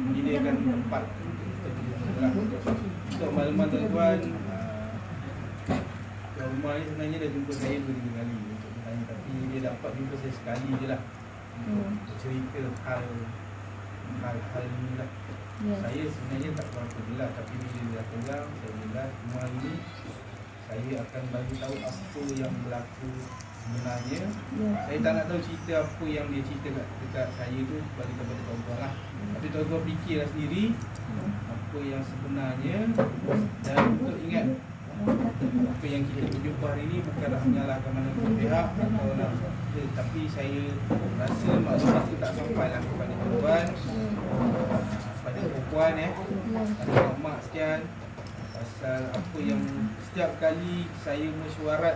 menyediakan tempat untuk makluman tuan-tuan. Tuan rumah ni sebenarnya dah jumpa saya 2-3 kali untuk bertanya, tapi dia dapat jumpa saya sekali je lah untuk cerita hal ni lah. Saya sebenarnya tak berapa jelas, tapi bila dia dah pegang, saya jelas rumah ini saya akan bagi tahu apa yang berlaku sebenarnya. Saya tak nak tahu cerita apa yang dia cerita dekat saya tu bagi kepada tuan-tuan lah. Tapi tuan-tuan fikirlah sendiri apa yang sebenarnya. Dan untuk ingat, apa yang kita berjumpa hari ini bukanlah menyalahkan mana-mana pihak atau nak, tapi saya rasa maklumat itu tak sampai lah kepada tuan-tuan, pada perempuan pada mak sekian, pasal apa yang setiap kali saya mesyuarat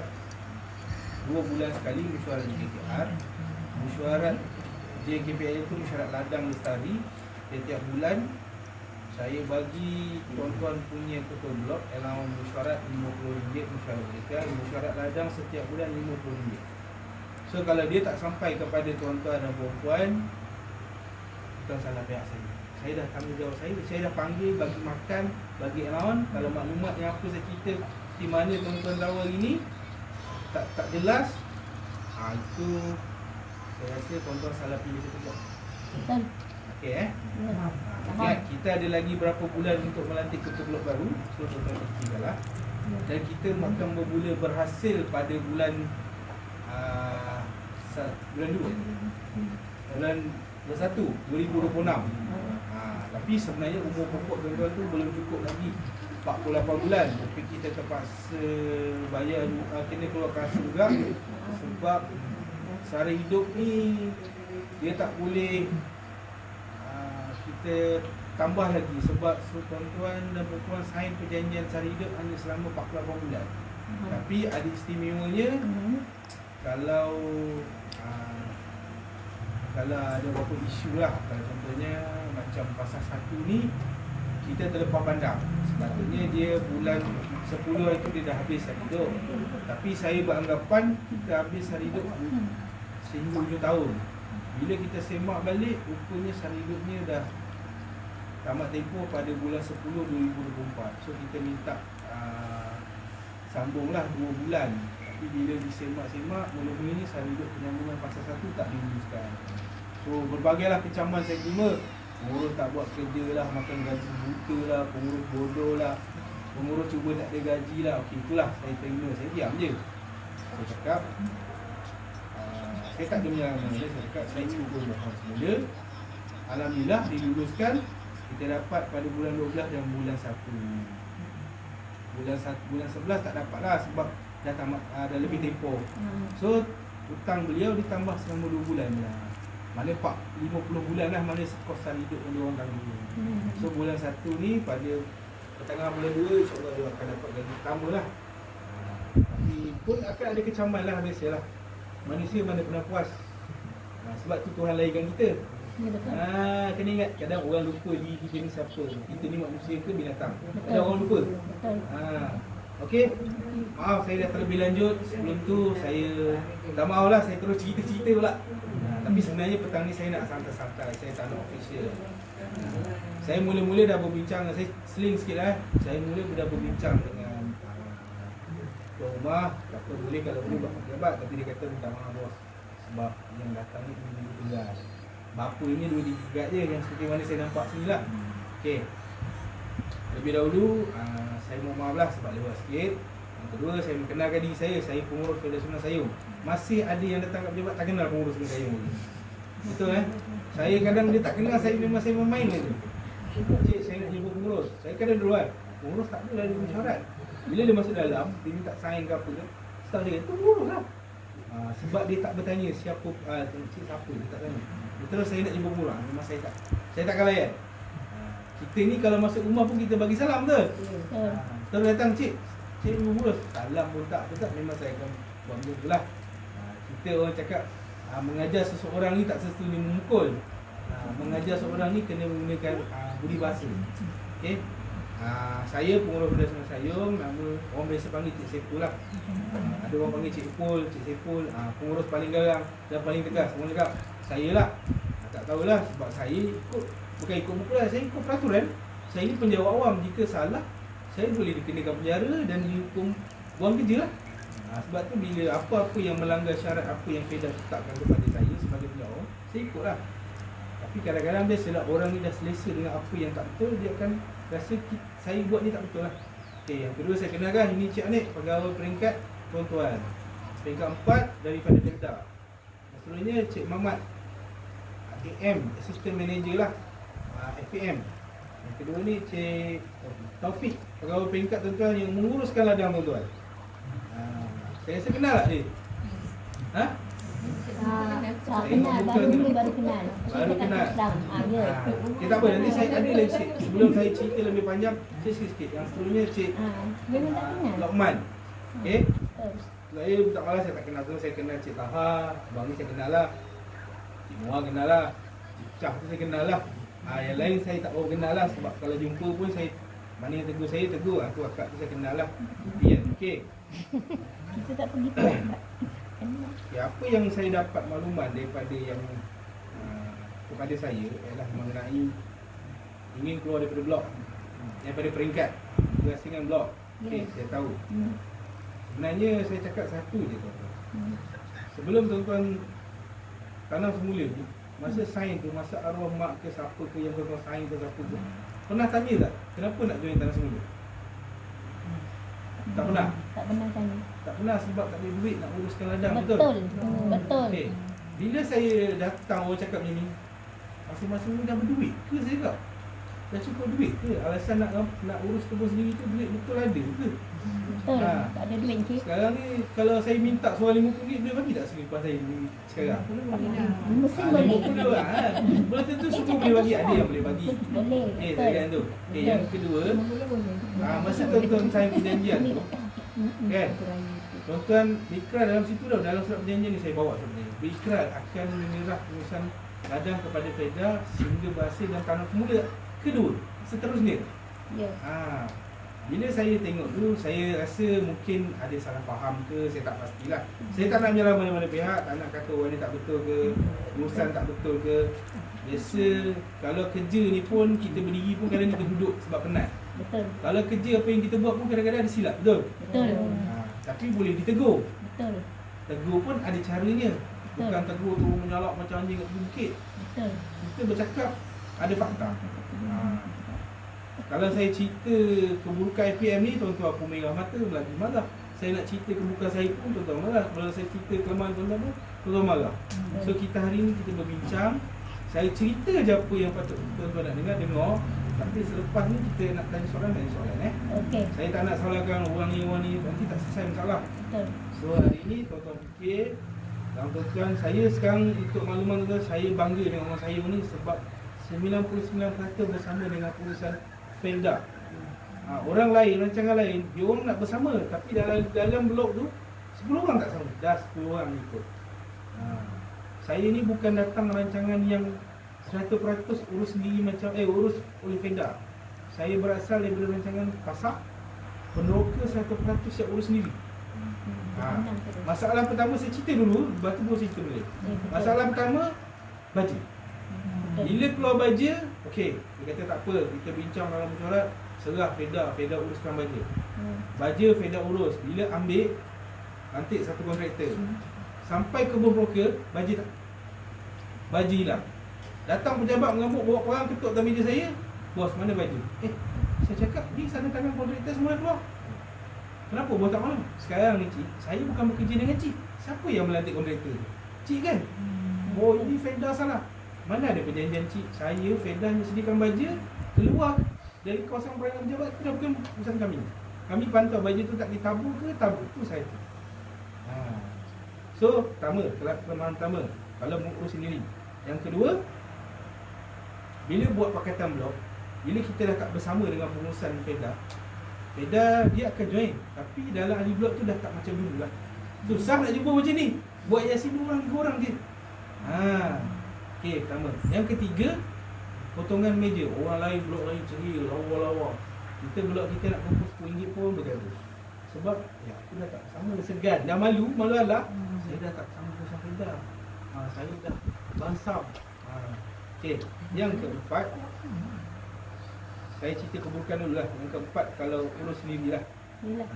2 bulan sekali mesyuarat JKPR. Mesyuarat JKPR itu mesyuarat ladang lestari. Setiap bulan saya bagi tuan-tuan punya ketua blok allowance mesyuarat RM50 mesyuarat mereka. Mesyuarat ladang setiap bulan RM50. So kalau dia tak sampai kepada tuan-tuan dan puan-puan, bukan salah pihak saya. Saya dah tanggungjawab saya dah panggil, bagi makan, bagi allowance. Kalau maklumat yang apa saya cerita di mana tuan-tuan tahu hari ni tak jelas, itu saya rasa tuan-tuan salah pilih ketua blok. Betul. Okey ingat, kita ada lagi berapa bulan untuk melantik ketua blok baru. So tuan-tuan fikirlah. Dan kita akan bermula berhasil pada bulan 1 2026. Tapi sebenarnya umur pokok tuan-tuan tu belum cukup lagi 48 bulan. Tapi kita terpaksa bayar, kena keluar kas juga. Sebab sara hidup ni dia tak boleh kita tambah lagi. Sebab tuan-tuan dan puan sign perjanjian sara hidup hanya selama 48 bulan. Tapi ada istimewanya, kalau ada beberapa isu lah, kalau contohnya macam pasal 1 ni kita terlepas pandang. Sepatutnya dia bulan 10 itu dia dah habis sara hidup, tapi saya beranggapan kita habis sara hidup sehingga hujung tahun. Bila kita semak balik, rupanya sara hidupnya dah tamat tempoh pada bulan 10 2024. So kita minta sambunglah 2 bulan. Tapi bila disemak-semak, mula-mulanya sara hidup penyambungan pasal 1 tak diluluskan. So berbagailah kecaman saya terima. Pengurus tak buat kerja lah, makan gaji buta lah, pengurus bodoh lah, pengurus cuba tak ada gaji lah. Okey, itulah saya terima, saya diam je. Saya cakap saya tak ada menyalahkan. Saya cakap saya cuba buat semula. Alhamdulillah diluluskan. Kita dapat pada bulan 12 dan bulan 1. Bulan 11 tak dapat lah sebab dah tamat, dah lebih tempoh. So hutang beliau ditambah selama 2 bulan lah. Mana 50 bulan lah mana kos sara hidup yang diorang tanggung. So bulan 1 ni pada pertengahan bulan 2 insyaAllah dia akan dapat gaji pertama lah. Tapi pun akan ada kecaman lah, biasalah. Manusia mana pernah puas. Sebab tu Tuhan lahirkan kita. Kena ingat, kadang orang lupa diri kita ni siapa. Kita ni manusia ke binatang? Kadang orang lupa. Okey, maaf saya dah terlebih lanjut. Sebelum tu saya minta maaf lah, saya terus cerita-cerita pula. Tapi sebenarnya petang ni saya nak santai-santai, saya tak nak official. Saya mula-mula dah berbincang, saya seling sikit lah. Saya mula dah berbincang dengan tuan rumah, kata boleh kalau boleh buat pejabat. Tapi dia kata minta maaf bos, sebab yang datang ni dua tunggal. Bapa ini 2 digigat je, yang seperti mana saya nampak sini lah. Okey, lebih dahulu saya mohon maaf lah sebab lewat sikit. Yang kedua, saya mengenalkan diri saya pengurus Federasi Sungai Sayung. Masih ada yang datang kat pejabat tak kenal pengurus Sungai Sayung. Betul Saya kadang dia tak kenal saya, memang saya bermain je. Cik, saya nak jumpa pengurus. Saya kadang duluan, pengurus tak ada dia mesyuarat. Bila dia masuk dalam, dia minta sign ke apa ke, staff dia kata, pengurus lah. Sebab dia tak bertanya siapa, cik siapa, dia tak tanya. Terus saya nak jumpa pengurus, memang saya tak akan layan. Kita ni kalau masuk rumah pun kita bagi salam ke? Terus datang, cik pengurus, salam pun tak, memang saya akan buat macam tu lah. Kita orang cakap, mengajar seseorang ni tak semestinya memukul. Mengajar seseorang ni kena menggunakan budi bahasa. Okey. Saya pengurus Federasi Sungai Sayung, nama orang biasa panggil Cik Sepul lah. Ada orang panggil Cik Sepul. Pengurus paling garang dan paling tegas. Orang cakap, saya lah. Tak tak tahulah sebab saya ikut, bukan ikut buku lah, saya ikut peraturan. Saya ni penjawat awam, jika salah saya boleh dikenakan penjara dan dihukum buang kerja lah. Sebab tu bila apa-apa yang melanggar syarat apa yang FEDA tetapkan kepada saya sebagai penjawat awam, saya ikut lah. Tapi kadang-kadang biasalah orang ni dah selesa dengan apa yang tak betul, dia akan rasa saya buat ni tak betul lah. Okey, yang kedua saya kenalkan, ini Cik Anik, pegawai peringkat tuan-tuan, peringkat 4 daripada FEDA. Seterusnya Cik Mamat, AM, Assistant Manager lah, FPM. Yang kedua ni Cik Taufik, pegawai peringkat tuan-tuan yang menguruskan ladang tuan-tuan. Saya rasa kenal tak dia? Ha? Kenal, baru kenal. Baru kenal. Ya. Okay, tak apa, nanti saya ada lagi sebelum saya cerita lebih panjang, saya sikit-sikit. Yang seterusnya Cik Memang tak kenal. Lokman. Okey. Saya tak malas saya tak kenal tu, saya kenal Cik Taha, abang ni saya kenal lah. Cik Muar kenal lah. Cik Cah tu saya kenal lah. Yang lain saya tak tahu kenal lah, sebab kalau jumpa pun saya, mana yang tegur saya, tegur. Tu akak tu saya kenal lah. Okey. Kita tak pergi kuat. Ya, apa yang saya dapat makluman daripada yang kepada saya ialah mengenai ingin keluar daripada blok, daripada peringkat berasingan blok. Okey, saya tahu. Sebenarnya saya cakap satu je tuan-tuan. Sebelum tuan-tuan tanam semula ni, masa sign tu, masa arwah mak ke siapa ke yang tuan-tuan sign ke siapa tu, pernah tanya tak kenapa nak join tanam semula? Tak pernah? Tak pernah tanya. Tak pernah sebab tak ada duit nak uruskan ladang, betul? Betul. Okay. Bila saya datang orang cakap macam ni, masing-masing ni dah berduit ke saya cakap? Dah cukup duit ke? Alasan nak urus kebun sendiri tu duit betul ada ke? Betul. Tak ada duit je. Sekarang ni kalau saya minta soal RM50, dia bagi tak selipas saya ni sekarang? Mesti boleh. RM50 lah. Belum tentu semua boleh bagi, ada yang boleh bagi. Boleh. Saya kata tu. Yang kedua, masa tuan-tuan sign perjanjian tu, kan? Tuan-tuan berikrar dalam situ dah, dalam surat perjanjian ni saya bawa sebenarnya. Berikrar akan menyerah pengurusan ladang kepada FEDA sehingga berhasil dan tanam semula. Kedua, seterusnya. Ya. Bila saya tengok tu, saya rasa mungkin ada salah faham ke, saya tak pastilah. Saya tak nak menyalahkan mana-mana pihak, tak nak kata orang ni tak betul ke, urusan tak betul ke. Biasa kalau kerja ni pun kita berdiri pun kadang kita duduk sebab penat. Betul. Kalau kerja apa yang kita buat pun kadang-kadang ada silap, betul? Betul. Tapi boleh ditegur. Betul. Tegur pun ada caranya. Betul. Bukan tegur tu menyalak macam anjing kat bukit. Betul. Kita bercakap ada fakta. Kalau saya cerita keburukan FPM ni, tuan-tuan aku merah mata, lagi marah. Saya nak cerita keburukan saya pun, tuan-tuan marah. Kalau saya cerita kelemahan tuan-tuan pun, tuan-tuan marah. So kita hari ni kita berbincang. Saya cerita je apa yang patut tuan-tuan nak dengar. Tapi selepas ni kita nak tanya soalan. Okey. Saya tak nak salahkan orang ni, nanti tak selesai masalah. Betul. So hari ni tuan-tuan fikir, dan tuan-tuan, saya sekarang untuk makluman tuan-tuan, saya bangga dengan orang saya ni sebab 99% bersama dengan pengurusan FEDA. Orang lain, rancangan lain, dia orang nak bersama, tapi dalam blok tu 10 orang tak sama, dah 10 orang ikut. Saya ni bukan datang rancangan yang 100% urus sendiri macam urus oleh FEDA. Saya berasal daripada rancangan pasak, peneroka 100% yang urus sendiri. Masalah pertama saya cerita dulu, lepas tu baru saya cerita balik. Masalah pertama, baja. Bila keluar baja, okey, dia kata tak apa, kita bincang dalam mesyuarat, serah FEDA uruskan baja. Baja FEDA urus. Bila ambil, lantik satu kontraktor. Sampai ke broker, baja tak. Baja hilang. Datang pejabat mengamuk, bawa perang, ketuk atas meja saya. Bos, mana baju? Saya cakap, ni sana tangan kontraktor semua dah keluar. Kenapa bos tak malu? Sekarang ni cik, saya bukan bekerja dengan cik. Siapa yang melantik kontraktor? Cik kan? Oh, ini FEDA salah. Mana ada perjanjian cik? Saya, FEDA yang sediakan baja, keluar dari kawasan perangan pejabat, itu dah bukan urusan kami. Kami pantau baja tu tak ditabur ke, tabur. Itu saya tu. So, kelemahan pertama, kalau mengurus sendiri. Yang kedua, bila buat pakatan blok, bila kita dah tak bersama dengan pengurusan FEDA dia akan join. Tapi dalam ahli blok tu dah tak macam dulu lah. Susah nak jumpa macam ni. Buat yasin 2 orang, 3 orang je. Okey, pertama. Yang ketiga, potongan meja. Orang lain, blok lain ceria, lawa-lawa. Kita blok kita nak kumpul RM10 pun bergaduh. Sebab aku dah tak sama, segan. Dah malu alah. Saya dah tak sama pengurusan FEDA. Saya dah bansam. Okey, yang keempat, saya cerita keburukan dulu lah. Yang keempat, kalau urus sendirilah. Yalah.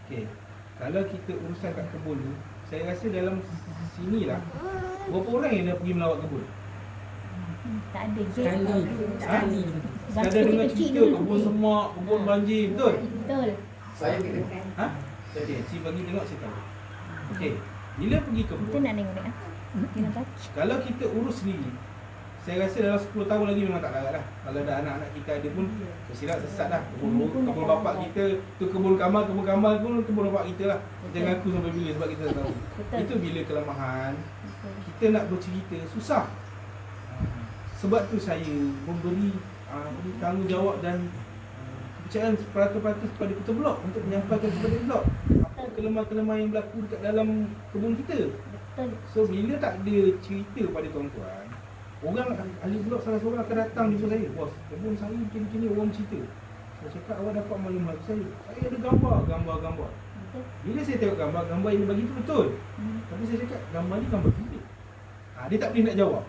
Okey, kalau kita urusan kat kebun ni, saya rasa dalam sini lah, berapa orang yang dah pergi melawat kebun? Tak ada je. Sekali. Sekadar dengar cerita kebun semak, kebun banjir, betul? Betul. Saya kena. Ha? Okey, cik bagi tengok saya tahu. Okey, bila pergi Kita kebun, nak tengok ni ah. Kita nak kalau kita urus sendiri, saya rasa dalam 10 tahun lagi memang tak larat dah. Kalau dah anak-anak kita ada pun tersilap sesat dah. Kebun bapak kita tu kebun kamal pun kebun bapak kita lah. Jangan aku sampai bila sebab kita tak tahu. Betul. Itu bila kelemahan, Betul. kita nak bercerita susah. Sebab tu saya memberi tanggungjawab dan kepercayaan peratus-peratus kepada ketua blok untuk menyampaikan kepada blok apa kelemahan-kelemahan yang berlaku dekat dalam kebun kita. Betul. So bila tak ada cerita pada tuan-tuan, orang ahli blok salah seorang akan datang jumpa saya, bos, kebun saya kini orang cerita. Saya cakap awak dapat maklumat saya ada gambar. Betul. Bila saya tengok gambar yang dia bagi tu betul. Tapi saya cakap gambar ni gambar bila? Dia tak boleh nak jawab.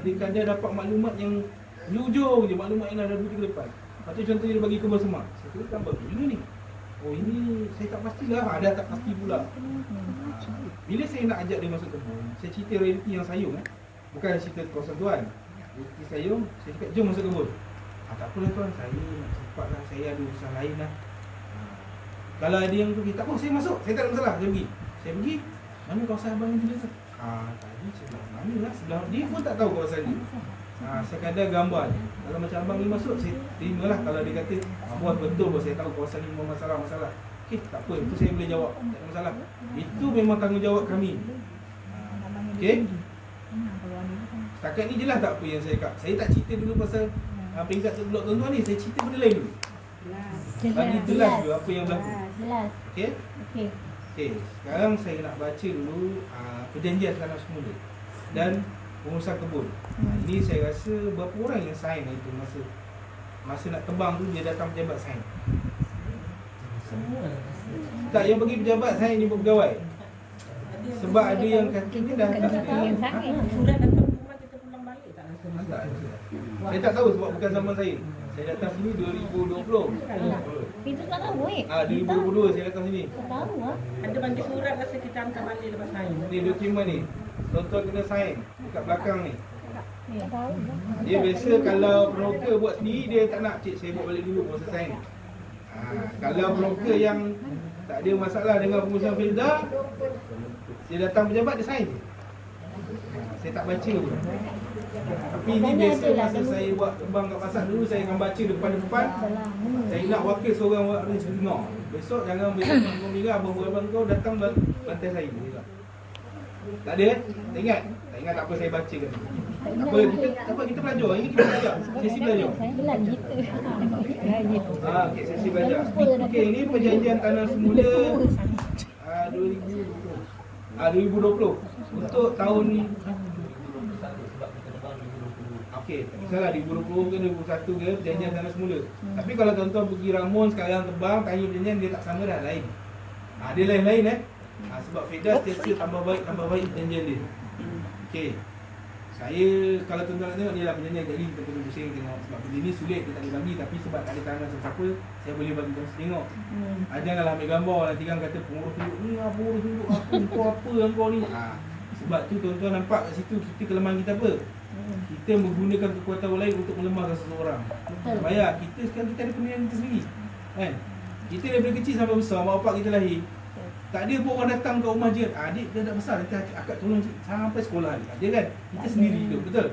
Dia dapat maklumat yang di ujung je, maklumat yang ada 2-3 lepas. Lepas tu contohnya dia bagi kebun semak. Saya kata gambar bila ni? Oh ini saya tak pastilah, ada tak pasti pula. Bila saya nak ajak dia masuk kebun, saya cerita realiti yang sayung bukan cerita kawasan tuan. Realiti sayung, saya cakap jom masuk kebun. Tak apalah tuan, saya nak cepat lah, saya ada urusan lain lah. Kalau ada yang pergi, tak apa saya masuk, saya tak ada masalah, saya pergi. Saya pergi, mana kawasan abang yang tulis tu? Tadi sebelah mana lah, sebelah dia pun tak tahu kawasan ni. Sekadar gambar je. Kalau macam abang ni masuk, saya terimalah. Kalau dia kata, bos betul bos, saya tahu kawasan ni memang masalah. Okey, tak apa, itu saya boleh jawab, tak ada masalah. Itu memang tanggungjawab kami. Okey. Setakat ni je lah tak apa yang saya cakap. Saya tak cerita dulu pasal peringkat blok tuan-tuan ni, saya cerita benda lain dulu. Bagi jelas dulu apa yang berlaku. Jelas. Okey. Okey. Okey, sekarang saya nak baca dulu perjanjian tanah semula dan pengurusan kebun. Ini saya rasa berapa orang yang sign itu masa nak tebang tu dia datang pejabat sign. Semua. Tak, yang bagi pejabat sign ni pegawai. Sebab ada yang kata ni dah tak ada. Yang sangat. Surat datang rumah kita pulang balik tak rasa masa. Tak ada. Saya tak tahu sebab bukan zaman saya. Saya datang sini 2020. Kita tak tahu 2022 saya datang sini. Tak tahu ah. Ada bagi surat rasa kita hantar balik lepas saya. Ni dokumen ni. Tuan-tuan kena sign dekat belakang ni. Tak tahu. Dia biasa kalau broker buat sendiri dia tak nak, cik saya buat balik dulu baru saya sign. Kalau broker yang tak ada masalah dengan pengurusan Filda, dia datang pejabat dia sign. Saya tak baca pun. Tapi ini biasa masa saya buat kembang kat pasar dulu, saya akan baca depan-depan. Saya nak wakil seorang orang dengar. Besok jangan kau mira abang-abang kau datang bantai saya. Tak ada Tak ingat? Tak ingat tak apa, saya baca kan. Tak apa, kita belajar. Ini kita belajar. Sesi belajar. Belan kita. Okey, sesi belajar. Okey, ini perjanjian tanah semula 2020 untuk tahun ni. Okey, tak kisahlah 2020 ke 2021 ke perjanjian tanah semula. Tapi kalau tuan-tuan pergi Ramon sekarang tebang, tanya perjanjian dia tak sama dah, lain. Dia lain-lain sebab FEDA setiap tambah baik perjanjian dia. Okey. Saya kalau tuan-tuan nak tengok ni lah perjanjian, jadi kita perlu pusing tengok sebab benda ni sulit kita tak boleh bagi, tapi sebab tak ada tangan siapa, saya boleh bagi tuan tengok. Janganlah ambil gambar nanti kan kata pengurus tunduk ni pengurus tunduk apa engkau ni. Sebab tu tuan-tuan nampak kat situ kita kelemahan kita apa? Kita menggunakan kekuatan orang lain untuk melemahkan seseorang. Bayar kita sekarang kita ada penilaian kita sendiri. Kan? Kita daripada kecil sampai besar, mak bapak kita lahir. Tak ada pun orang datang ke rumah je. Adik dah besar, nanti akak tolong sampai sekolah ni. Dia kan? Kita sendiri hidup, betul?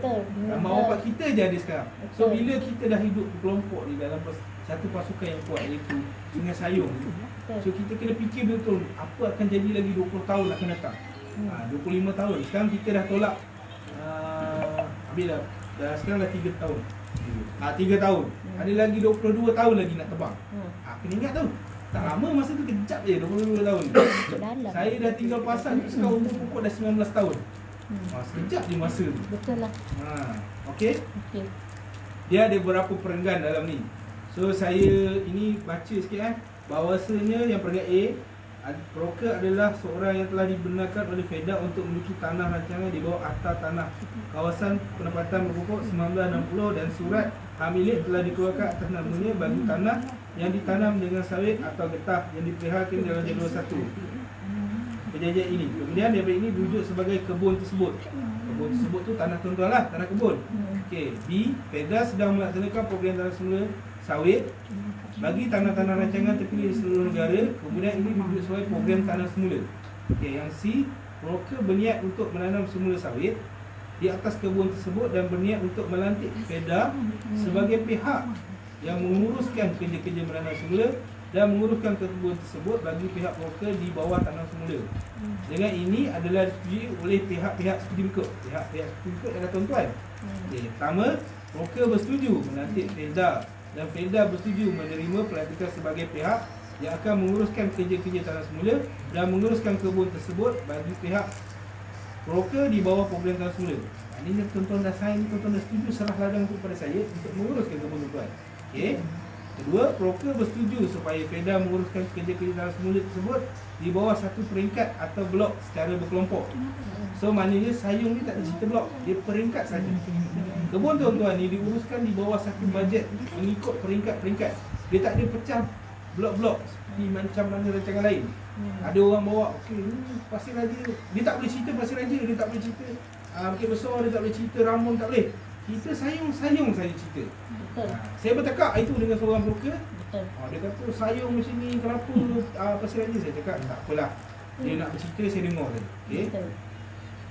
Mak bapak kita je ada sekarang. So bila kita dah hidup kelompok ni dalam satu pasukan yang kuat, iaitu Sungai Sayung. So kita kena fikir betul apa akan jadi lagi 20 tahun akan datang. 25 tahun. Sekarang kita dah tolak habis dah sekarang dah 3 tahun. 3 tahun. Ada lagi 22 tahun lagi nak tebang. Kena ingat tu. Tak lama masa tu kejap je 22 tahun. Saya dah tinggal pasal tu sekarang umur pokok dah 19 tahun. Sekejap je masa tu. Betul lah. Okey. Dia ada beberapa perenggan dalam ni. So saya ini baca sikit bahawasanya yang perenggan A, Broker adalah seorang yang telah dibenarkan oleh FEDA untuk memiliki tanah rancangan di bawah Akta Tanah Kawasan Penempatan Pokok 1960 dan surat hak milik telah dikeluarkan atas namanya bagi tanah yang ditanam dengan sawit atau getah yang dipeliharkan dalam jadual 1 perjanjian ini. Kemudian daripada ini dirujuk sebagai kebun tersebut. Kebun tersebut tu tanah tuan-tuan lah, tanah kebun. Okey, B. FEDA sedang melaksanakan program tanah semula sawit bagi tanah-tanah rancangan terpilih di seluruh negara. Kemudian ini dirujuk sebagai program tanah semula. Okey, yang C. Broker berniat untuk menanam semula sawit di atas kebun tersebut dan berniat untuk melantik FEDA sebagai pihak yang menguruskan kerja-kerja menanam semula dan menguruskan kebun tersebut bagi pihak broker di bawah tanah semula. Dengan ini adalah disetujui oleh pihak-pihak seperti berikut. Pihak-pihak seperti berikut adalah tuan-tuan. Okey, pertama, broker bersetuju melantik FEDA dan FEDA bersetuju menerima pelantikan sebagai pihak yang akan menguruskan kerja-kerja tanah semula dan menguruskan kebun tersebut bagi pihak broker di bawah program tanah semula. Maknanya tuan-tuan dah sign, tuan-tuan dah setuju serah ladang kepada saya untuk menguruskan kebun tuan-tuan. Okey. Kedua, broker bersetuju supaya FEDA menguruskan kerja-kerja tanah semula tersebut di bawah satu peringkat atau blok secara berkelompok. So maknanya sayung ni tak ada cerita blok, dia peringkat saja. Kebun tuan-tuan ni diuruskan di bawah satu bajet mengikut peringkat-peringkat. Dia tak ada pecah blok-blok seperti macam mana rancangan lain. Ada orang bawa, okey ni Pasir Raja, dia tak boleh cerita Pasir Raja, dia tak boleh cerita Bukit Besar, dia tak boleh cerita Ramon, tak boleh. Kita sayung-sayung saja cerita. Saya bercakap itu dengan seorang broker. Dia kata sayung macam ni, kenapa Pasir Raja? Saya cakap tak apalah, dia nak bercerita saya dengar saja. Okey.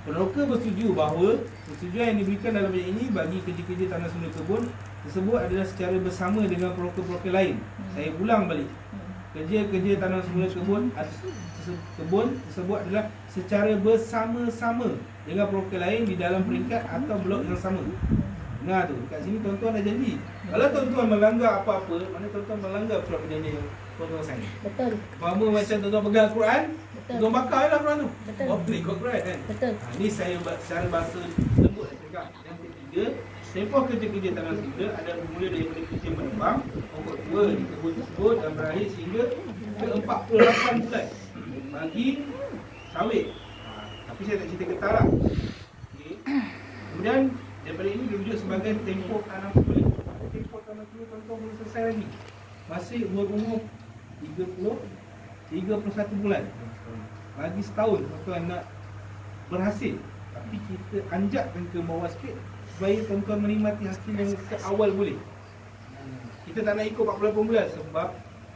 Broker bersetuju bahawa persetujuan yang diberikan dalam bajet ini bagi kerja-kerja tanah semula kebun tersebut adalah secara bersama dengan broker-broker lain. Saya ulang balik. Kerja-kerja tanah semula kebun tersebut adalah secara bersama-sama dengan broker lain di dalam peringkat atau blok yang sama. Nah tu, kat sini tuan-tuan dah janji. Kalau tuan-tuan melanggar apa-apa, mana tuan-tuan melanggar surat perjanjian yang tuan-tuan sign. Betul. Faham macam tuan-tuan pegang Al-Quran, Betul. tuan bakar lah Quran tu. Betul. Oh, beli Quran kan. Betul. Ini saya secara bahasa lembut saya cakap. Yang ketiga, tempoh kerja-kerja tanah semula adalah bermula daripada kerja menebang pokok tua di kebun tersebut dan berakhir sehingga ke 48 bulan bagi sawit. Tapi saya tak cerita getah lah. Okay. Kemudian daripada ini dirujuk sebagai tempoh tanam semula. Tempoh tanam semula tuan-tuan belum selesai lagi. Masih berumur 31 bulan. Lagi setahun tuan-tuan nak berhasil. Tapi kita anjakkan ke bawah sikit supaya tuan-tuan menikmati hasil yang ke awal boleh. Kita tak nak ikut 48 bulan sebab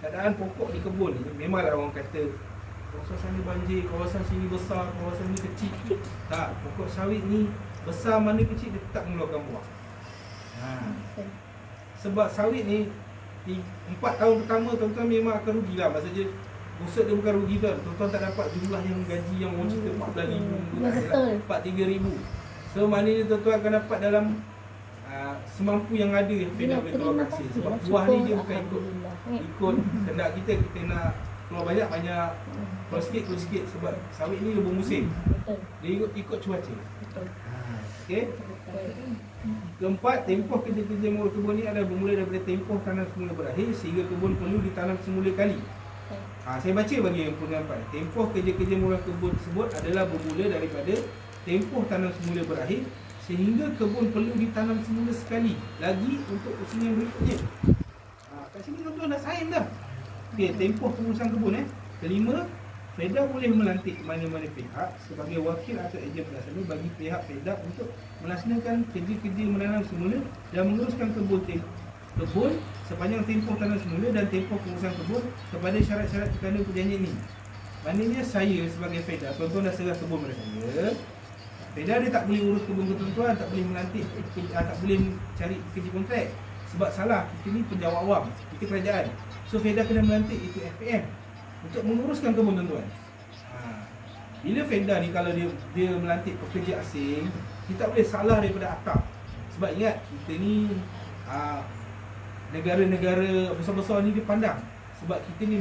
keadaan pokok di kebun ni memanglah orang kata kawasan sana banjir, kawasan sini besar, kawasan ni kecil. Tak, pokok sawit ni besar mana kecil dia tetap mengeluarkan buah. Sebab sawit ni 4 tahun pertama tuan-tuan memang akan rugi lah. Maksudnya maksud dia bukan rugi tuan. Tuan-tuan tak dapat jumlah yang gaji yang orang cerita 14,000, 43,000. So maknanya tuan-tuan akan dapat dalam semampu yang ada yang FEDA boleh keluar hasil. Sebab buah ni dia bukan ikut kendak kita nak keluar banyak-banyak, keluar sikit. Sebab sawit ni lebih musim. Dia ikut cuaca. Okey. Keempat, tempoh kerja-kerja mengurus kebun ni adalah bermula daripada tempoh tanam semula berakhir sehingga kebun perlu ditanam semula kali. Saya baca bagi yang pendapat. Tempoh kerja-kerja mengurus kebun tersebut adalah bermula daripada tempoh tanam semula berakhir sehingga kebun perlu ditanam semula sekali lagi untuk usaha yang berikutnya. Kat sini tuan-tuan dah sign dah. Okey, tempoh pengurusan kebun Kelima, FEDA boleh melantik mana-mana pihak sebagai wakil atau ejen pelaksana bagi pihak FEDA untuk melaksanakan kerja-kerja menanam semula dan menguruskan kebun sepanjang tempoh tanam semula dan tempoh pengurusan kebun kepada syarat-syarat terkandung perjanjian ini. Maknanya saya sebagai FEDA, tuan-tuan dah serah kebun pada saya. FEDA dia tak boleh urus kebun tuan-tuan, tak boleh melantik, tak boleh cari kerja kontrak. Sebab salah, kita ni penjawat awam, kita kerajaan. So FEDA kena melantik itu FPM untuk menguruskan kebun tuan-tuan. Bila FEDA ni kalau dia melantik pekerja asing, kita tak boleh salah daripada atap. Sebab ingat, kita ni negara-negara besar-besar ni dia pandang. Sebab kita ni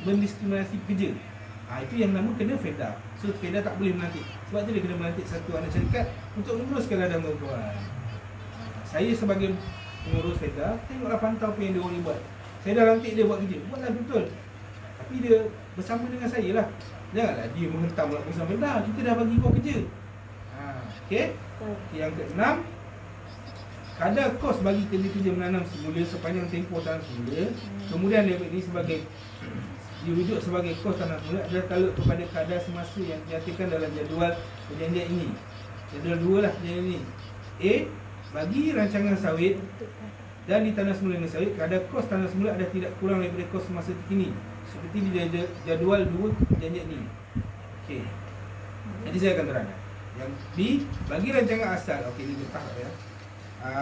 mendiskriminasi pekerja. Itu yang nama kena FEDA. So FEDA tak boleh melantik. Sebab tu dia kena melantik satu anak syarikat untuk menguruskan ladang tuan-tuan. Saya sebagai pengurus FEDA, tengoklah pantau apa yang dia orang buat. Saya dah lantik dia buat kerja, buatlah betul. Tapi dia bersama dengan saya lah. Janganlah dia menghentam laporan FEDA. Kita dah bagi kau kerja. Okey. Yang keenam, kadar kos bagi kerja-kerja menanam semula sepanjang tempoh tanam semula. Kemudian debit ini sebagai dirujuk sebagai kos tanam semula adalah taluk kepada kadar semasa yang dinyatakan dalam jadual perjanjian ini. Jadual 2 lah perjanjian ini. A. Bagi rancangan sawit dan ditanam semula dengan sawit, kadar kos tanam semula ada tidak kurang daripada kos semasa terkini seperti di jadual 2 perjanjian ini. Okey. Jadi saya akan terangkan. Yang B, bagi rancangan asal. Okey, ini letak ya.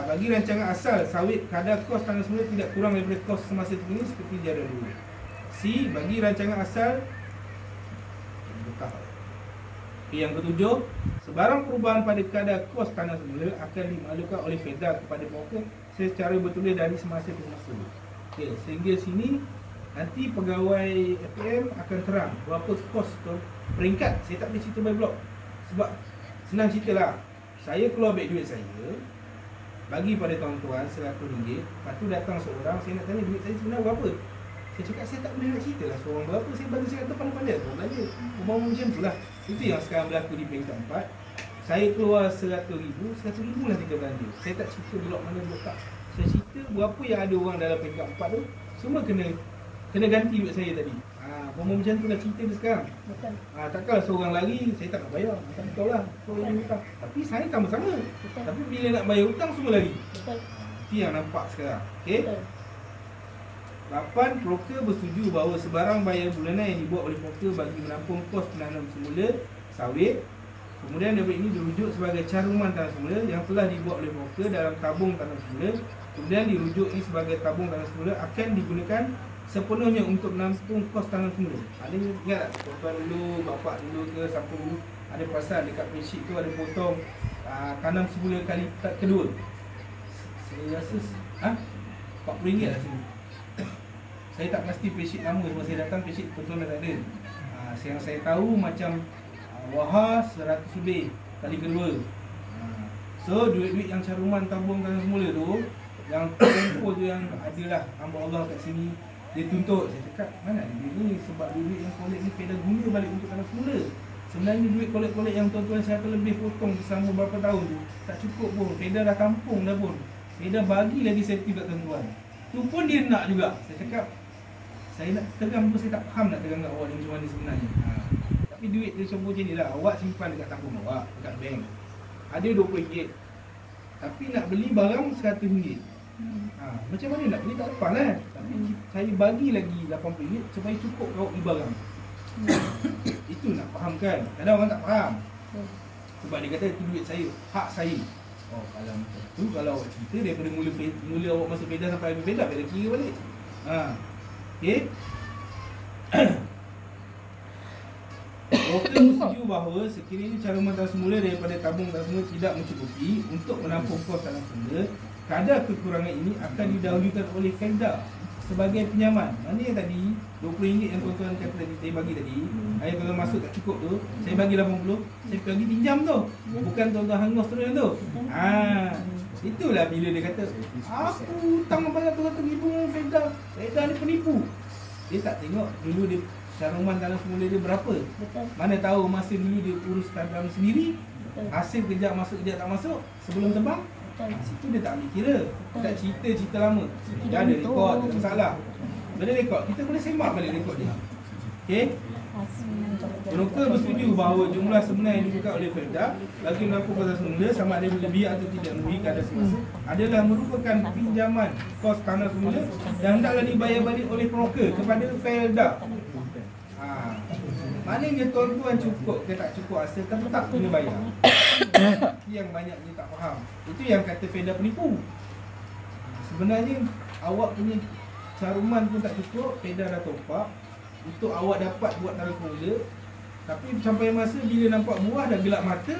Bagi rancangan asal sawit, kadar kos tanam semula tidak kurang daripada kos semasa terkini seperti jadual 2. C, bagi rancangan asal. Ini letak. Yang ketujuh, sebarang perubahan pada kadar kos tanah semula akan dimaklumkan oleh FEDA kepada broker secara bertulis dari semasa ke semasa. Okey, sehingga sini nanti pegawai FPM akan terang berapa kos tu peringkat. Saya tak boleh cerita by block sebab senang ceritalah. Saya keluar ambil duit saya, bagi pada tuan-tuan RM100. Lepas tu datang seorang, saya nak tanya duit saya sebenarnya berapa. Saya cakap saya tak boleh nak cerita lah seorang berapa. Saya bagi RM100 pandai-pandai tu belanja. Umpama macam tu lah. Itu yang sekarang berlaku di peringkat 4. Saya keluar RM100,000, RM100,000 lah kita belanja. Saya tak cerita blok mana blok tak. Saya cerita berapa yang ada orang dalam peringkat 4 tu, semua kena ganti duit saya tadi. Umpama macam tu lah cerita dia sekarang. Betul. Takkanlah seorang lari, saya tak nak bayar. Tak tahu lah, kau yang hutang. Tapi saya sama-sama. Betul. Tapi bila nak bayar hutang, semua lari. Betul. Itu yang nampak sekarang. Okey? Betul. 8. Broker bersetuju bahawa sebarang bayar bulanan yang dibuat oleh broker bagi menampung kos penanam semula sawit, kemudian debit ini dirujuk sebagai caruman tanam semula yang telah dibuat oleh broker dalam tabung tanam semula, kemudian dirujuk ini sebagai tabung tanam semula akan digunakan sepenuhnya untuk menampung kos tanam semula. Ada ingat tak? Tuan-tuan dulu, bapak dulu ke siapa dulu ada perasan dekat payslip tu ada potong tanam semula kali kedua. Saya rasa RM40 lah sini. Saya tak pasti payslip lama sebab saya datang payslip betul tak ada. Yang saya tahu macam Wahar 100 lebih kali kedua. So duit-duit yang caruman tabung tanam semula tu, yang tempoh tu yang adalah hamba Allah kat sini, dia tuntut. Saya cakap mana ada duit ni, sebab duit yang kolek ni FEDA guna balik untuk tanam semula. Sebenarnya duit kolek-kolek yang tuan-tuan saya lebih potong selama berapa tahun tu tak cukup pun. FEDA dah tampung dah pun. FEDA bagi lagi safety kat tuan-tuan. Tu pun dia nak juga. Saya cakap saya nak tegang pun saya tak faham nak tegang kat awak ni macam mana sebenarnya. Tapi duit dia semua macam ni lah. Awak simpan dekat tabung awak, dekat bank. Ada RM20. Tapi nak beli barang RM100. Macam mana nak beli tak lepas lah. Tapi saya bagi lagi RM80 supaya cukup kau beli barang. Itu nak fahamkan. Kadang orang tak faham. Sebab dia kata itu duit saya, hak saya. Oh, kalau macam tu, kalau awak cerita daripada mula awak masuk FEDA sampai habis FEDA, FEDA kira balik. Okey. Broker bersetuju bahawa sekiranya caruman tanam semula daripada tabung tanam semula tidak mencukupi untuk menampung kos tanam semula, kadar kekurangan ini akan didahulukan oleh FEDA sebagai pinjaman. Mana yang tadi RM20 yang tuan-tuan kata tadi saya bagi tadi, yang tuan-tuan masuk tak cukup tu, saya bagi 80, saya bagi pinjam tu. Bukan tuan-tuan hangus terus tu. Itulah bila dia kata aku hutang membayar RM200,000 FEDA. FEDA ni penipu. Dia tak tengok dulu dia caruman tanam semula dia berapa. Betul. Mana tahu masa dulu dia urus tanam sendiri. Betul. Hasil kejap masuk kejap tak masuk sebelum tebang. Situ dia tak ambil kira. Tak cerita lama. Dia ada rekod, tak ada masalah. Bila rekod, kita boleh semak balik rekod dia. Okey? Broker bersetuju bahawa jumlah sebenar yang dibuka oleh FEDA bagi menampung kos semula sama ada lebih atau tidak lebih kadar semasa adalah merupakan pinjaman kos tanah semula yang hendaklah dibayar balik oleh broker kepada FEDA. Maknanya tuan-tuan cukup ke tak cukup asal tetap kena bayar. Itu yang banyaknya tak faham. Itu yang kata FEDA penipu. Sebenarnya awak punya caruman pun tak cukup, FEDA dah top up untuk awak dapat buat tanam semula. Tapi sampai masa bila nampak buah dah gelap mata,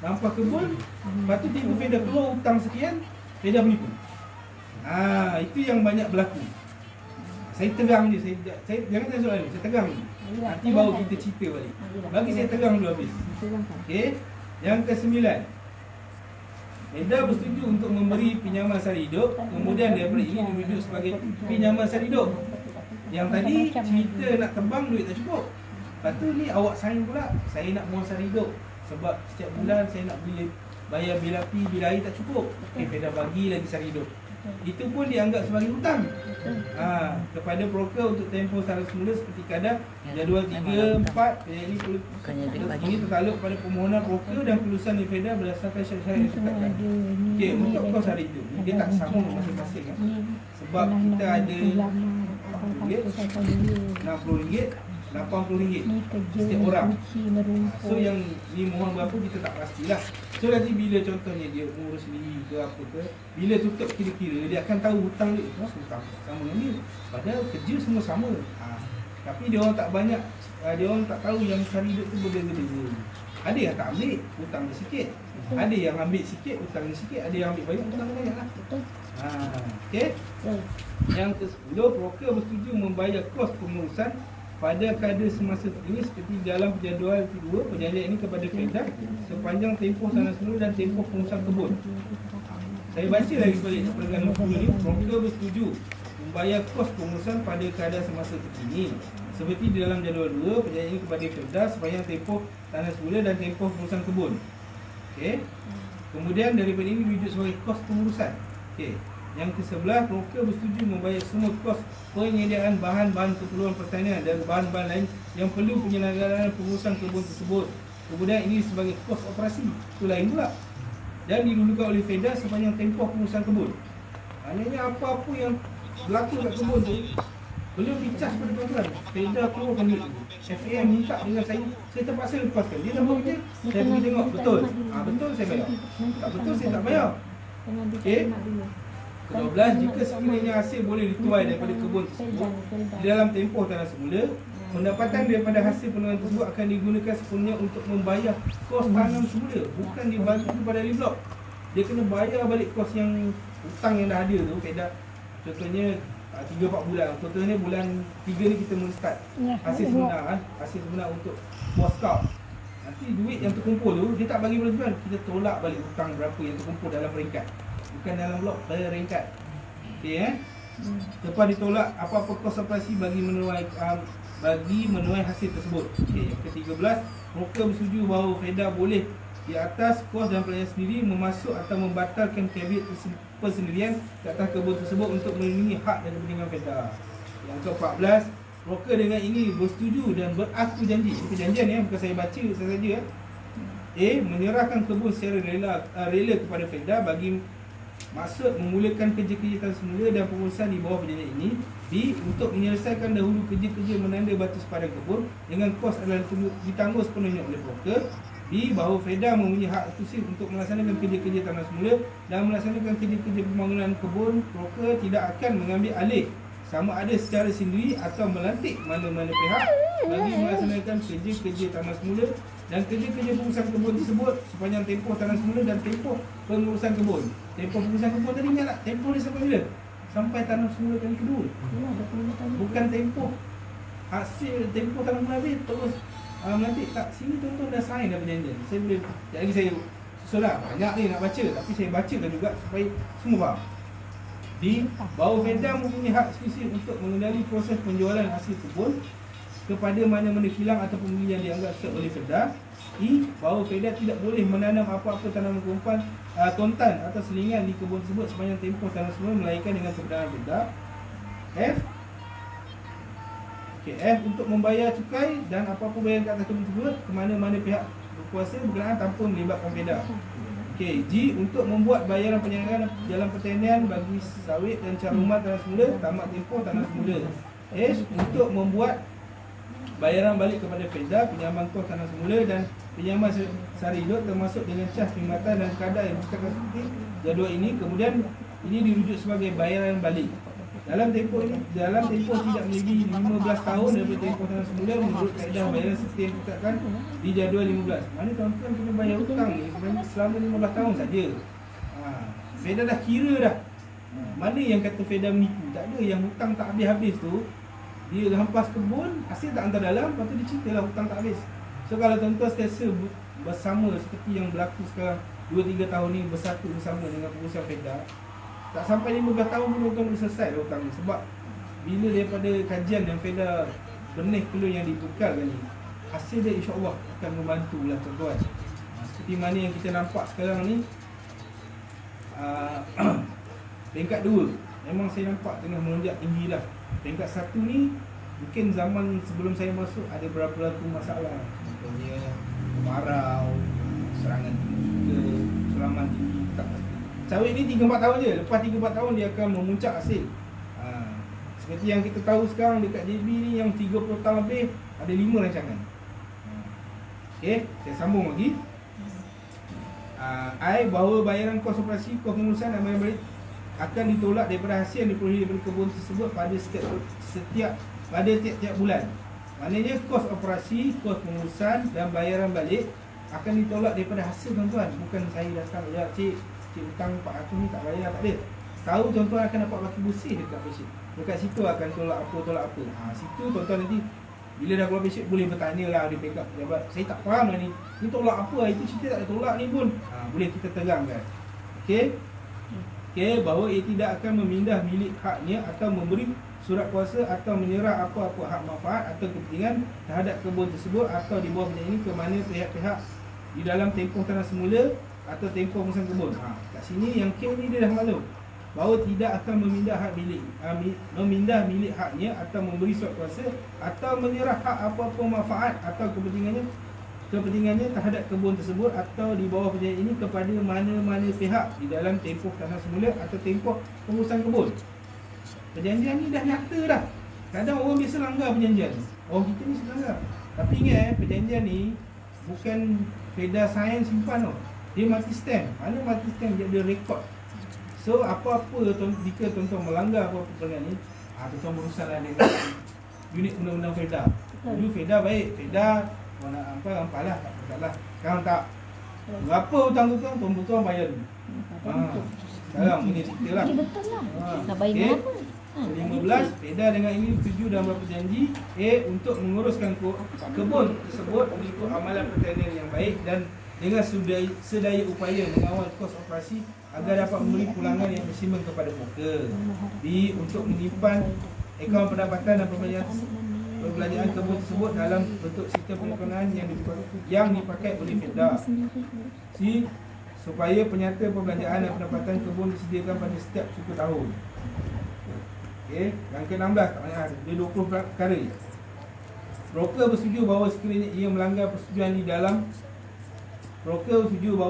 nampak kebun, lepas tu tiba FEDA keluar hutang sekian, FEDA penipu. Itu yang banyak berlaku. Saya terang je, saya jangan tanya soalan ni, saya terang ni. Nanti baru kita cerita balik. Bagi saya terang dulu habis. Okey. Yang ke-9. FEDA bersetuju untuk memberi pinjaman sara hidup, kemudian daripada ini dirujuk sebagai pinjaman sara hidup Yang tadi Macam-macam cerita lagi. nak tebang duit tak cukup. Lepas tu ni awak sign pula, saya nak muang sara hidup. Sebab setiap bulan saya nak beli bayar bil api, bil air tak cukup. Feda bagi lagi sara hidup. Itu pun dianggap sebagai hutang. Kepada broker untuk tempoh sara semula seperti kadar jadual 3, 4 ini perlu ini tertakluk pada permohonan broker dan kelulusan Feda berdasarkan syarat-syarat yang ditetapkan. Okey, untuk kos sara hidup dia tak sama masing-masing kan. Sebab kita ada RM60, RM80 setiap orang. So yang ni mohon berapa kita tak pastilah. So nanti bila contohnya dia urus sendiri ke apa ke, bila tutup kira-kira dia akan tahu hutang dia hutang sama dengan dia. Padahal kerja semua sama. Tapi dia orang tak banyak, dia orang tak tahu yang sara hidup tu berbeza-beza. Ada yang tak ambil, hutang dia sikit. Ada yang ambil sikit, hutang dia sikit. Ada yang ambil banyak, hutang dia banyak lah. Okey. Yang ke-10, broker bersetuju membayar kos pengurusan pada kadar semasa ini seperti dalam jadual kedua perjanjian ini kepada Feda sepanjang tempoh tanah semula dan tempoh pengurusan kebun. Saya baca lagi balik perenggan nombor 10 ni. Broker bersetuju membayar kos pengurusan pada kadar semasa terkini seperti di dalam jadual 2 perjanjian ini kepada Feda sepanjang tempoh tanah semula dan tempoh pengurusan kebun. Okey. Kemudian daripada ini diwujud sebagai kos pengurusan. Okey. Yang ke-11, broker bersetuju membayar semua kos penyediaan bahan-bahan keperluan pertanian dan bahan-bahan lain yang perlu penyelenggaraan pengurusan kebun tersebut. Kemudian ini sebagai kos operasi, itu lain pula. Dan didulukan oleh Feda sepanjang tempoh pengurusan kebun. Maknanya apa-apa yang berlaku kat kebun tu belum dicas pada tuan-tuan. Feda keluarkan duit. FAM minta dengan saya terpaksa lepaskan. Dia nampak kerja, saya pergi tengok, betul. Betul saya bayar. Tak betul saya tak bayar. Okey. Ke-12, jika sekiranya hasil boleh dituai daripada kebun tersebut di dalam tempoh tanah semula, pendapatan daripada hasil penuaian tersebut akan digunakan sepenuhnya untuk membayar kos tanam semula, bukan dibagi kepada ahli blok. Dia kena bayar balik kos yang hutang yang dah ada tu. Feda contohnya 3-4 bulan. Contohnya bulan 3 ni kita mula start hasil sebenar, hasil sebenar untuk bos kau. Nanti duit yang terkumpul tu dia tak bagi pada tuan, kita tolak balik hutang berapa yang terkumpul dalam peringkat. Bukan dalam blok, peringkat. Okey Lepas ditolak apa-apa kos operasi bagi menuai hasil tersebut. Okey, yang ke-13, broker bersetuju bahawa Feda boleh di atas kos dan pelayanan sendiri memasuk atau membatalkan kabit persendirian ke atas kebun tersebut untuk melindungi hak dan kepentingan Feda. Yang ke-14, broker dengan ini bersetuju dan beraku janji. Ini perjanjian ya, bukan saya baca saja. Menyerahkan kebun secara rela kepada Feda bagi maksud memulakan kerja-kerja tanah semula dan pengurusan di bawah perjanjian ini. B. Untuk menyelesaikan dahulu kerja-kerja menanda batu sepadan kebun dengan kos adalah ditanggung sepenuhnya oleh broker. B. Bahawa Feda mempunyai hak eksklusif untuk melaksanakan kerja-kerja tanah semula dan melaksanakan kerja-kerja pembangunan kebun. Broker tidak akan mengambil alih sama ada secara sendiri atau melantik mana-mana pihak bagi melaksanakan kerja-kerja tanah semula dan kerja-kerja pengurusan kebun tersebut sepanjang tempoh tanah semula dan tempoh pengurusan kebun. Tempoh pengurusan kebun tadi ingat tak? Tempoh dia sampai bila? Sampai tanah semula kali kedua. Bukan tempoh hasil tempoh tanah semula habis terus melantik. Tak, sini tuan-tuan dah sign dah perjanjian. Saya boleh, sekejap lagi saya susunlah. Banyak ni nak baca, tapi saya bacakan juga supaya semua faham. D. Bahawa Feda mempunyai hak eksklusif untuk mengendali proses penjualan hasil kebun kepada mana-mana kilang atau pembeli yang dianggap sah oleh Feda. E. Bahawa Feda tidak boleh menanam apa-apa tanaman kontan atau selingan di kebun tersebut sepanjang tempoh tanah semula melainkan dengan kebenaran Feda. F. F. Untuk membayar cukai dan apa-apa bayaran ke atas kebun tersebut ke mana-mana pihak berkuasa berkenaan tanpa melibatkan Feda. G. Untuk membuat bayaran penyelenggaraan dalam pertanian bagi sawit dan caruman tanah semula tamat tempoh tanah semula. H. Untuk membuat bayaran balik kepada Feda pinjaman kos tanah semula dan pinjaman sara hidup termasuk dengan cas perkhidmatan dan kadar yang ditetapkan seperti jadual ini. Kemudian ini dirujuk sebagai bayaran balik dalam tempoh tidak melebihi 15 tahun daripada tempoh tanah semula menurut kaedah bayaran seperti yang ditetapkan di jadual 15. Mana tuan-tuan kena bayar hutang ni selama 15 tahun saja. Feda dah kira dah. Mana yang kata Feda menipu? Tak ada. Yang hutang tak habis-habis tu dia hampas kebun, hasil tak hantar dalam, lepas tu dia ceritalah hutang tak habis. So kalau tuan-tuan setiasa bersama seperti yang berlaku sekarang 2-3 tahun ni bersatu bersama dengan pengurusan Feda, tak sampai 15 tahun pun tuan-tuan boleh selesai dah hutang ni. Sebab bila daripada kajian yang FEDA benih kelun yang dibekalkan ni, hasil dia insya-Allah akan membantulah tuan-tuan. Seperti mana yang kita nampak sekarang ni, peringkat 2 memang saya nampak tengah melonjak tinggi dah. Peringkat 1 ni mungkin zaman sebelum saya masuk ada berapa masalah, contohnya kemarau, serangan tinggi, sulaman tinggi, tak pasti. Sawit ni 3-4 tahun je, lepas 3-4 tahun dia akan memuncak hasil. Seperti yang kita tahu sekarang dekat JB ni yang 30 tahun lebih ada 5 rancangan. Okey, saya sambung lagi. Bahawa bayaran kos operasi, kos pengurusan dan bayaran balik akan ditolak daripada hasil yang diperolehi daripada kebun tersebut pada tiap-tiap bulan. Maknanya kos operasi, kos pengurusan dan bayaran balik akan ditolak daripada hasil tuan-tuan. Bukan saya datang, ya cik hutang 400 ni tak bayar, tak ada. Tahu tuan-tuan akan dapat baki bersih dekat payslip. Dekat situ akan tolak apa. Situ tuan-tuan nanti bila dah keluar payslip boleh bertanya lah di backup pejabat. Saya tak faham lah ni tolak apa, itu cerita tak ada tolak ni pun. Boleh kita terangkan. Okey, bahawa ia tidak akan memindah milik haknya atau memberi surat kuasa atau menyerah apa-apa hak manfaat atau kepentingan terhadap kebun tersebut atau di bawah penjara ini ke mana pihak-pihak di dalam tempoh tanah semula atau tempoh pengurusan kebun. Kat sini yang K ni dia dah maklum bahawa tidak akan memindah hak memindah milik haknya atau memberi surat kuasa atau menyerah hak apa-apa manfaat atau kepentingannya terhadap kebun tersebut atau di bawah perjanjian ini kepada mana-mana pihak di dalam tempoh tanah semula atau tempoh pengurusan kebun. Perjanjian ni dah nyata dah. Kadang orang biasa langgar perjanjian. Orang kita ni langgar. Tapi ingat perjanjian ni bukan FEDA sign simpan tau. Dia mati stamp. Mana mati stamp dia ada rekod. So apa-apa jika tuan-tuan melanggar apa-apa perjanjian ni, tuan-tuan berusahalah dengan unit undang-undang FEDA. Dulu FEDA baik, FEDA kau nak ampalah, tak masalah. Sekarang tak. Berapa hutang tuan-tuan bayar dulu. Sekarang punya cerita lah. Betul lah. Nak bayar apa? 15, FEDA dengan ini setuju dalam berjanji untuk menguruskan kebun tersebut mengikut amalan pertanian yang baik dan dengan sedaya upaya mengawal kos operasi agar dapat memberi pulangan yang maksimal kepada mereka. Untuk menyimpan akaun pendapatan dan perbelanjaan kebun tersebut dalam bentuk sistem perekonomian yang dipakai oleh FEDA. Supaya penyata perbelanjaan dan pendapatan kebun disediakan pada setiap suku tahun. Yang ke-16 tak banyak ada. Dia 20 perkara. Broker bersetuju bahawa sekiranya ia melanggar persetujuan di dalam persetujuan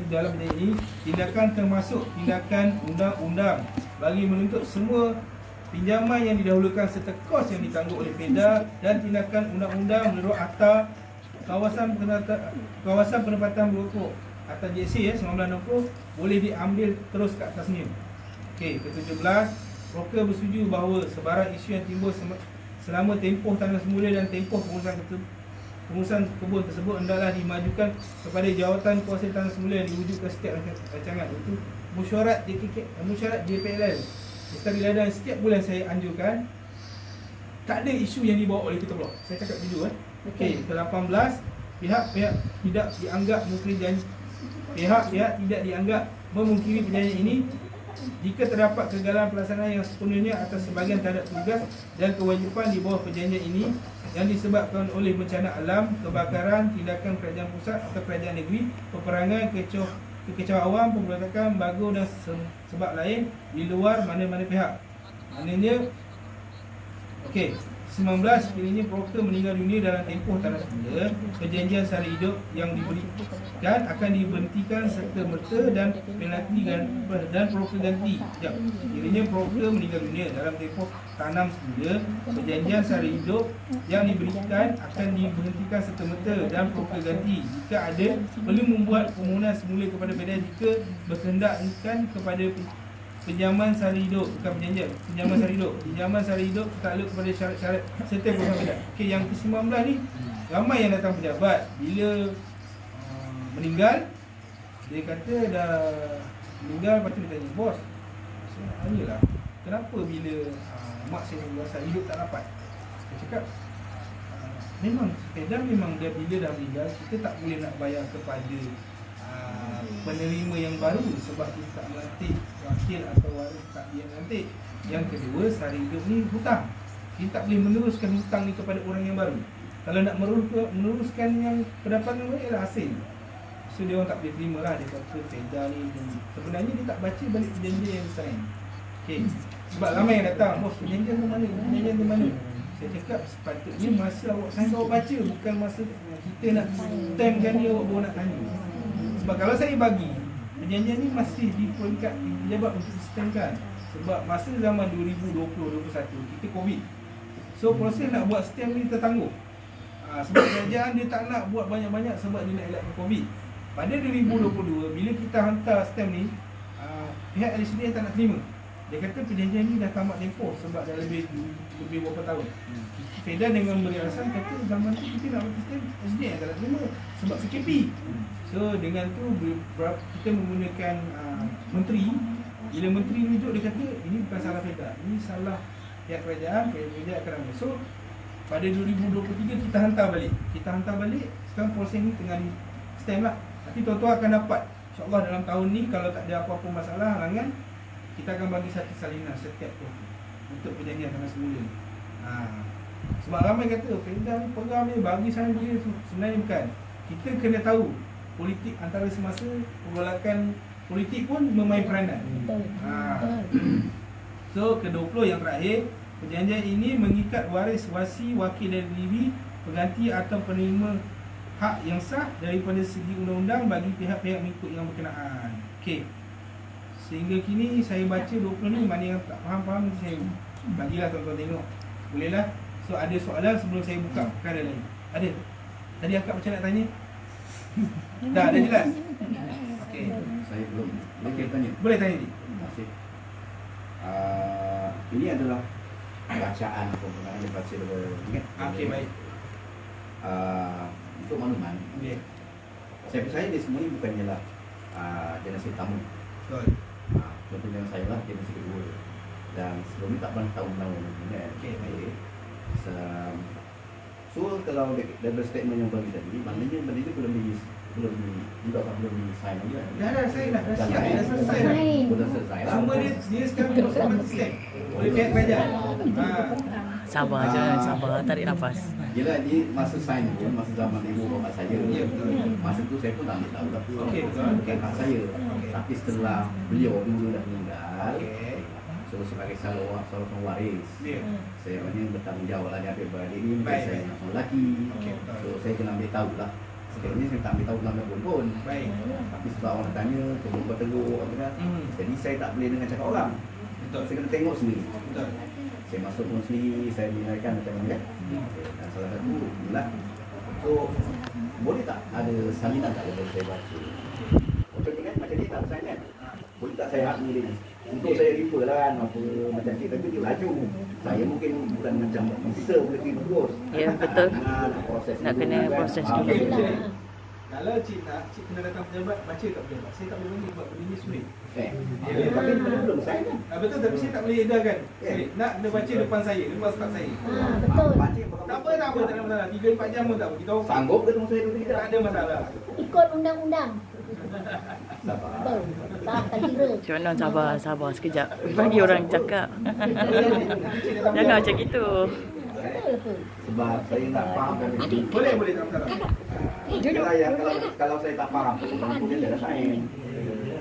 di dalam perjanjian ini, tindakan termasuk tindakan undang-undang bagi menuntut semua pinjaman yang didahulukan serta kos yang ditanggung oleh FEDA dan tindakan undang-undang menurut Akta Kawasan Penempatan Berokok atau JC 1960 boleh diambil terus ke atasnya. Ke-17, broker bersetuju bahawa sebarang isu yang timbul selama tempoh tanah semula dan tempoh pengurusan kebun tersebut hendaklah dimajukan kepada jawatan kuasa tanah semula yang diwujudkan setiap rancangan. Itu mesyuarat JPLL Lestari Ladang setiap bulan saya anjurkan. Tak ada isu yang dibawa oleh Ketua Blok. Saya cakap jujur. Ke-18, pihak-pihak tidak dianggap memungkiri perjanjian ini jika terdapat kegagalan pelaksanaan yang sepenuhnya atas sebahagian terhadap tugas dan kewajipan di bawah perjanjian ini yang disebabkan oleh bencana alam, kebakaran, tindakan kerajaan pusat atau kerajaan negeri, peperangan, kekecewaan awam, pemberontakan, bago dan sebab lain di luar mana-mana pihak. Maknanya 19, sekiranya broker meninggal dunia dalam tempoh tanah semula, perjanjian sara hidup yang diberikan akan diberhentikan serta-merta dan penalti dan broker ganti. Sekiranya broker meninggal dunia dalam tempoh tanam semula, perjanjian sara hidup yang diberikan akan diberhentikan serta-merta dan broker ganti jika ada perlu membuat permohonan semula kepada FEDA jika berkehendakkan kepada pinjaman sara hidup, bukan perjanjian, pinjaman sara hidup takluk kepada syarat-syarat serta program. Yang ke-19 ni ramai yang datang pejabat bila meninggal, dia kata dah meninggal, lepas tu dia tanya, bos, saya tanyalah kenapa bila mak saya berasal hidup tak dapat. Saya cakap memang dia bila dah meninggal kita tak boleh nak bayar kepada penerima yang baru sebab kita tak melatih wakil atau waris takdir nanti. Yang kedua, sara hidup ni hutang. Kita tak boleh meneruskan hutang ni kepada orang yang baru. Kalau nak meneruskan yang pendapatan baru ialah hasil. So dia orang tak boleh terima lah. Dia kata faedah ni sebenarnya dia tak baca balik perjanjian yang sign. Okay. Sebab ramai yang datang, bos perjanjian tu mana? Perjanjian tu mana? Saya cakap sepatutnya masa awak sign awak baca, bukan masa kita nak stampkan dia awak baru nak tanya. Sebab kalau saya bagi perjanjian ni masih di peringkat pejabat untuk stampkan. Sebab masa zaman 2020-2021 kita COVID. So proses nak buat stamp ni tertangguh. Sebab kerajaan dia tak nak buat banyak-banyak sebab dia nak elakkan COVID. Pada 2022 bila kita hantar stamp ni, pihak LHDN tak nak terima. Dia kata perjanjian ni dah tamat tempoh sebab dah lebih berapa tahun. Fedan dengan beri alasan kata zaman tu kita nak buat stamp, LHDN tak nak terima sebab PKP. So dengan tu kita menggunakan menteri. Bila menteri rujuk dia kata ini bukan salah Fedan, ini salah pihak kerajaan akan ramai. So pada 2023 kita hantar balik. Sekarang proses ni tengah di stamp lah. Nanti tuan-tuan akan dapat InsyaAllah dalam tahun ni kalau tak ada apa-apa masalah halangan, kita akan bagi satu salinan setiap tu untuk perjanjian tanah semula. Sebab ramai kata Fedan ni peram ni bagi saya dia tu. Sebenarnya bukan. Kita kena tahu politik antara semasa pergolakan politik pun memain peranan. So ke-20 yang terakhir, perjanjian ini mengikat waris, wasi, wakil dan diri, pengganti atau penerima hak yang sah daripada segi undang-undang bagi pihak-pihak mengikut yang berkenaan. Okey. Sehingga kini saya baca 20 ni, mana yang tak faham-faham saya bagilah tuan-tuan tengok. Bolehlah. So ada soalan sebelum saya buka perkara lain. Ada? Tadi akak macam nak tanya? Dah jelas? Okey. Saya belum. Boleh tanya? Boleh tanya ni. Terima kasih. Ini adalah bacaan penggunaan yang baca ingat. Okey, baik. Untuk makluman, saya percaya dia semua ni bukannya lah generasi tamu. Betul. Contohnya saya lah generasi kedua. Dan sebelum ni tak pernah tahu menau. Okey, baik. So kalau daripada statement yang bagi tadi, maknanya benda itu belum di sign lagi kan? Dah sign dah. Dah siap. Dah selesai dah. Sudah selesai lah. Semua dia sekarang proses mati stamp oleh pihak kerajaan. Sabar je, sabar, tarik nafas. Yelah, dia masa sign pun, masa zaman ibu bapak saya. Ya, betul. Masa tu saya pun tak ambil tahu lah. Okey, betul. Bukan hak saya. Tapi setelah beliau dulu dah meninggal, Okey. so sebagai seorang waris, Ya. saya maknanya bertanggungjawab lah dia ambil beradik ni. Baik, Saya baik. anak seorang lelaki. Okey, betul. So saya kena ambil tahu lah. Sekarang ni saya tak ambil tahu dalam pun. Baik. Tapi sebab orang tanya, tolong bertegur, kan? Jadi saya tak boleh dengan cakap orang. Betul. Saya kena tengok sendiri. Betul. Saya masuk pun sendiri, saya menilaikan macam mana kan. Dan salah satu inilah. So, boleh tak ada salinan tak yang saya baca? Contohnya kan, macam ni tak sign kan? Boleh tak saya hak ni? Untuk saya refer lah kan, apa macam ni, tapi dia laju. Saya mungkin bukan macam komputer, boleh pergi terus. Ya, betul. Nak proses Nak dulu, kena kan? proses Ah, dulu. okey. Kalau cik kena datang pejabat, baca kat pejabat. Saya tak boleh bagi sebab benda ni sulit. Tapi belum sign kan? Betul, tapi saya tak boleh edarkan. Sulit. Nak kena baca depan saya, depan staf saya. Betul. Tak apa, tak ada masalah. 3-4 jam pun tak apa. Kita okey. Sanggup ke temu saya dulu tidak? Tak ada masalah. Ikut undang-undang. Sabar. Betul. Tak kira. Cik Non, sabar sekejap. Bagi orang cakap. Jangan macam gitu. Betul ke? Sebab saya tak faham kan. Boleh tak masalah. Kalau saya tak faham, kemudian saya dah sign.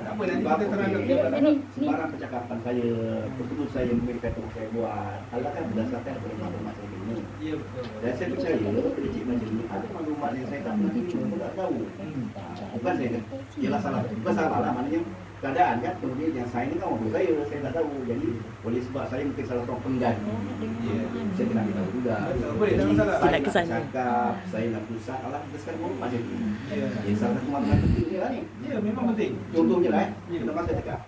Tak apa, nanti kita terangkan kepada Sebarang percakapan saya, keputusan saya memilih kata saya buat, Allah kan berdasarkan daripada maklumat saya ini. Ya, betul. Dan saya percaya, kecil macam ni, ada maklumat yang saya tak pun tak tahu. Bukan saya, ialah salah. Bukan salah lah, maknanya keadaan kan, kemudian yang sign ni kan orang saya tak tahu. Jadi, oleh sebab saya mungkin salah seorang pengganti. Saya kena tahu juga. Boleh, tak Jadi, masalah. saya Tidak kesan. nak cakap, saya nak pusat, Allah kita sekarang pun macam ni. Ya. Salah satu maklumat penting ni lah ni. Ya, memang penting. Contohnya lah, kenapa saya cakap?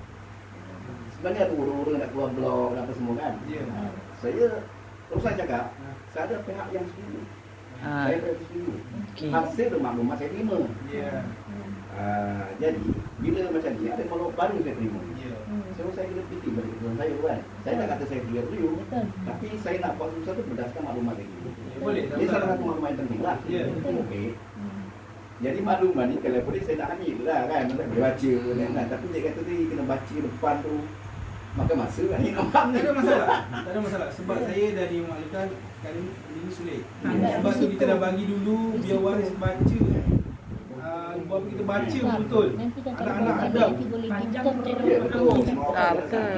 Sebenarnya ada orang-orang nak keluar blog dan apa semua kan. Ya. Saya terus saya cakap, saya ada pihak yang setuju. Saya pihak setuju. Okey. Hasil maklumat saya terima. Ya. Jadi, bila macam ni, ada maklumat baru saya terima. Ya. So, saya kena fikir balik keputusan saya kan. Saya tak kata saya setuju, Betul. tapi saya nak buat sesuatu berdasarkan maklumat ini. Boleh, tak Ini salah masalah. satu maklumat yang penting lah. Ya. Okey. Jadi maklumat ni kalau boleh saya nak ambil lah kan. Saya boleh baca kan. Tapi dia kata tadi kena baca depan tu. Makan masa lah ni nampak Tak ada masalah. Tak ada masalah sebab saya dah dimaklumkan kali ini sulit. Sebab tu kita dah bagi dulu biar waris baca. Buat kita baca betul. Anak-anak ada. Panjang Kita betul. Betul.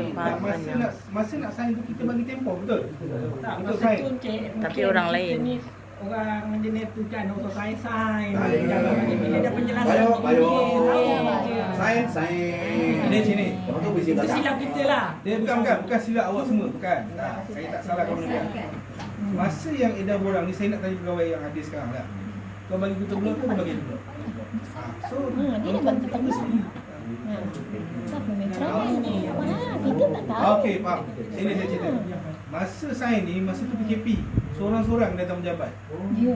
Masa nak sign tu kita bagi tempoh betul. Tak, Untuk masa sign. tu Encik, Tapi mungkin orang kita lain. ni orang engineer tu kan untuk sign. Sign. Jangan bagi bila ada penjelasan. Bayo. Sign. Sign. Ini sini. Lepas tu bisi Itu belakang. silap kita lah. Dia bukan silap awak semua, bukan. Saya tak salah kalau dia. Masa yang edar borang ni saya nak tanya pegawai yang ada sekarang lah. Kau bagi kita dulu ke kau bagi dulu? So, dia dah bagi kita sendiri. Tak pemetra. Kita tak tahu. Okey, faham. Sini saya cerita. Masa sign ni, masa tu PKP, seorang-seorang datang menjabat. Ya.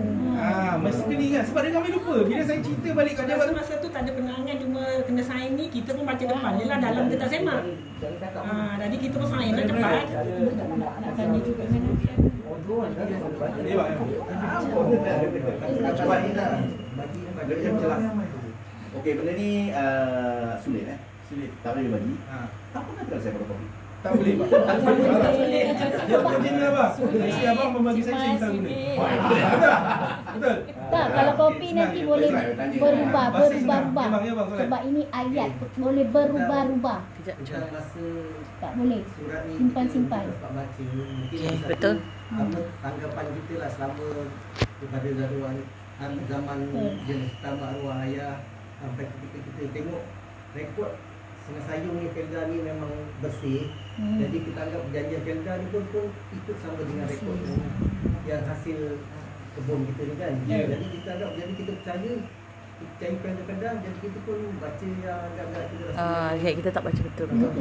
Mesti kena ingat sebab dia ramai lupa. Bila saya cerita balik kat jabat tu, Masa tu tak ada penerangan, cuma kena sign ni kita pun baca depan je lah, dalam kita tak semak. Jadi kita pun sign lah cepat. Nak tanya juga dengan dia buat. Cepat ni dah. Bagi yang jelas. Okey, benda ni sulit Sulit. Tak boleh bagi. Ha. Tak pernah kalau saya fotokopi. Tak boleh, Pak. Dia macam abang. Si abang membagi saya tak guna. Betul. tak, kalau kopi nanti boleh berubah. Memang ya bang. Sebab ini ayat boleh berubah-ubah. Kejap. Kita masa Tak boleh. surat ni Simpan-simpan. kita dapat baca, mungkin Okey, satu betul. tanggapan kita lah selama kepada zaman jenis tambah arwah ayah sampai ketika kita tengok rekod Sungai Sayung ni, Felda ni memang bersih. Jadi kita anggap perjanjian Felda ni pun ikut sama dengan rekod yang hasil kebun kita ni kan. Ya. Jadi kita anggap, jadi kita percaya Felda, jadi kita pun baca yang agak-agak kita rasa Kita tak baca betul-betul.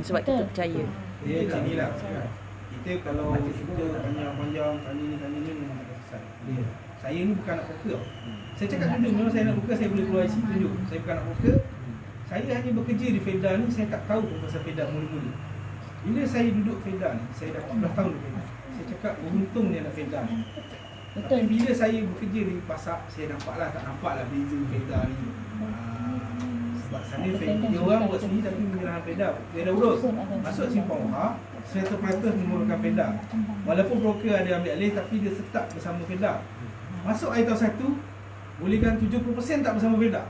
Sebab kita percaya. Dia macam ni lah. Kita kalau kita panjang-panjang tanya ni memang tak selesai. Saya ni bukan nak poker. Saya cakap dulu memang saya nak poker, saya boleh keluar IC tunjuk. Saya bukan nak poker. Saya hanya bekerja di Felda ni, saya tak tahu pun pasal Felda mula-mula. Bila saya duduk Felda ni, saya dah 14 tahun di Felda. Saya cakap beruntung dia nak Felda ni. Tapi bila saya bekerja di pasar, saya nampaklah tak nampaklah beza Felda ni. Sebab sana dia orang buat sendiri tapi menyerahkan Felda. Dia dah urus. Masuk Simpang Wahab, 100% menggunakan Felda. Walaupun broker ada ambil alih tapi dia tetap bersama Felda. Masuk air tahun 1, bolehkan 70% tak bersama Felda.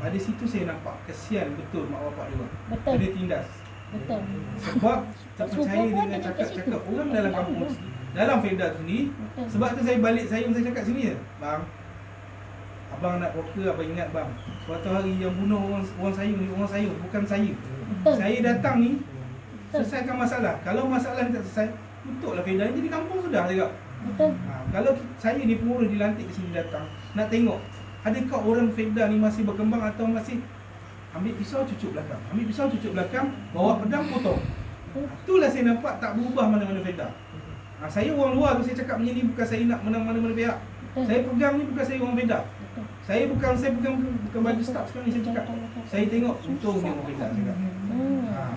Pada situ saya nampak kesian betul mak bapak dia orang. Betul. Dia tindas. Betul. Sebab tak percaya dengan cakap-cakap orang dalam kampung dalam Felda tu ni. Sebab tu saya balik saya cakap sini je. Bang, abang nak poker, abang ingat bang, suatu hari yang bunuh orang sayung ni orang sayung, bukan saya. Betul. Saya datang ni selesaikan masalah. Kalau masalah ni tak selesai, tutuplah Felda ni jadi kampung sudah juga. Betul. Kalau saya ni pengurus dilantik ke sini datang nak tengok adakah orang Felda ni masih berkembang atau masih ambil pisau cucuk belakang. Ambil pisau cucuk belakang, bawa pedang potong. Itulah saya nampak tak berubah mana-mana Felda. Saya orang luar tu saya cakap macam ni bukan saya nak menang mana-mana pihak. Saya pegang ni bukan saya orang Felda. Saya bukan baju staff sekarang ni saya cakap. Saya tengok untung dia orang Felda cakap.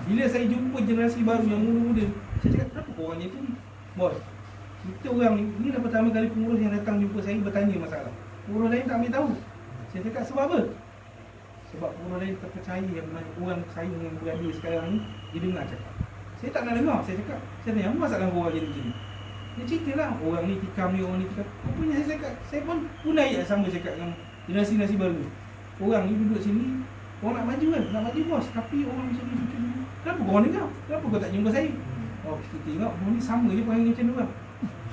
Bila saya jumpa generasi baru yang muda-muda, saya cakap kenapa korang macam tu ni? Bos, kita orang ni dah pertama kali pengurus yang datang jumpa saya bertanya masalah. Pengurus lain tak ambil tahu. Saya cakap sebab apa? Sebab pengurus lain terpercaya yang orang sayung yang berada sekarang ni, dia dengar cakap. Saya tak nak dengar, saya cakap. Saya tanya, apa masalah korang jadi macam ni? Dia ceritalah, orang ni tikam ni, orang ni tikam. Rupanya saya cakap, saya pun punai sama cakap dengan generasi baru ni. Orang ni duduk sini, orang nak maju kan? Nak maju bos, tapi orang macam ni, kenapa korang dengar? Kenapa kau tak jumpa saya? Oh, kita tengok, orang ni sama je perangai macam orang.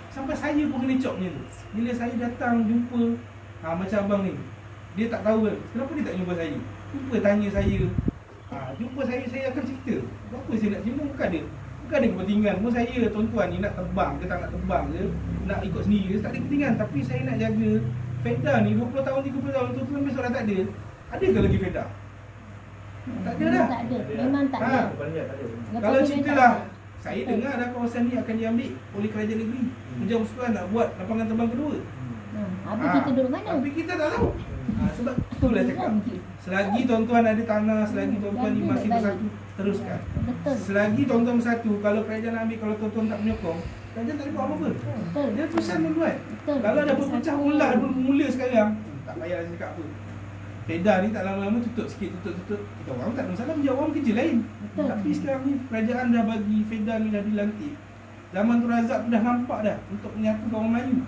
Sampai saya pun kena cop macam tu. Bila saya datang jumpa macam abang ni, dia tak tahu kan, kenapa dia tak jumpa saya? Jumpa tanya saya, jumpa saya akan cerita. Apa saya nak jumpa, bukan ada kepentingan. Pun saya tuan-tuan ni nak terbang ke tak nak terbang ke, nak ikut sendiri ke, tak ada kepentingan. Tapi saya nak jaga Felda ni 20 tahun, 30 tahun, tuan-tuan besok dah tak ada. Adakah lagi Felda? Tak ada dah. Tak ada. Memang tak ada. Kalau ceritalah, saya dengar dah kawasan ni akan diambil oleh kerajaan negeri. Kerajaan Persekutuan nak buat lapangan terbang kedua. Habis kita duduk mana? Tapi kita tak tahu. Sebab itulah cakap. Selagi tuan-tuan ada tanah, selagi tuan-tuan ni masih bersatu, teruskan. Betul. Selagi tuan-tuan bersatu, kalau kerajaan ambil, kalau tuan-tuan tak menyokong, kerajaan tak boleh buat apa-apa. Betul. Dia terusan membuat. Betul. Kalau dah berpecah ulah mula sekarang, tak payah cakap apa. Feda ni tak lama-lama tutup sikit, tutup. Kita orang tak ada masalah, dia orang kerja lain. Betul. Tapi sekarang ni kerajaan dah bagi Feda ni dah dilantik. Zaman tu Razak tu dah nampak dah untuk menyatukan orang Melayu.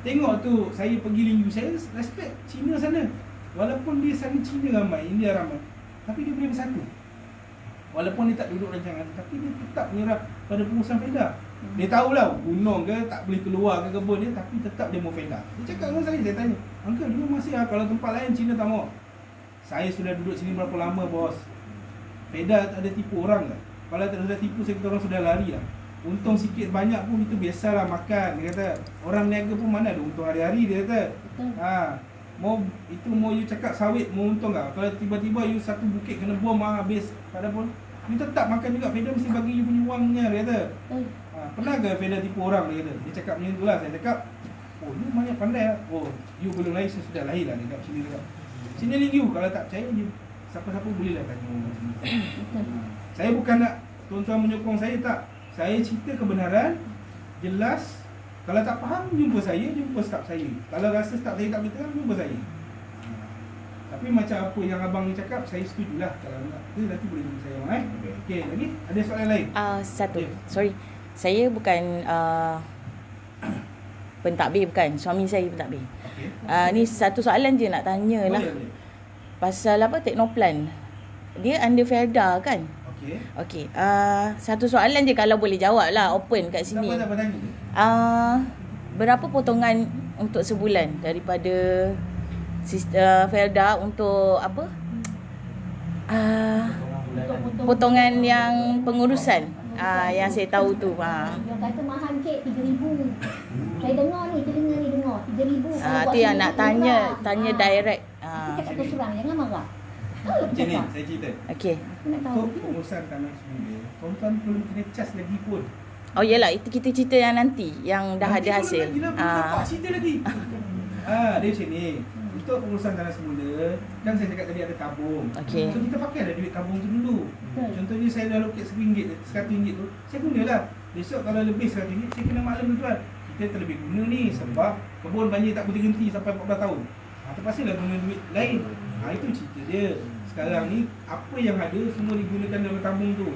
Tengok tu, saya pergi Linggu, saya respect Cina sana. Walaupun dia sana Cina ramai, India ramai, tapi dia boleh bersatu. Walaupun dia tak duduk rancangan, tapi dia tetap menyerah pada pengurusan Feda. Dia tahulah gunung ke tak boleh keluar ke kebun dia, tapi tetap dia mau Feda. Dia cakap dengan saya tanya, "Uncle, dulu masih kalau tempat lain Cina tak mau." Saya sudah duduk sini berapa lama, bos? Feda tak ada tipu orang ke? Kalau tak ada tipu, saya kata orang sudah lari lah. Untung sikit banyak pun itu biasalah makan. Dia kata, orang niaga pun mana ada untung hari-hari, dia kata. Mau you cakap sawit mau untung tak? Kalau tiba-tiba you satu bukit kena bom habis, tak ada pun, you tetap makan juga. Feda mesti bagi you punya wangnya, dia kata. Pernah ke Feda tipu orang, dia kata? Dia cakap macam tu lah. Saya cakap, oh you banyak pandai lah. Oh, you belum lahir, saya sudah lahir lah. Dia cakap sini, dia sini lagi you. Kalau tak percaya, you siapa-siapa boleh lah tanya orang macam ni. Saya bukan nak tuan-tuan menyokong saya, tak. Saya cerita kebenaran, jelas. Kalau tak faham, jumpa saya, jumpa staf saya. Kalau rasa staf saya tak betul, jumpa saya. Tapi macam apa yang abang ni cakap, saya setujulah. Kalau nak, nanti boleh jumpa saya. Okey, lagi? Ada soalan lain? Satu, Okay. sorry. Saya bukan pentadbir, bukan. Suami saya pentadbir. Okey. Ni satu soalan je nak tanya lah. Boleh. Pasal apa, Teknoplan. Dia under Felda kan? Okey. Okey. Satu soalan je kalau boleh jawab lah, open kat sini. Tak apa tanya. Berapa potongan untuk sebulan daripada Felda untuk apa? Potongan yang pengurusan. Yang saya tahu tu. Dia kata mahal cik 3,000. Saya dengar ni, telinga ni dengar 3,000. Tu yang nak tanya direct. Cakap terus terang, jangan marah. Macam ni, saya cerita. Okey. Aku nak tahu. Untuk pengurusan tanah semula, tuan-tuan perlu kena cas lagi pun. Oh yelah, itu kita cerita yang nanti, yang dah ada hasil. Nanti belum dapat cerita lagi. Dia macam ni. Untuk pengurusan tanah semula, kan saya cakap tadi ada tabung. Okey. So kita pakailah duit tabung tu dulu. Contohnya saya dah lokek RM1, RM100 tu, saya gunalah. Besok kalau lebih RM100, saya kena maklum tuan. Kita terlebih guna ni sebab kebun banjir tak berhenti sampai 14 tahun. Terpaksalah guna duit lain. Itu cerita dia. Sekarang ni apa yang ada semua digunakan dalam tabung tu.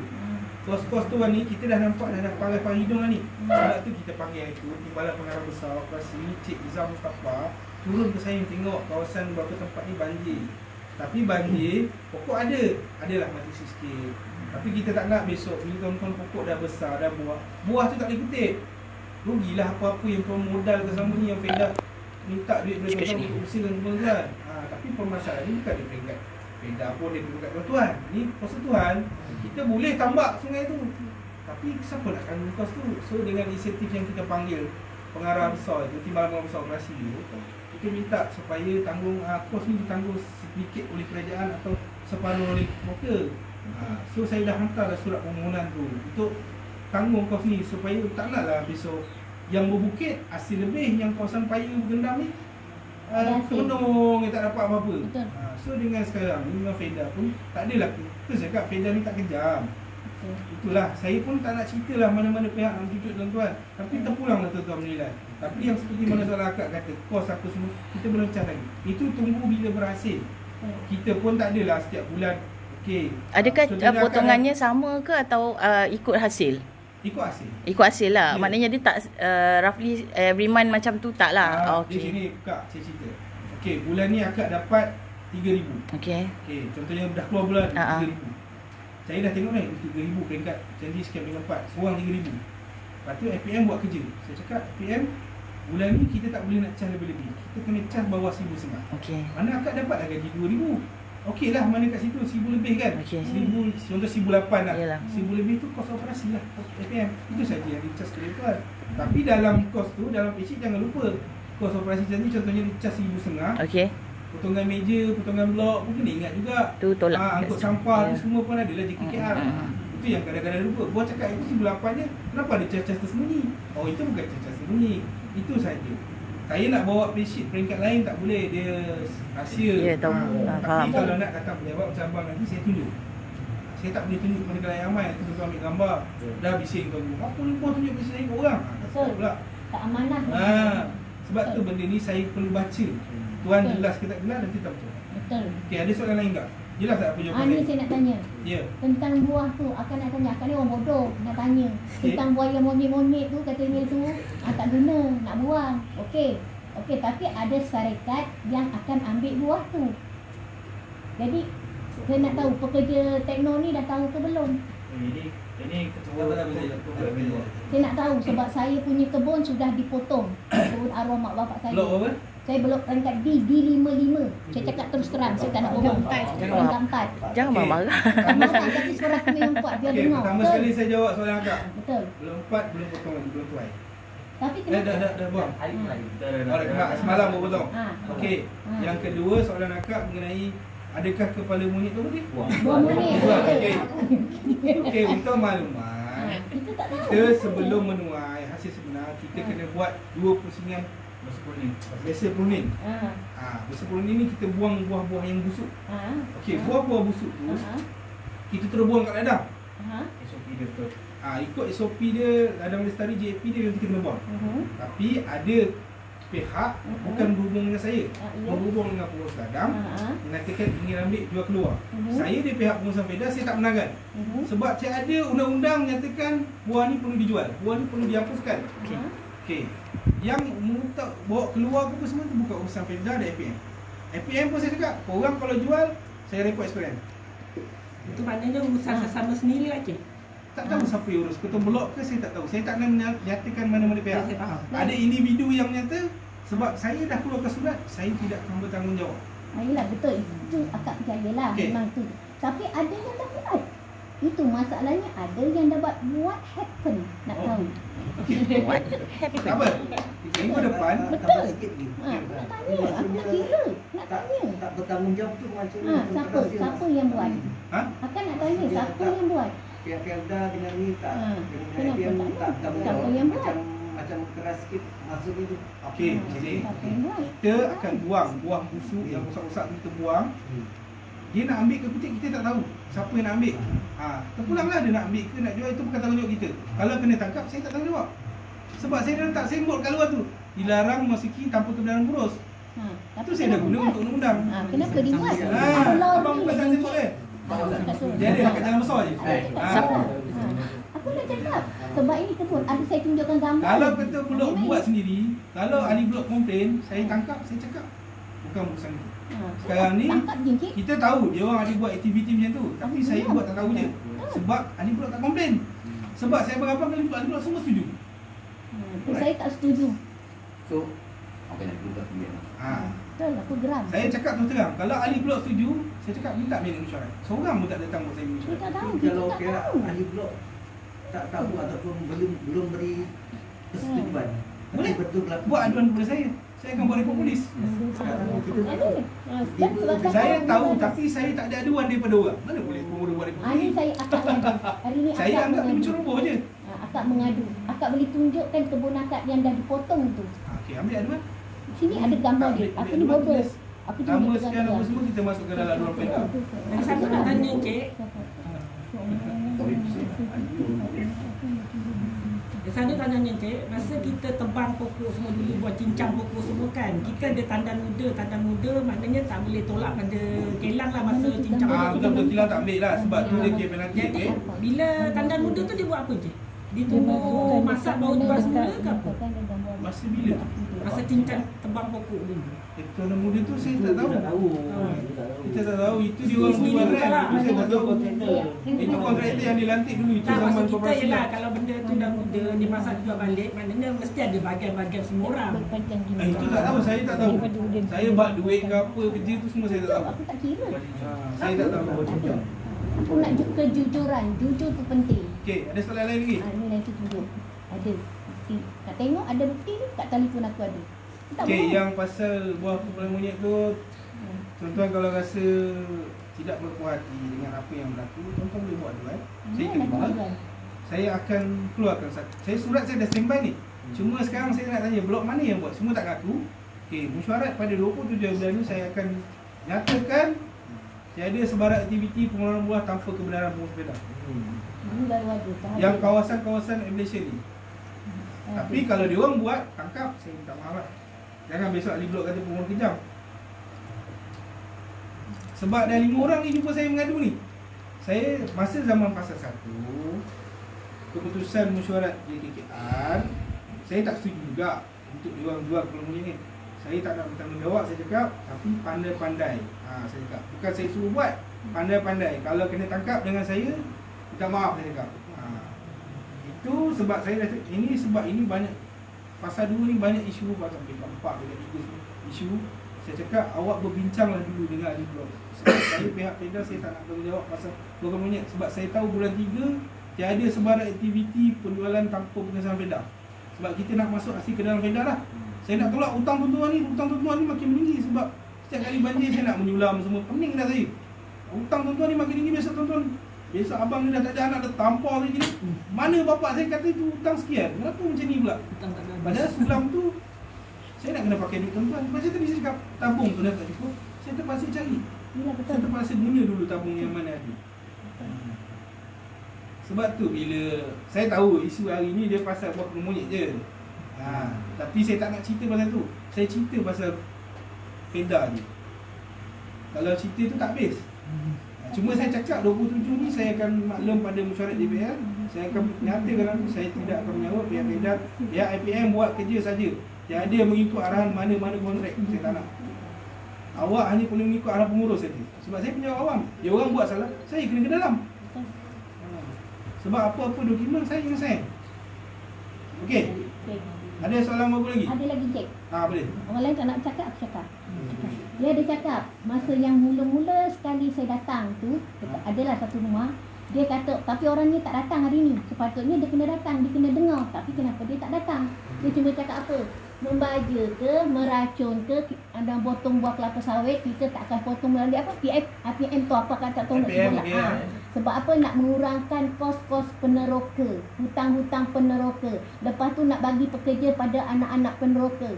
Kos-kos tu ni kita dah nampak dah parai hidung lah ni. Sebab tu kita panggil itu Timbalan Pengarah Besar Operasi Cik Izzah Mustafa turun ke saya tengok kawasan beberapa tempat ni banjir. Tapi banjir pokok adalah mati sikit. Tapi kita tak nak besok bila tuan-tuan pokok dah besar dah buah tu tak boleh kutip. Rugilah apa-apa yang tuan modal ke sama ni yang Feda minta duit daripada tuan untuk usahakan tuan-tuan. Tapi permasalahan ni bukan di peringkat Feda pun, dia peringkat tuan-tuan. Ni persatuan. Kita boleh tambak sungai tu, tapi siapa nak tanggung kos tu? So dengan insentif yang kita panggil pengarah besar itu, Timbalan Besar Operasi tu, kita minta supaya tanggung kos ni ditanggung sedikit oleh kerajaan atau separuh oleh worker. So saya dah hantar surat permohonan tu untuk tanggung kos ni supaya tak naklah besok yang berbukit hasil lebih, yang kawasan payu gendam ni penuh, tak dapat apa-apa. So dengan sekarang ni dengan Feda pun tak adalah kita cakap Feda ni tak kejam. Itulah, saya pun tak nak ceritalah mana-mana pihak nak tunjuk tuan-tuan. Tapi terpulanglah tuan-tuan menilai. Tapi yang seperti mana soalan akak kata, kos apa semua, kita belum cas lagi. Itu tunggu bila berhasil. Kita pun tak adalah setiap bulan. Okey. Adakah potongannya sama ke atau ikut hasil? Ikut hasil. Ikut hasil lah. Yeah. Maknanya dia tak roughly every month macam tu tak lah. Di sini Kak, saya cerita. Okey, bulan ni akak dapat 3,000. Okey. Okey, contohnya dah keluar bulan 3,000. Saya dah tengok ni 3,000 peringkat janji sekian peringkat 4, seorang 3,000. Lepas tu FPM buat kerja. Saya cakap FPM bulan ni kita tak boleh nak cas lebih-lebih. Kita kena cas bawah 1,500. Okey. Mana akak dapat dah gaji 2,000. Okey lah, mana kat situ 1,000 lebih kan. Okey. 1,000, contoh 1,800 lah. Yalah. 1,000 lebih tu kos operasi lah FPM. Itu saja yang dicas ke tuan. Tapi dalam kos tu, dalam payslip jangan lupa kos operasi tadi contohnya dicas 1,500. Okey. Potongan meja, potongan blok pun kena ingat juga. Tu tolak. Angkut sampah tu Yeah. semua pun adalah JKKR. Itu yang kadang-kadang lupa. Buat cakap itu 1,800 je, kenapa ada cas-cas tersembunyi? Oh, itu bukan cas-cas tersembunyi. Itu saja. Saya nak bawa payslip peringkat lain tak boleh, dia rahsia. Ya, tahu. Tapi Faham. kalau nak datang pejabat macam abang nanti saya tunjuk. Saya tak boleh tunjuk kepada kalian ramai, nanti tuan ambil gambar. Dah bising tuan. Apa lupa tunjuk ke saya ke orang? Tak Betul. pula. Tak amanah. Sebab tu benda ni saya perlu baca. Tuan Betul. jelas ke tak jelas, nanti tak betul. Betul. Okey, ada soalan lain tak? Jelas tak apa jawapan Ni saya? saya nak tanya. Ya. Tentang buah tu, akan nak tanya. Akan ni orang bodoh nak tanya. Tentang buah yang monyet-monyet tu, katanya tu tak guna, nak buang. Okey. Okey, tapi ada syarikat yang akan ambil buah tu. Jadi, saya nak tahu pekerja tekno ni dah tahu ke belum? Ini ketua Saya nak tahu sebab saya punya kebun sudah dipotong. Kebun arwah mak bapak saya. Blok apa? Saya blok peringkat D55. Saya cakap terus terang, saya tak nak bohong. Peringkat 4. Jangan Okey. marah. Marah tapi suara aku yang kuat biar Okey, dengar. pertama Betul? sekali saya jawab soalan akak. Betul. Belum 4, belum potong lagi, belum tuai. Tapi kenapa? Dah buang. hari ni lagi. Alright, mak, semalam baru potong. Ha. Okey, yang kedua soalan akak mengenai adakah kepala monyet tu boleh? Buah monyet. Buah, Betul. okey. Okey, untuk maklumat, Kita tak tahu. kita sebelum menuai hasil sebenar, kita kena buat 2 pusingan biasa pruning. Biasa pruning ni kita buang buah-buah yang busuk. Okey, buah-buah busuk tu kita terus buang kat ladang. SOP dia betul. Ikut SOP dia, ladang lestari JAP dia nanti kita kena buang. Tapi ada pihak bukan berhubung dengan saya, berhubung dengan pengurus ladang, mengatakan ingin ambil jual keluar. Saya di pihak pengurusan FEDA, saya tak menangkan. Sebab saya ada undang-undang menyatakan buah ni perlu dijual, buah ni perlu dihapuskan. Okey. Yang minta bawa keluar ke apa semua tu bukan urusan FEDA dan APM. APM pun saya cakap, korang kalau jual, saya report SPM. Itu maknanya urusan sesama sendiri lah, Cik. Tak tahu siapa yang urus, ketua blok ke saya tak tahu. Saya tak nak menyatakan mana-mana pihak. Saya faham. Ada individu yang menyata sebab saya dah keluarkan surat, saya tidak akan bertanggungjawab. Yelah betul, itu akak percayalah, Okey. memang tu. Tapi ada yang dah buat. Itu masalahnya, ada yang dah buat what happen. Nak tahu. What Tak happened? apa. Minggu depan, Betul. Tambah sikit ni. Nak tanya, aku nak kira. Nak tanya. Tak bertanggungjawab tu macam Siapa yang buat? ha? Akan nak tanya, siapa yang buat? Pihak Felda dengan ni tak dengan Kenapa APM tak tak ada? bertanggungjawab. Siapa yang buat? Macam keras sikit masuk ni tu. Okey, jadi Siapa yang buat? kita akan buang buah busuk yang rosak-rosak tu kita buang. Dia nak ambil ke petik kita tak tahu. Siapa yang nak ambil? Terpulanglah dia nak ambil ke nak jual, itu bukan tanggungjawab kita. Kalau kena tangkap, saya tak tanggungjawab. Sebab saya dah letak simbol kat luar tu. Dilarang memasuki tanpa kebenaran kurus. Itu saya dah guna untuk undang-undang. Kenapa dibuat? Abang bukan tak simbol dia. Dia ada kat jalan besar je. Aku nak cakap sebab ini kebun, ada saya tunjukkan gambar. Kalau ketua blok buat sendiri, kalau ahli blok komplain, saya tangkap, saya cakap. Bukan urusan itu. Sekarang ni tangkap je, Cik. kita tahu dia orang ada buat aktiviti macam tu, tapi saya buat tak tahu je. Sebab ahli blok tak komplain. Sebab saya berapa kali ahli blok semua setuju. Saya tak setuju. So, apa nak kita pilih? Betul, aku geram. Saya cakap terus terang, kalau ahli blok setuju, saya cakap minta minit mesyuarat. Seorang pun tak datang buat saya Kita mesyuarat. tak tahu, Tapi kita kalau tak pihak tahu. ahli blok tak tahu ataupun belum beri persetujuan. Boleh. Tapi betul berlaku. Buat aduan kepada saya akan buat report polis. Saya tahu tapi saya tak ada aduan daripada orang. Mana boleh penguruh buat report Hari polis? saya akak mengadu. Hari ni Saya akak anggap dia mengadu. menceroboh je. Akak mengadu. Akak boleh tunjukkan kebun akak yang dah dipotong tu. Okey, ambil aduan. Sini ada gambar dia. Aku ni bodoh. Aku Nama tunjuk sekian apa semua kita masukkan dalam aduan PK. Lagi satu nak tanya, Cik. Saya nak tanya, Cik, masa kita tebang pokok semua dulu, buat cincang pokok semua kan, kita ada tandan muda maknanya tak boleh tolak pada kelang lah masa cincang pokok. Betul-betul kilang tak ambil lah sebab tu dia kira penalti. Jadi, bila tandan muda tu dia buat apa, Cik? Dia tunggu masak baru jual semula ke apa? Masa bila? Masa cincang tebang pokok dulu. Tandan muda tu saya tak tahu. Kita tak tahu, itu dia orang Sendiri buat bukan kan. lah. Itu saya tak tahu. Itu kontraktor yang dilantik dulu, itu Tak, zaman maksud kita korporasi. ialah kalau benda tu dah muda, dia masak jual balik, maknanya mesti ada bahagian-bahagian semua orang. Itu tak tahu, saya tak tahu. Saya bak duit ke apa, kerja tu semua saya tak tahu. Aku tak kira. Saya tak tahu. Aku nak kejujuran. Jujur tu penting. Okey, ada soalan lain lagi? Ni nanti tunjuk. Ada bukti. Nak tengok ada bukti ni kat telefon aku ada. Tak Okey, bohong. yang pasal buah kepala monyet tu, tuan-tuan kalau rasa tidak berpuas hati dengan apa yang berlaku, tuan-tuan boleh buat aduan. Saya Nak terima. aduan. Saya akan keluarkan satu. Surat saya dah standby ni. Cuma sekarang saya nak tanya blok mana yang buat, semua tak ngaku. Okey, mesyuarat pada 27 bulan ni saya akan nyatakan tiada sebarang aktiviti pengeluaran buah tanpa kebenaran pengurus FEDA. Ini baru ada. Yang kawasan-kawasan Malaysia ni. Tapi kalau dia orang buat, tangkap, saya minta maaf lah. Jangan besok ahli blok kata penguruh kejam. Sebab dah 5 orang ni jumpa saya mengadu ni. Saya masa zaman fasa 1 keputusan mesyuarat JKKR, saya tak setuju juga untuk diorang jual Pulau ni. Saya tak nak bertanggungjawab, saya cakap, tapi pandai-pandai. Saya cakap, bukan saya suruh buat, pandai-pandai. Kalau kena tangkap dengan saya, minta maaf saya cakap. Itu sebab saya dah cakap, ini banyak fasa 2 ni banyak isu pasal peringkat 4, peringkat 3 isu. Saya cakap, awak berbincanglah dulu dengan ahli blok. Sebab saya pihak PEDA, saya tak nak bertanggungjawab pasal program monyet. Sebab saya tahu bulan 3 tiada sebarang aktiviti penjualan tanpa pengesahan PEDA. Sebab kita nak masuk asli ke dalam PEDA lah. Saya nak tolak hutang tuan-tuan ni makin meninggi. Sebab setiap kali banjir saya nak menyulam semua. Pening dah saya. Hutang tuan-tuan ni makin tinggi. Biasa tuan-tuan, biasa abang ni dah tak ada anak, dah tampar saya gini. Mana bapak saya kata itu hutang sekian? Kenapa macam ni pula? Padahal sulam tu saya nak kena pakai duit tuan-tuan. Macam tadi saya cakap, tabung tu dah tak cukup. Saya terpaksa cari. Saya terpaksa guna dulu tabung yang mana ada. Sebab tu bila saya tahu isu hari ni dia pasal buat monyet je. Tapi saya tak nak cerita pasal tu. Saya cerita pasal PEDA je. Kalau cerita tu tak habis. Cuma saya cakap 27 ni saya akan maklum pada mesyuarat DPR. Saya akan nyatakan saya tidak akan menyawat pihak PEDA. Pihak IPM buat kerja saja. Tiada mengikut arahan mana-mana kontrak. Saya tak nak. Awak hanya perlu mengikut arahan pengurus saja. Sebab saya penyawat awam. Dia orang buat salah, saya kena ke dalam. Sebab apa-apa dokumen saya yang sign. Okey. Ada soalan apa lagi? Ada lagi, Cik. Boleh. Orang lain tak nak cakap, aku cakap. Dia ada cakap, masa yang mula-mula sekali saya datang tu, adalah satu rumah. Dia kata, tapi orang ni tak datang hari ni. Sepatutnya dia kena datang, dia kena dengar. Tapi kenapa dia tak datang? Dia cuma cakap apa? Membaja ke, meracun ke, ada potong buah kelapa sawit, kita tak akan potong melalui apa? APM tu apa kata tahu nak sebut. Sebab apa? Nak mengurangkan kos-kos peneroka, hutang-hutang peneroka. Lepas tu nak bagi pekerja pada anak-anak peneroka.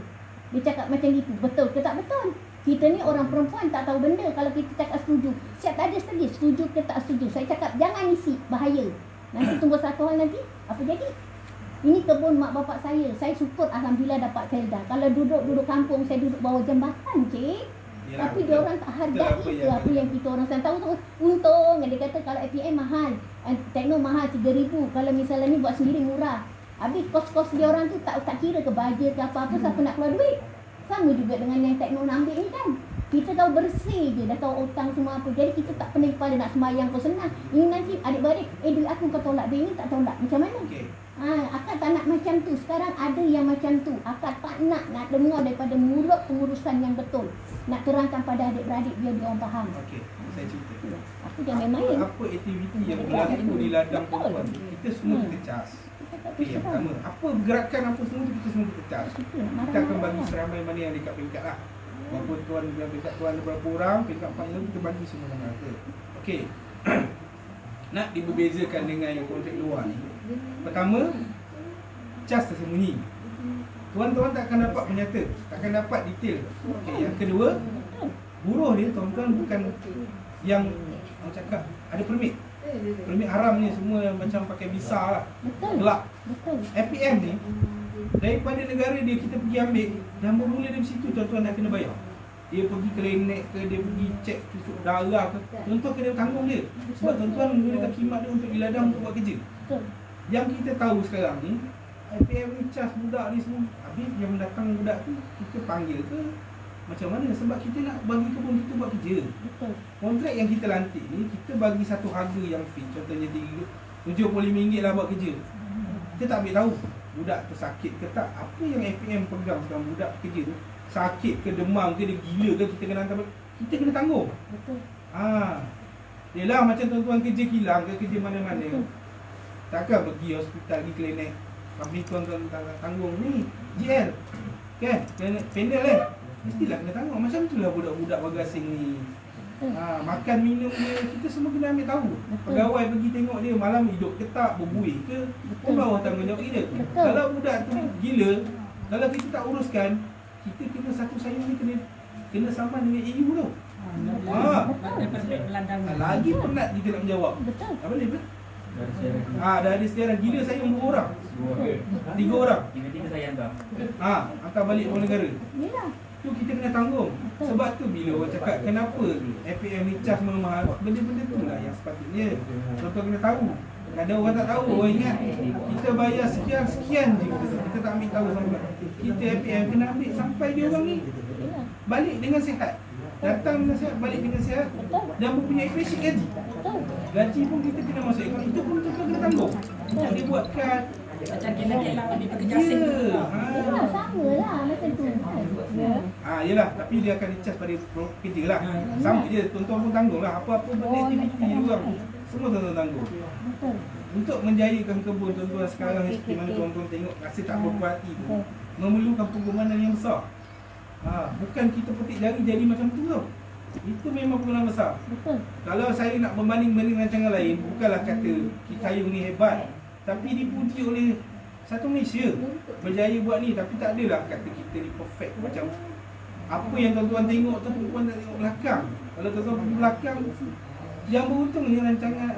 Dia cakap macam gitu. Betul ke tak betul? Kita ni orang perempuan tak tahu benda. Kalau kita cakap setuju, siap tak ada sedih, setuju ke tak setuju. Saya cakap jangan isi, bahaya. Nanti tunggu satu hal nanti, apa jadi? Ini kebun mak bapak saya. Saya syukur Alhamdulillah dapat Felda. Kalau duduk kampung, saya duduk bawah jambatan, Cik. Yalah, tapi dia orang tak hargai itu apa yang kita orang tahu tu. Untung dia kata kalau APM mahal, tekno mahal 3,000. Kalau misalnya ni buat sendiri murah. Habis kos-kos dia orang tu tak kira ke baja ke apa-apa, siapa nak keluar duit. Sama juga dengan yang tekno nak ambil ni kan. Kita tahu bersih je, dah tahu hutang semua apa. Jadi kita tak pening kepala nak sembahyang pun senang. Ini nanti adik-beradik, duit aku kau tolak, duit ni tak tolak. Macam mana? Okay. Akak tak nak macam tu. Sekarang ada yang macam tu. Akak tak nak dengar daripada mulut pengurusan yang betul. Nak terangkan pada adik-beradik biar dia orang faham. Okey, saya cerita. Aku jangan main. Apa aktiviti yang berlaku di ladang perempuan? Kita semua kita cas. Okay, yang pertama, apa gerakan apa semua tu kita semua kita cas. Kita akan bagi seramai mana yang dekat peringkat lah. Walaupun tuan yang peringkat tuan ada berapa orang, peringkat 4 yang kita bagi semua sama rata. Okey. Nak diberbezakan dengan yang kontrak luar ni. Pertama, cas tersembunyi. Tuan-tuan tak akan dapat menyata, tak akan dapat detail. Okey, yang kedua, buruh dia tuan-tuan bukan yang orang cakap ada permit. Permit haram ni semua macam pakai visa lah. Gelap. APM ni daripada negara dia kita pergi ambil dan bermula dari situ tuan-tuan dah kena bayar. Dia pergi klinik ke, dia pergi cek cucuk darah ke, tuan-tuan kena tanggung dia. Sebab tuan-tuan menggunakan khidmat dia untuk di ladang untuk buat kerja. Yang kita tahu sekarang ni, APM ni cas budak ni semua. Habis yang datang budak tu, kita panggil ke macam mana? Sebab kita nak bagi kebun kita buat kerja. Kontrak yang kita lantik ni, kita bagi satu harga yang fix. Contohnya RM75 lah buat kerja. Kita tak ambil tahu budak tu sakit ke tak. Apa yang APM pegang sekarang budak kerja tu, sakit ke, demam ke, dia gila ke, kita kena hantar, kita kena tanggung. Yelah macam tuan-tuan kerja kilang ke, kerja mana-mana, takkan pergi hospital, pergi klinik, habis tuan-tuan tanggung ni GL kan, panel kan, mestilah kena tanggung. Macam itulah budak-budak bagasing ni. Makan minum dia, kita semua kena ambil tahu. Pegawai pergi tengok dia malam hidup ke tak, berbuih ke, pun bawah tanggungjawab kita. Kalau budak tu gila, kalau kita tak uruskan, kita kena satu sayang ni kena sama dengan EU tu. Lagi penat kita nak menjawab. Apa boleh? Dah ada sediaran. Gila saya berapa orang? 3 orang. Tiga-tiga saya hantar. Hantar balik orang negara. Yelah. Tu kita kena tanggung. Sebab tu bila orang cakap kenapa FPM ni charge mahal, benda-benda tu lah yang sepatutnya tuan-tuan kena tahu. Ada orang tak tahu, orang ingat kita bayar sekian je, kita tak ambil tahu sampai. Kita FPM kena ambil sampai dia orang ni balik dengan sihat. Datang dengan sihat, balik dengan sihat. Dan mempunyai basic gaji. Gaji pun kita kena masuk akaun. Itu pun tuan-tuan kena tanggung. Tak dia buatkan Macam kilang-kilang ni pekerja asing tu. Yelah, sama lah macam tu. Yelah, tapi dia akan di-charge pada pekerja lah. Sama je, tuan-tuan pun tanggung lah. Apa-apa benda aktiviti dia orang, semua tuan-tuan tanggung. Betul. Untuk menjayakan kebun tuan-tuan sekarang ni, seperti mana tuan-tuan tengok rasa tak berpuati tu, memerlukan pengorbanan yang besar. Bukan kita petik jari jadi macam tu tau. Itu memang pengorbanan besar. Betul. Kalau saya nak berbanding-banding rancangan lain, bukanlah kata Kitayung ni hebat, tapi dipuji oleh satu Malaysia berjaya buat ni. Tapi tak adalah kata kita ni perfect. Macam apa yang tuan-tuan tengok tu, tuan-tuan tak tengok belakang. Kalau tuan-tuan pergi belakang, yang beruntung ni rancangan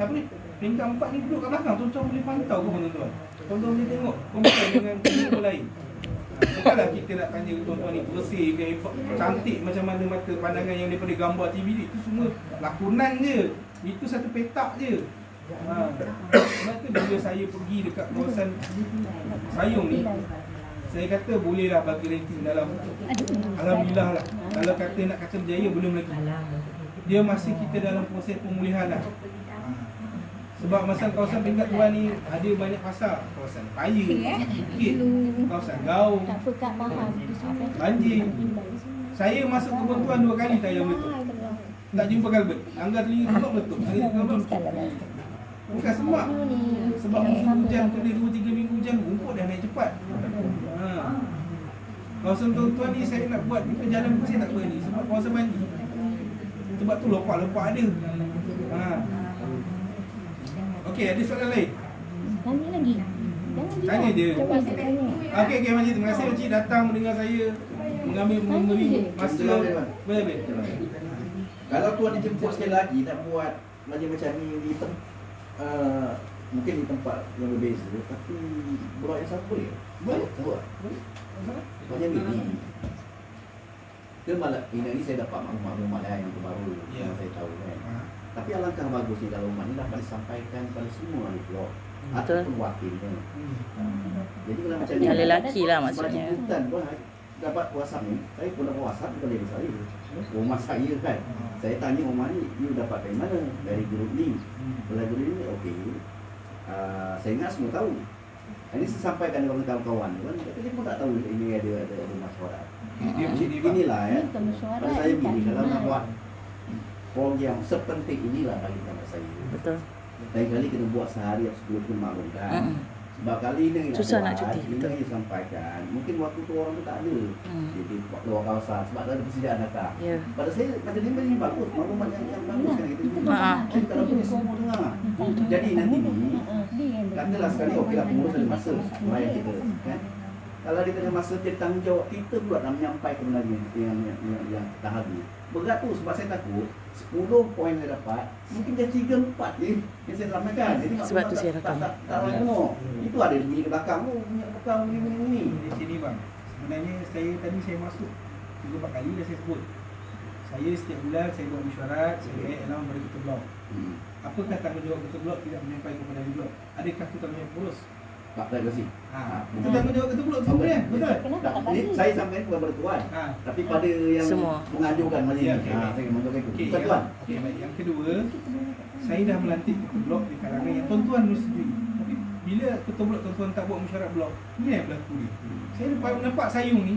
peringkat 4 ni duduk kat belakang. Tuan-tuan boleh pantau ke tuan-tuan? Tuan-tuan boleh tengok compare dengan negara lain. Bukanlah kita nak tanya tuan-tuan ni bersih ke, cantik macam mana mata pandangan yang daripada gambar TV ni. Itu semua lakonan je. Itu satu petak je. Sebab tu bila saya pergi dekat kawasan Sayong ni, saya kata bolehlah bagi ranking dalam, alhamdulillah lah. Kalau kata nak kata berjaya, belum lagi. Dia masih kita dalam proses pemulihan lah. Sebab masa kawasan peringkat tuan ni ada banyak pasar. Kawasan Paya, Bukit, kawasan Gaung, Tak apa Kak, faham. banjir. Saya masuk kebun tuan 2 kali tayang meletup. Tak jumpa kalbet. Langgar telinga tempat meletup. Saya kalbet. Bukan sebab musim hujan tu dia 2-3 minggu hujan, rumput dah naik cepat. Kawasan tuan-tuan ni saya nak buat jalan pun saya tak berani sebab kawasan banjir. Sebab tu lopak-lopak ada. Okey, ada soalan lain? Tanya lagi. Tanya je. Coba saya tanya. Okey, Encik, terima kasih Encik datang mendengar saya memberi masa. Boleh. Kalau tuan dijemput sekali lagi nak buat macam ni di mungkin di tempat yang berbeza, tapi buat yang sama boleh? Boleh. Macam ni. Dia malah ini saya dapat maklumat lain yang baru yang saya tahu kan. Tapi alangkah bagusnya kalau rumah ni dapat disampaikan kepada semua ahli blok ataupun wakilnya. Jadi kalau macam ni, yang lelaki lah maksudnya. Dapat WhatsApp ni, saya pun dapat WhatsApp dari saya. Rumah saya kan. Saya tanya rumah ni, you dapat dari mana? Dari grup ni. Dari grup ni, okey. Saya ingat semua tahu. Ini saya sampaikan kepada kawan-kawan. Dia pun tak tahu ini ada mesyuarat. Inilah ya. Pada saya begini, kalau nak buat program sepenting inilah bagi tempat saya. Betul. Lain kali kena buat sehari atau 10 pun maklum kan. Sebab kali ni susah nak cuti. Ini yang disampaikan. Mungkin waktu tu orang tu tak ada. Jadi luar kawasan sebab tak ada persediaan data. Pada saya pada ini bagus, maklumat yang bagus kan itu. Jadi kalau boleh semua dengar. Jadi nanti ni katalah sekali okeylah pengurus ada masa melayan kita kan. Kalau dia tengah masa dia tanggungjawab kita pula nak menyampaikan sebenarnya yang tahap ni. Berat tu sebab saya takut 10 poin saya dapat mungkin dia 3-4 je yang saya sampaikan. Jadi sebab tu saya rakam. Tak tengok. Itu ada di belakang tu punya belakang ni. Di sini bang. Sebenarnya saya masuk 3-4 kali dah saya sebut. Saya setiap bulan saya buat mesyuarat, saya alam pada ketua blok. Apakah tanggungjawab ketua blok tidak menyampaikan kepada ahli blok? Adakah itu tanggungjawab pengurus? Tak ada kasih. Itu tanggungjawab ketua blok semua kan? Betul? Ini saya sampaikan kepada tuan. Tapi pada yang mengajukan majlis. Saya mengajukan itu. Bukan tuan. Okey, baik. Yang kedua, saya dah melantik ketua blok di kalangan yang tuan-tuan menyetujui. Tapi bila ketua blok tuan-tuan tak buat mesyuarat blok, ini yang berlaku ni. Saya nampak Sayung ni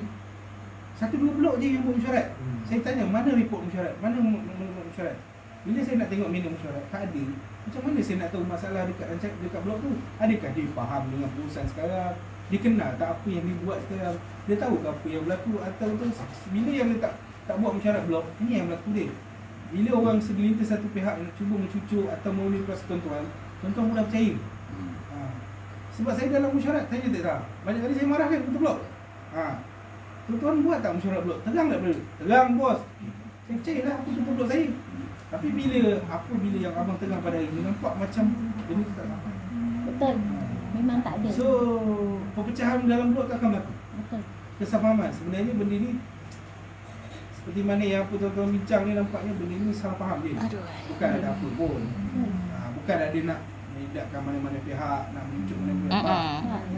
1-2 blok je yang buat mesyuarat. Saya tanya mana report mesyuarat? Mana mesyuarat? Bila saya nak tengok minum mesyuarat, tak ada. Macam mana saya nak tahu masalah dekat blok tu? Adakah dia faham dengan perusahaan sekarang? Dia kenal tak apa yang dia buat sekarang? Dia tahu ke apa yang berlaku? Atau tu bila yang dia tak buat mesyuarat blok, ini yang berlaku dia. Bila orang segelintir satu pihak yang cuba mencucuk atau memanipulasi tuan-tuan mudah percaya. Sebab saya dalam mesyuarat, tanya tak? Banyak kali saya marahkan ketua blok. Tuan-tuan buat tak mesyuarat blok? Terang tak benda? Terang bos. Saya percayalah apa ketua blok saya. Tapi bila yang abang tengah pada hari ni nampak macam benda tu tak nampak. Betul. Memang tak ada. So perpecahan dalam blok tak akan berlaku. Betul. Kesalahfahaman. Sebenarnya benda ni seperti mana yang apa tuan-tuan bincang ni, nampaknya benda ni salah faham je. Bukan ada apa pun. Bukan ada nak menidakkan mana-mana pihak, nak menunjuk mana-mana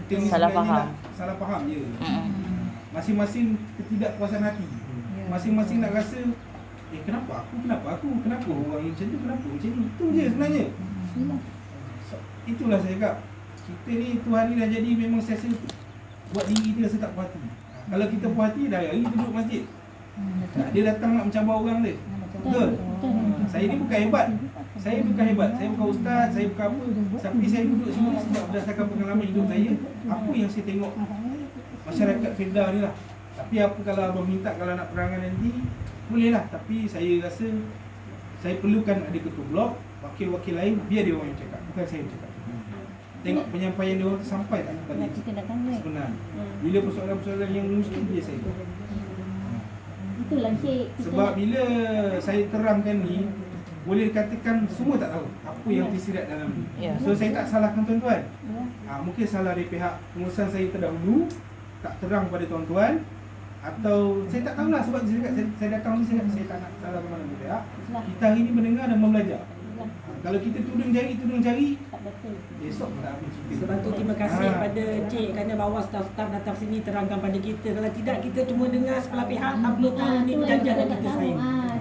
pihak. Salah faham. Salah faham je. Masing-masing ketidakpuasan hati. Masing-masing nak rasa kenapa orang yang macam tu, kenapa macam ni. Itu je sebenarnya. Itulah saya cakap, kita ni Tuhan ni dah jadi memang sesa buat diri kita rasa tak puas hati. Kalau kita puas hati, dah hari kita duduk masjid. Dia datang nak mencabar orang dia. Betul? Saya ni bukan hebat. Saya bukan ustaz, saya bukan apa. Tapi saya duduk sini sebab berdasarkan pengalaman hidup saya, apa yang saya tengok masyarakat Felda ni lah. Tapi apa kalau abang minta, kalau nak perangan nanti, boleh lah. Tapi saya rasa saya perlukan ada ketua blok, wakil-wakil lain, biar dia orang yang cakap, bukan saya yang cakap. Tengok penyampaian dia orang sampai tak bagi sebenarnya. Bila persoalan-persoalan yang mungkin dia saya. Itulah Cik. Sebab bila saya terangkan ni, boleh dikatakan semua tak tahu apa yang tersirat dalam ni. So saya tak salahkan tuan-tuan. Mungkin salah dari pihak pengurusan saya terdahulu, tak terang pada tuan-tuan, atau saya tak tahulah. Sebab saya datang ni saya tak nak salah mana pihak. Kita hari ni mendengar dan belajar. Kalau kita tudung jari, tak betul. Besok tak habis cerita. Sebab tu terima kasih pada Cik kerana bawa staf-staf datang sini terangkan pada kita. Kalau tidak kita cuma dengar sebelah pihak, tak perlu tahu ni perjanjian yang kita sign.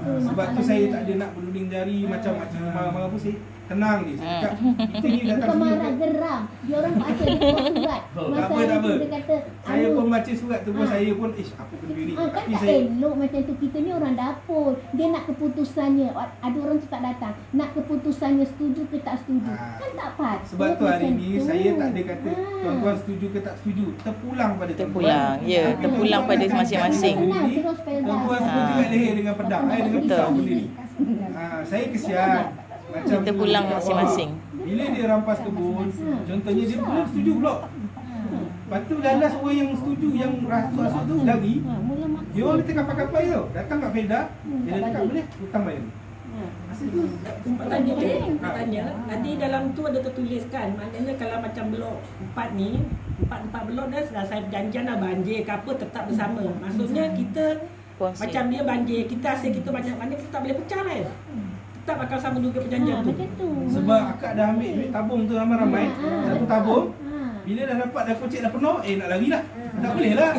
Sebab tu saya tak ada nak berunding jari macam-macam marah apa sih. Tenang je. Cakap kita ni datang sini. Marah geram. Dia orang baca surat. Tak apa. Dia kata saya pun baca surat tu pun saya pun apa benda ni. Kan tak elok macam tu. Kita ni orang dapur. Dia nak keputusannya. Ada orang tu tak datang. Nak keputusannya setuju ke tak setuju. Kan tak pas. Sebab tu hari ni saya tak ada kata tuan-tuan setuju ke tak setuju. Terpulang pada tuan-tuan. Terpulang pada masing-masing. Tuan-tuan semua juga leher dengan pedang. Dengan pisau benda ni. Saya kesian. Macam kita pulang masing-masing. Bila dia rampas kebun, contohnya dia belum setuju blok. Lepas tu lalas orang yang setuju, yang rasuk-rasuk tu lagi. Dia orang letak kapal-kapal tau. Datang kat Felda, dia cakap boleh hutang bayar. Masa tu tanya, nanti dalam tu ada tertuliskan, maknanya kalau macam blok 4 ni, 4 blok dah selesai perjanjian dah banjir ke apa tetap bersama. Maksudnya kita macam dia banjir, kita asyik kita banyak mana kita tak boleh pecah kan. Tak bakal sama juga perjanjian tu. Sebab akak dah ambil duit tabung tu ramai-ramai. Satu tabung. Bila dah dapat dah kocek dah penuh, nak lari lah. Tak boleh lah.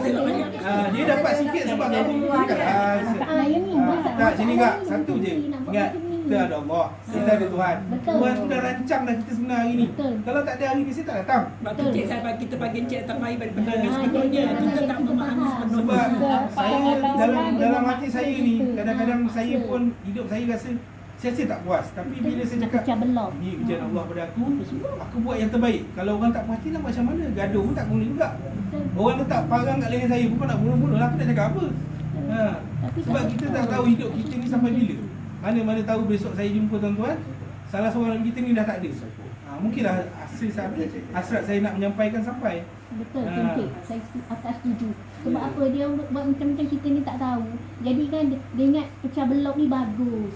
Dia dapat sikit sebab tabung tu kan. Tak, sini kak. Satu je. Ingat, kita ada Allah. Kita ada Tuhan. Tuhan tu dah rancang dah kita sebenarnya hari ni. Kalau tak ada hari ni, saya tak datang. Sebab tu cik saya kita bagi cik datang mari bagi penerangan sepenuhnya. Kita tak memahami sepenuhnya. Sebab saya dalam hati saya ni, kadang-kadang saya pun hidup saya rasa saya tak puas. Tapi bila saya cakap ni ujian Allah pada aku buat yang terbaik. Kalau orang tak puas hati nak macam mana? Gaduh pun tak guna juga. Orang letak parang kat leher saya pun nak bunuh-bunuh lah. Aku nak cakap apa? Sebab kita tak tahu hidup kita ni sampai bila. Mana-mana tahu besok saya jumpa tuan-tuan, salah seorang kita ni dah tak ada. Mungkinlah hasrat saya nak menyampaikan sampai. Betul, Cik. Saya akan setuju. Sebab apa dia buat macam-macam kita ni tak tahu. Jadi kan dia ingat pecah belok ni bagus.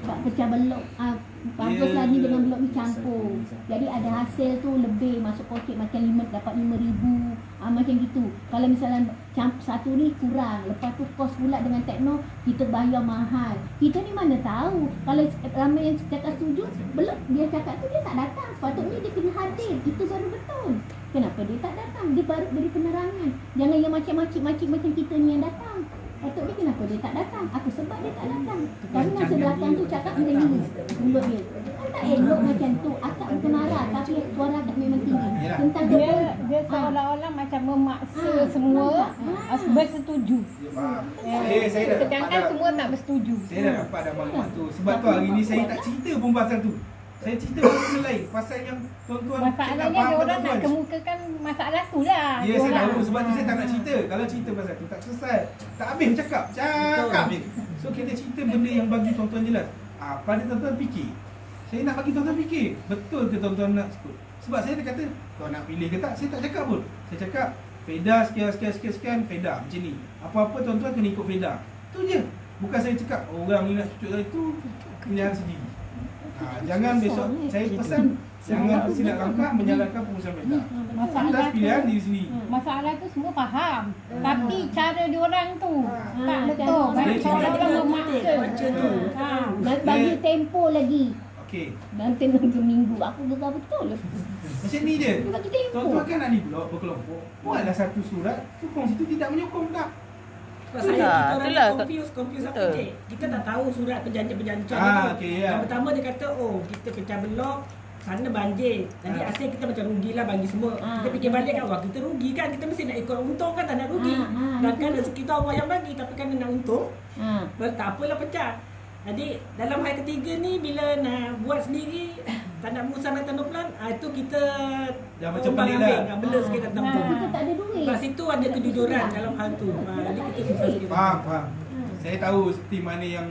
Sebab pecah belok bagus lagi dengan belok ni campur. Jadi ada hasil tu lebih masuk poket macam dapat 5,000 macam gitu. Kalau misalnya satu ni kurang, lepas tu kos pula dengan tekno kita bayar mahal. Kita ni mana tahu. Kalau ramai yang cakap setuju, belum dia cakap tu dia tak datang. Sepatutnya dia kena hadir. Itu baru betul. Kenapa dia tak datang? Dia baru beri penerangan. Jangan yang macam-macam macam kita ni yang datang. Patutnya kenapa dia tak datang? Apa sebab dia tak datang? Tapi masa belakang tu cakap macam ni mulut dia. Kan tak elok macam tu. Akak bukan marah tapi suara akak memang tinggi. Tentang dia seolah-olah macam memaksa semua bersetuju. Sedangkan semua tak bersetuju. Saya dah dapat dah maklumat tu. Sebab tu hari ni saya tak cerita pun pasal tu. Saya cerita pasal lain. Pasal yang tuan-tuan masalahnya dia orang nak kemukakan masalah tu lah. Ya, saya tahu. Sebab tu saya tak nak cerita. Kalau cerita pasal tu tak selesai. Tak habis cakap je. So kita cerita benda yang bagi tuan-tuan jelas. Pada tuan-tuan fikir. Saya nak bagi tuan-tuan fikir. Betul ke tuan-tuan nak sebut? Sebab saya kata, tuan nak pilih ke tak? Saya tak cakap pun. Saya cakap, Felda sekian, Felda macam ni. Apa-apa tuan-tuan kena ikut Felda. Tu je. Bukan saya cakap, orang ni nak cucuk dari tu. kenyataan sendiri. Jangan besok saya pesan jangan silap langkah menyalahkan pengurusan mereka. Atas pilihan diri sendiri. Masalah tu semua faham. Tapi cara diorang tu tak betul. Jangan Banyak Kita orang kena memaksa. baca tu. Dan bagi tempo lagi. Okey. Nanti nunggu minggu. Aku gegar betul. Macam ni je. Dia bagi tempo. Tuan-tuan kan nak diblok berkelompok. Buatlah satu surat, sokong situ tidak menyokong tak. Sebab saya Itulah, kita orang itulah. confuse apa Betul. je. Kita tak tahu surat perjanjian-perjanjian Okey, ya. Yang pertama dia kata, oh kita pecah blok, sana banjir. Jadi asyik kita macam rugilah bagi semua. Kita fikir balik kan, wah kita rugi kan, kita mesti nak ikut untung kan, tak nak rugi. Dan kan rezeki kita Allah yang bagi, tapi kan nak untung, tak apalah pecah. Jadi dalam hal ketiga ni, bila nak buat sendiri, tak nak mengusang tanah plan, itu kita Dah macam umbang pelik ambing, dah. bela sikit tentang tu. Kita tak ada duit. Sebab situ ada kejujuran dalam hal tu. Jadi kita susah sikit. Faham. Saya tahu seperti mana yang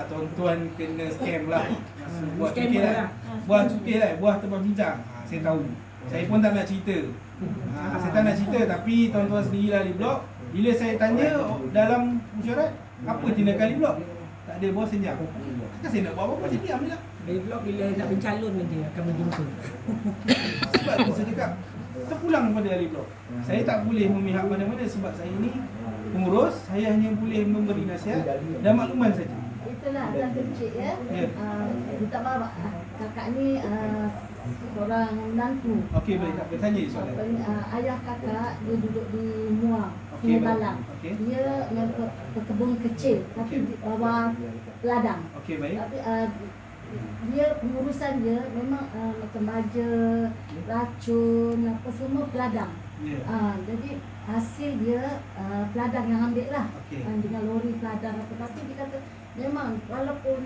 tuan-tuan kena scam lah. Buat Scammer cukir lah. lah. Buat cukir lah, buah tebal bincang. Saya tahu. Saya pun tak nak cerita. Saya tak nak cerita, tapi tuan-tuan sendirilah di blok. Bila saya tanya dalam mesyuarat, apa tindakan di blok? Tak ada bawah senjang. Takkan saya nak buat apa-apa, saya diam je lah. Dari blok bila nak mencalon nanti akan berjumpa. Sebab tu saya cakap, terpulang pada ahli blok. Saya tak boleh memihak mana-mana sebab saya ni pengurus, saya hanya boleh memberi nasihat dan makluman saja. Itulah dah kecil ya. Ya. Minta maaf kakak ni seorang menantu. Okey, boleh tak bertanya soalan? Ayah kakak dia duduk di Muar, Okey, Sungai Balang. okey. Dia yang berkebun kecil tapi di bawah ladang. Okey, baik. Tapi dia pengurusan dia memang macam baja, racun, apa semua peladang. Ya. Jadi hasil dia peladang yang ambil lah. Okey. Dengan lori peladang apa. Tapi dia kata memang walaupun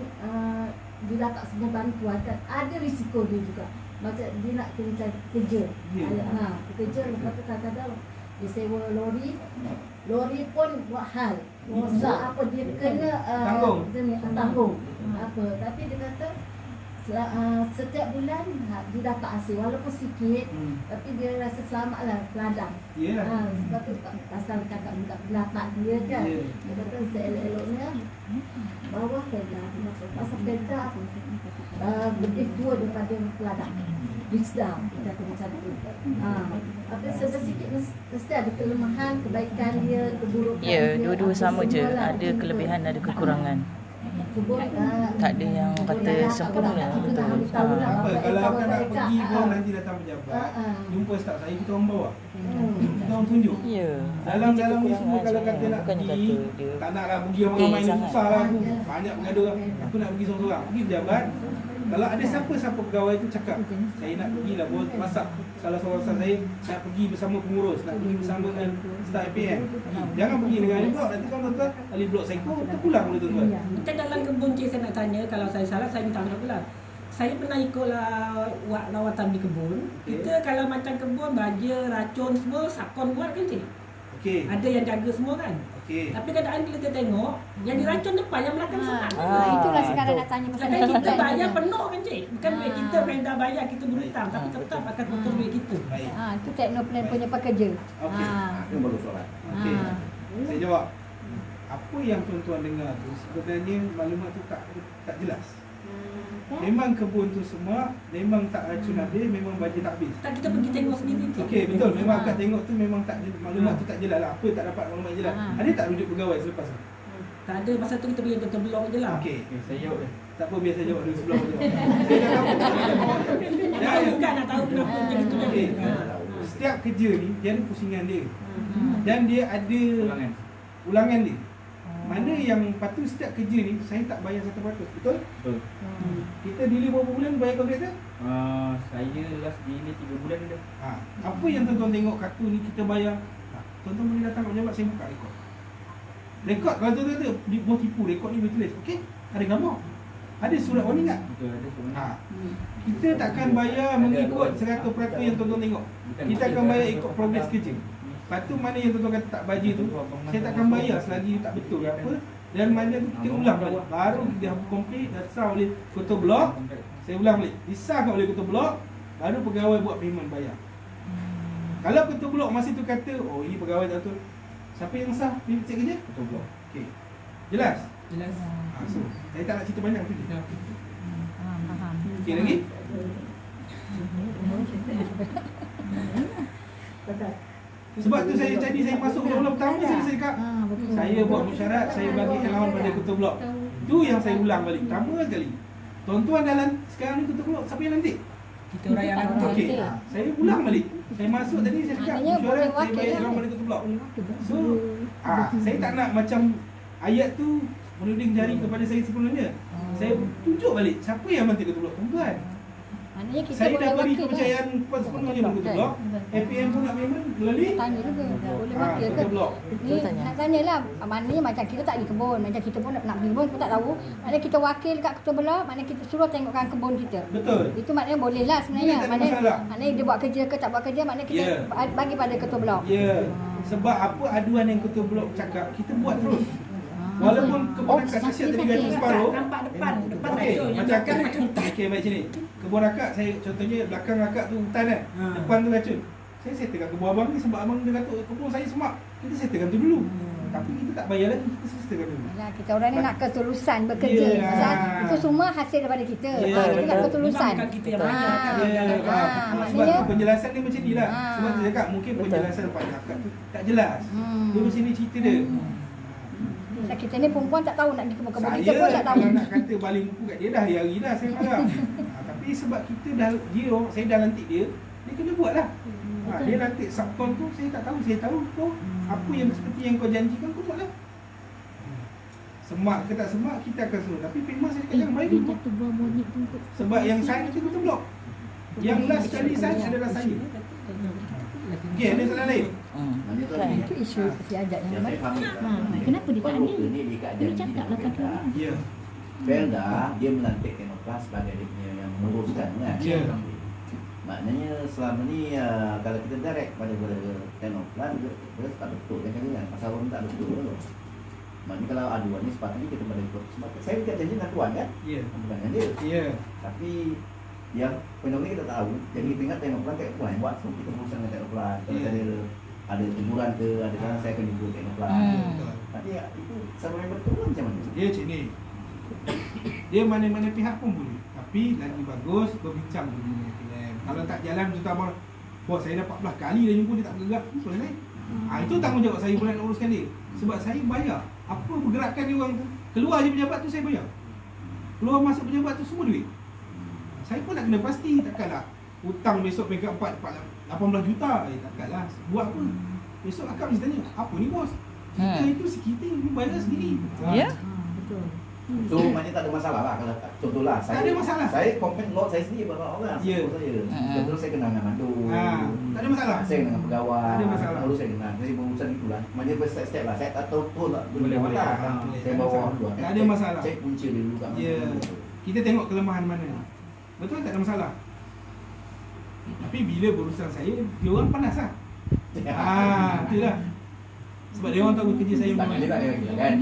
dia dah tak semua bantuan kan, ada risiko dia juga. Macam dia nak kena cari kerja. Ya. Kerja lepas tu kadang-kadang dia sewa lori. Lori pun buat hal. Rosak apa dia kena tanggung. Apa. Tapi dia kata setiap bulan dia dapat hasil walaupun sikit, tapi dia rasa selamatlah peladang. Ya. Sebab tu pasal kakak minta pendapat dia kan. Ya. Dia kata seelok-eloknya bawah peda. Pasal peda lebih tua daripada peladang. Wisdom kita kata macam tu. Tapi sedikit mesti ada kelemahan, kebaikan dia, keburukan dia. Ya, dua-dua sama je. Semualah. Ada kelebihan, ada kekurangan. Kebun, Tak ada yang kata sempurna. Kita Betul. harus tahu lah Apa, apa kalau power akan nak mereka. pergi pun nanti datang pejabat, jumpa staf saya, kita orang bawa. Kita orang tunjuk. Ya. Dalam ni semua kalau kata nak Bukannya pergi, kata dia tak nak lah pergi ramai-ramai ni sangat. susah lah aku. Banyak pengaduh lah. Aku nak pergi seorang-seorang. Pergi pejabat. Kalau ada siapa-siapa pegawai tu cakap, saya nak pergi lah buat masak. Salah seorang staff saya nak pergi bersama pengurus, nak pergi bersama dengan staf APM. Jangan pergi dengan ahli blok. Nanti tuan-tuan ahli blok saya terpulang oleh tuan-tuan. Macam dalam kebun cik saya nak tanya, kalau saya salah saya minta maaf pula. Saya pernah ikutlah buat lawatan di kebun. Kita kalau macam kebun, baja, racun semua, sakon buat kan cik? Okey. Ada yang jaga semua kan? Okey. Tapi kadang-kadang kita tengok, yang diracun depan, yang belakang sekat. Itulah sekarang nak tanya masalah Kadang kita tu. bayar penuh kan cik? Bukan duit kita, vendor bayar, kita berhutang. Tapi tetap akan potong duit kita. Baik. Itu teknoplan punya pekerja. Okey. Itu baru soalan. Okey. Saya jawab. Apa yang tuan-tuan dengar tu sebenarnya maklumat tu tak jelas. Memang kebun tu semua memang tak racun habis, memang baja tak habis. Tak, kita pergi tengok sendiri cik. Okey, betul. Memang akak tengok tu memang tak maklumat tu tak jelas lah. Apa tak dapat maklumat jelas. Ada tak rujuk pegawai selepas tu? Tak ada, masa tu kita pergi tutup blok je lah. Okey. Saya jawab je. Tak apa, biar saya jawab dulu sebelum saya jawab. Nak tahu kan, nak tahu kenapa macam itu jadi. Okey. Setiap kerja ni dia ada pusingan dia. Dan dia ada ulangan dia. Mana yang patut setiap kerja ni saya tak bayar 100%, betul? Betul. Kita delay berapa bulan bayar kontraktor? Saya last delay 3 bulan dah. Apa yang tuan-tuan tengok kartu ni kita bayar? Tuan-tuan boleh datang kat pejabat, saya buka rekod. Rekod kalau tuan-tuan kata boleh tipu, rekod ni boleh tulis. Okey, ada gambar. Ada surat warning tak? Betul, ada sebenarnya. Kita takkan bayar mengikut 100% yang tuan-tuan tengok. Kita akan bayar ikut progres kerja. Lepas tu mana yang tuan-tuan kata tak baja tu, saya takkan bayar selagi tak betul apa. Dan mana tu kita ulang balik. Baru kita complete, dah sah oleh ketua blok. Saya ulang balik. Disahkan oleh ketua blok, baru pegawai buat payment bayar. Kalau ketua blok masih tu kata, oh ini pegawai tak betul. Siapa yang sah pergi cek kerja? Betul blok. Okey. Jelas? Jelas. So saya tak nak cerita banyak tu. Faham. Okey lagi? Sebab tu saya masuk bulan pertama saya cakap saya buat mesyuarat, saya bagi lawan pada ketua blok. Tu yang saya ulang balik pertama sekali. Tuan-tuan dalam sekarang ni ketua blok siapa yang lantik? Kita orang yang lantik. Okey. Saya ulang balik. Saya masuk tadi saya cakap mesyuarat saya bagi lawan pada ketua blok. So saya tak nak macam ayat tu menuding jari kepada saya sepenuhnya. Saya tunjuk balik siapa yang lantik ketua blok, tuan-tuan. Maknanya kita Saya boleh dah beri wakil kepercayaan sepenuhnya pada ketua blok. APM pun nak memang melalui Tanya juga, boleh wakil ke? ketua blok. Ni nak tanyalah, maknanya macam kita tak pergi kebun, macam kita pun nak pergi kebun pun tak tahu. Maknanya kita wakil kat ketua blok, maknanya kita suruh tengokkan kebun kita. Betul. Itu maknanya boleh lah sebenarnya. Boleh, tak ada masalah. Maknanya dia buat kerja ke tak buat kerja, maknanya kita bagi pada ketua blok. Ya. Sebab apa aduan yang ketua blok cakap, kita buat terus. Walaupun kebun akak kasihan tadi gaji separuh. Nampak depan Okey, tu. macam akak macam hutan. Okey, baik sini. Kebun akak saya contohnya belakang akak tu hutan kan. Depan tu racun. Saya settlekan kebun abang ni sebab abang dia kata kebun saya semak. Kita settlekan tu dulu. Tapi kita tak bayar lagi, kita settlekan dulu. Yalah, kita orang ni nak ketulusan bekerja. Pasal itu semua hasil daripada kita. Kita nak ketulusan. Bukan kita yang bayar kan. Sebab tu penjelasan dia macam ni lah. Sebab tu cakap mungkin penjelasan pada akak tu tak jelas. Dia macam ni cerita dia. Kita ni perempuan tak tahu nak pergi kebun-kebun Saya kita pun tak tahu. kalau nak kata balik muka kat dia dah hari dah saya marah. Tapi sebab kita dah saya dah lantik dia kena buat lah. Dia lantik subkon tu saya tak tahu. Saya tahu kau apa yang seperti yang kau janjikan kau buat lah. Semak ke tak semak kita akan suruh. Tapi memang saya kata jangan bagi. Sebab yang sign itu betul blok. Yang last kali sign adalah saya. Okey, ada soalan lain? Itu isu si ajak yang Yang saya faham Kenapa dia tak ada? Dia cakaplah kata orang. Ya. Felda dia melantik Teknoplas sebagai dia punya yang menguruskan kan. Ya. Maknanya selama ni kalau kita direct pada Teknoplas dia tak betul kan kan. Pasal orang tak betul tu. Maknanya kalau aduan ni sepatutnya kita pada sebab saya tidak janji dengan tuan kan. Ya. Bukan dengan dia. Ya. Tapi yang fenomena kita tahu, jadi kita ingat Teknoplas kayak puan buat so kita berusaha dengan Teknoplas. Kalau ada teguran ke, ada kan saya akan jumpa Teknoplas. Tapi itu sama yang betul macam mana? Dia cik ni. Dia mana-mana pihak pun boleh. Tapi lagi bagus berbincang dulu dengan APM. Kalau tak jalan contoh abang, bos saya dah 14 kali dah jumpa dia tak bergerak. Selesai. Itu tanggungjawab saya pula nak uruskan dia. Sebab saya bayar. Apa pergerakan dia orang tu? Keluar je pejabat tu saya bayar. Keluar masuk pejabat tu semua duit. Saya pun nak kena pasti, takkanlah hutang besok peringkat 18 juta. Takkanlah. Buat apa? Besok akak mesti tanya, apa ni bos? Kita itu sekitar, ni bayar sendiri. Ya? Betul. So maknanya tak ada masalah lah kalau contohlah Tak ada masalah. Saya compare lot saya sendiri berapa orang Ya. Betul saya kenal dengan mandu. Tak ada masalah. Saya dengan pegawai. Tak ada masalah. Lalu saya kenal. Jadi berurusan itulah. Maknanya step lah. Saya tak tahu betul tak. Boleh. Saya bawa orang luar. Tak ada masalah. Cek punca dia dulu kat mana. Ya. Kita tengok kelemahan mana. Betul tak ada masalah. Tapi bila berurusan saya, dia orang panas lah. Itulah. Sebab dia orang tahu kerja saya Tak macam ada mana. lagi kan.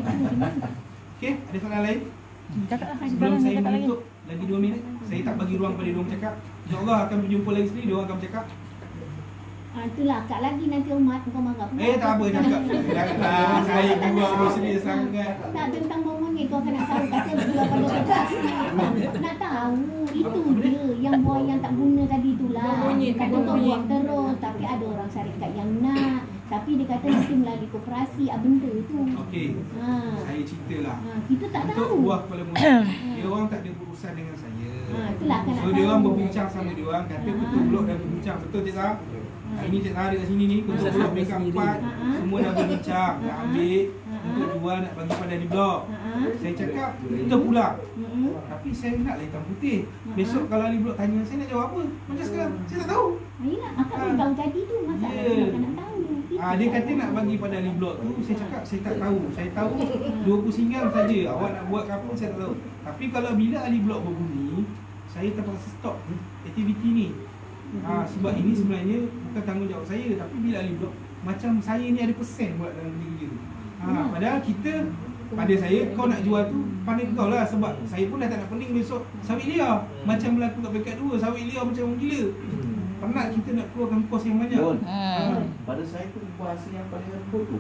Okey, ada soalan lain? Cakap lah. Sebelum saya menutup lagi 2 minit, saya tak bagi ruang pada dia orang bercakap. InsyaAllah akan berjumpa lagi sekali, dia orang akan bercakap. Itulah akak lagi nanti umat kau marah pula. Tak apa cakap. Janganlah saya buang bersedia sangat. Tak tentang monyet kau akan nak tahu kata betul pada kertas. Nak tahu itu dia yang buang yang tak guna tadi itulah. Kata kau buang terus tapi ada orang syarikat yang nak. Tapi dia kata mesti melalui koperasi benda tu. Okey. Saya ceritalah. Kita tak Untuk tahu. buah kepala murid, dia orang tak ada urusan dengan saya. Itulah akan nak So dia orang berbincang sama dia orang, kata betul blok dah berbincang. Betul Cik Sarah? Hari ni Cik Sarah ada kat sini ni, betul blok mereka 4 semua dah berbincang, nak ambil untuk jual, nak bagi pada di blok. Saya cakap, kita pulang. Tapi saya nak lah hitam putih. Besok kalau ahli blok tanya, saya nak jawab apa? Macam sekarang, saya tak tahu. Yelah, akak pun tahu tadi tu masalah akak nak tahu. Dia kata nak bagi pada ahli blok tu, saya cakap saya tak tahu. Saya tahu 20 singgang saja. Awak nak buat ke apa saya tak tahu. Tapi kalau bila ahli blok berbunyi, saya terpaksa stop aktiviti ni. Sebab ini sebenarnya bukan tanggungjawab saya. Tapi bila ahli blok, macam saya ni ada persen buat dalam kerja tu. Padahal kita, pada saya, kau nak jual tu, pandai kau lah. Sebab saya pun dah tak nak pening besok sawit liar. Macam berlaku kat peringkat 2, sawit liar macam orang gila. Penat kita nak keluarkan kos yang banyak. Pada saya tu bahasa yang paling lembut tu.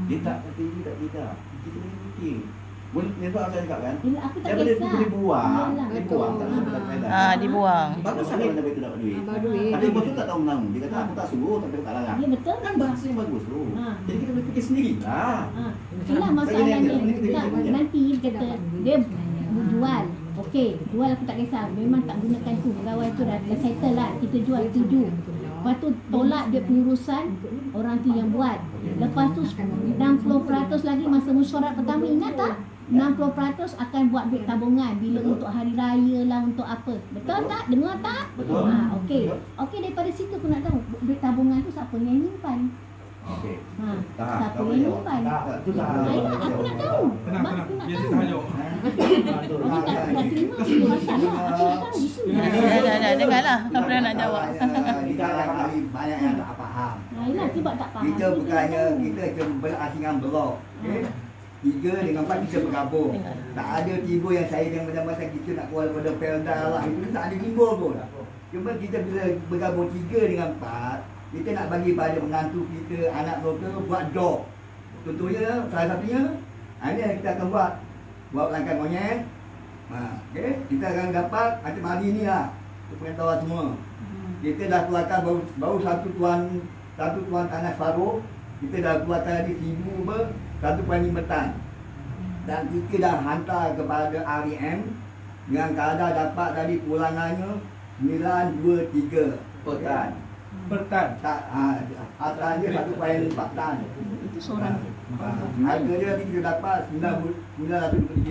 Dia tak kata dia tak tidak. Kita fikir. Yang tu saya cakap kan. Yelah, aku tak Daripada kisah. boleh buang, Yelah. boleh buang tak nak dapat faedah. Dibuang. Bagus sangat benda itu dapat duit. Dapat duit. Tapi bos tu tak tahu menang. Dia kata aku tak suruh tapi aku tak larang. Ya betul. Kan bahasa yang bagus tu. Ha. Jadi kita boleh fikir sendiri lah. Itulah masalahnya. Tak, nanti kata dia jual. Okey, jual aku tak kisah. Memang tak gunakan tu. Pegawai tu dah settle lah. Kita jual, setuju. Lepas tu tolak dia pengurusan orang tu yang buat. Lepas tu 60% lagi masa mesyuarat pertama, ingat tak? 60% akan buat duit tabungan bila untuk hari raya lah, untuk apa. Betul tak? Dengar tak? Betul. Okey. Okey, daripada situ aku nak tahu duit tabungan tu siapa yang nyimpan? Okey. Siapa yang nyimpan? Itu tak. Ayolah, aku nak tahu. Tenang, Sebab tenang. aku nak Biar tahu. saya tahan jawab. Orang tak terima itu masalah. Aku nak tahu isu. Dah, dengarlah. Apa yang nak jawab. Kita banyak yang tak faham. Ayolah, sebab tak faham. Kita bukannya kita cuma berasingan blok. Okay? 3 dengan 4 kita bergabung. Tak ada timbul yang saya dengan macam-macam kita nak keluar daripada Pelda lah. Itu tak ada timbul pun. Cuma kita bila bergabung 3 dengan 4, kita nak bagi pada menantu kita, anak kita buat job. Contohnya, salah satunya, ini yang kita akan buat pelangkan monyet. Okay? Kita akan dapat macam hari ni lah, pengetahuan semua. Kita dah keluarkan baru satu tuan tanah separuh. Kita dah keluarkan tadi 1.5 tan. Dan kita dah hantar kepada REM dengan kadar dapat tadi pulangannya 923 per tan. Per tan. Tak, harga dia 1.4 tan. Itu seorang. Harga dia nanti kita dapat RM923.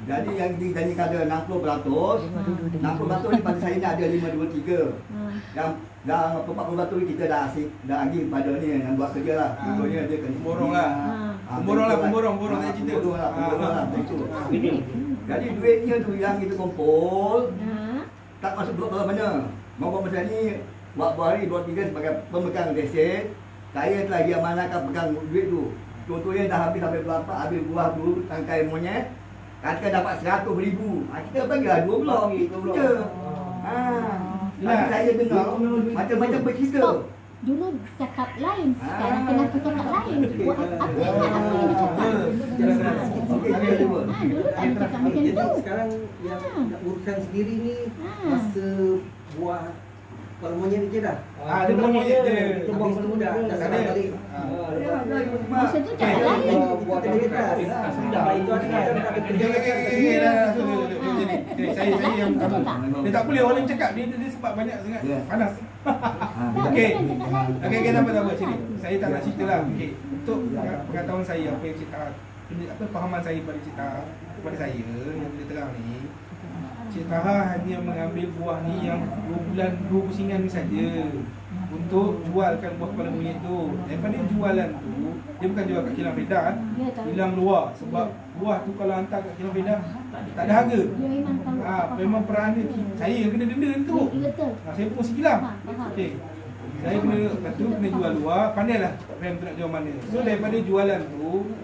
Jadi yang jadi kadar 60%, 60% ni pada saya ni ada 523. Yang 40% ni kita dah lagi pada ni yang buat kerja lah. Contohnya dia kena Pemborong lah. Pemborong tak cerita. Pemborong lah. Jadi duitnya tu yang kita kumpul tak masuk blok dalam mana. Mau masa ni buat hari 2-3 sebagai pemegang resit. Saya telah diamanahkan pegang duit tu. Contohnya dah habis sampai berapa, habis buah dulu tangkai monyet. Katakan dapat 100,000. Kita bagilah 2 blok itu je. Tapi saya dengar macam-macam bercerita. Dulu cakap lain, sekarang kena cakap lain. Buat aku ingat apa yang dia cakap. Dulu tak ada cakap macam tu. Sekarang yang nak uruskan sendiri ni masa buah kepala monyet je dah. Dia monyet je. Habis tu dah salah balik. Masa tu cakap lain. Buat terdekat. Sampai itu ada Saya yang dia tak boleh orang cakap dia sebab banyak sangat panas. Okey. Okey, tak apa sini. Saya tak nak cerita lah. Okey. Untuk pengetahuan saya apa yang cerita pahaman saya kepada saya yang boleh terang ni. Cik Taha hanya mengambil buah ni yang 2 bulan 2 pusingan ni saja untuk jualkan buah kepala monyet tu. Daripada jualan tu, dia bukan jual kat kilang Fedah, kilang luar. Sebab buah tu kalau hantar kat kilang Fedah tak ada harga. Memang peranan saya yang kena denda tu. Saya pun si kilang. Okey. Saya lepas tu kena jual luar, pandailah Ram tu nak jual mana. So daripada jualan tu,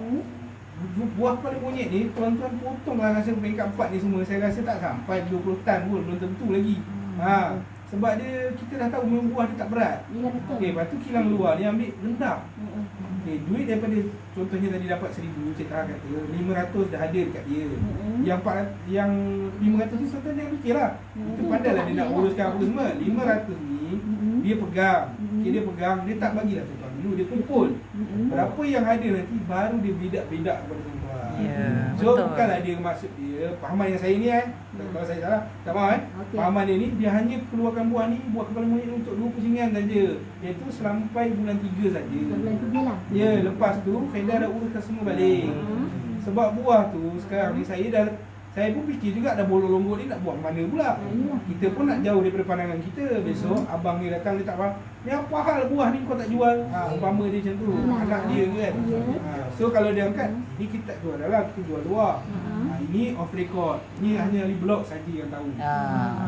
buah kepala monyet ni tuan-tuan potonglah rasa peringkat 4 ni semua. Saya rasa tak sampai 20 tan pun, belum tentu lagi. Sebab kita dah tahu memang buah dia tak berat. Okey, lepas tu kilang luar ni ambil rendah. Okey, duit daripada contohnya tadi dapat 1,000, Cik Taha kata 500 dah ada dekat dia. Yang 500 tu contohnya fikirlah. Kita pandailah dia nak uruskan apa semua. 500 ni dia pegang. Okey, dia pegang, dia tak bagilah tuan-tuan dulu, dia kumpul. Berapa yang ada nanti baru dia bedak kepada tuan-tuan. So bukanlah dia maksud dia pahaman yang saya ni kalau saya salah tak mahu pahaman dia ni dia hanya keluarkan buah ni, buah kepala monyet untuk 2 pusingan saja, iaitu sampai bulan 3 saja. Bulan 3 lah. Ya, lepas tu Fedah dah uruskan semua balik. Sebab buah tu sekarang ni saya pun fikir juga dah bolong-longgol ni nak buang mana pula. Kita pun nak jauh daripada pandangan kita. Besok abang ni datang dia tak faham. Ni apa hal buah ni kau tak jual? Umpama dia macam tu. Anak dia kan. So kalau dia angkat, ni kita tak jual dah, kita jual luar. Ini off record. Ni hanya ahli blog saja yang tahu.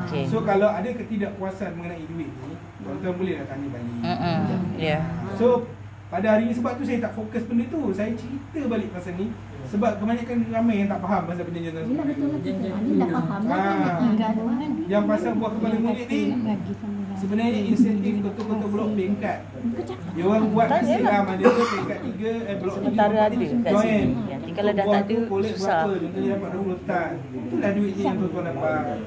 Okay. So kalau ada ketidakpuasan mengenai duit ni, tuan-tuan boleh dah tanya balik. Yeah. So pada hari ni sebab tu saya tak fokus benda tu. Saya cerita balik pasal ni sebab kebanyakan ramai yang tak faham pasal perjanjian tersebut. Yelah betul lah. Ni tak faham lah. Yang pasal buah kepala monyet ni sebenarnya insentif betul-betul blok peringkat. Dia orang buat hasil lah mana tu peringkat 3 blok 3 Sementara ada kat join. sini. Nanti kalau dah tak ada, susah. Contohnya dapat 20 tan. Itulah duit je yang tuan-tuan dapat.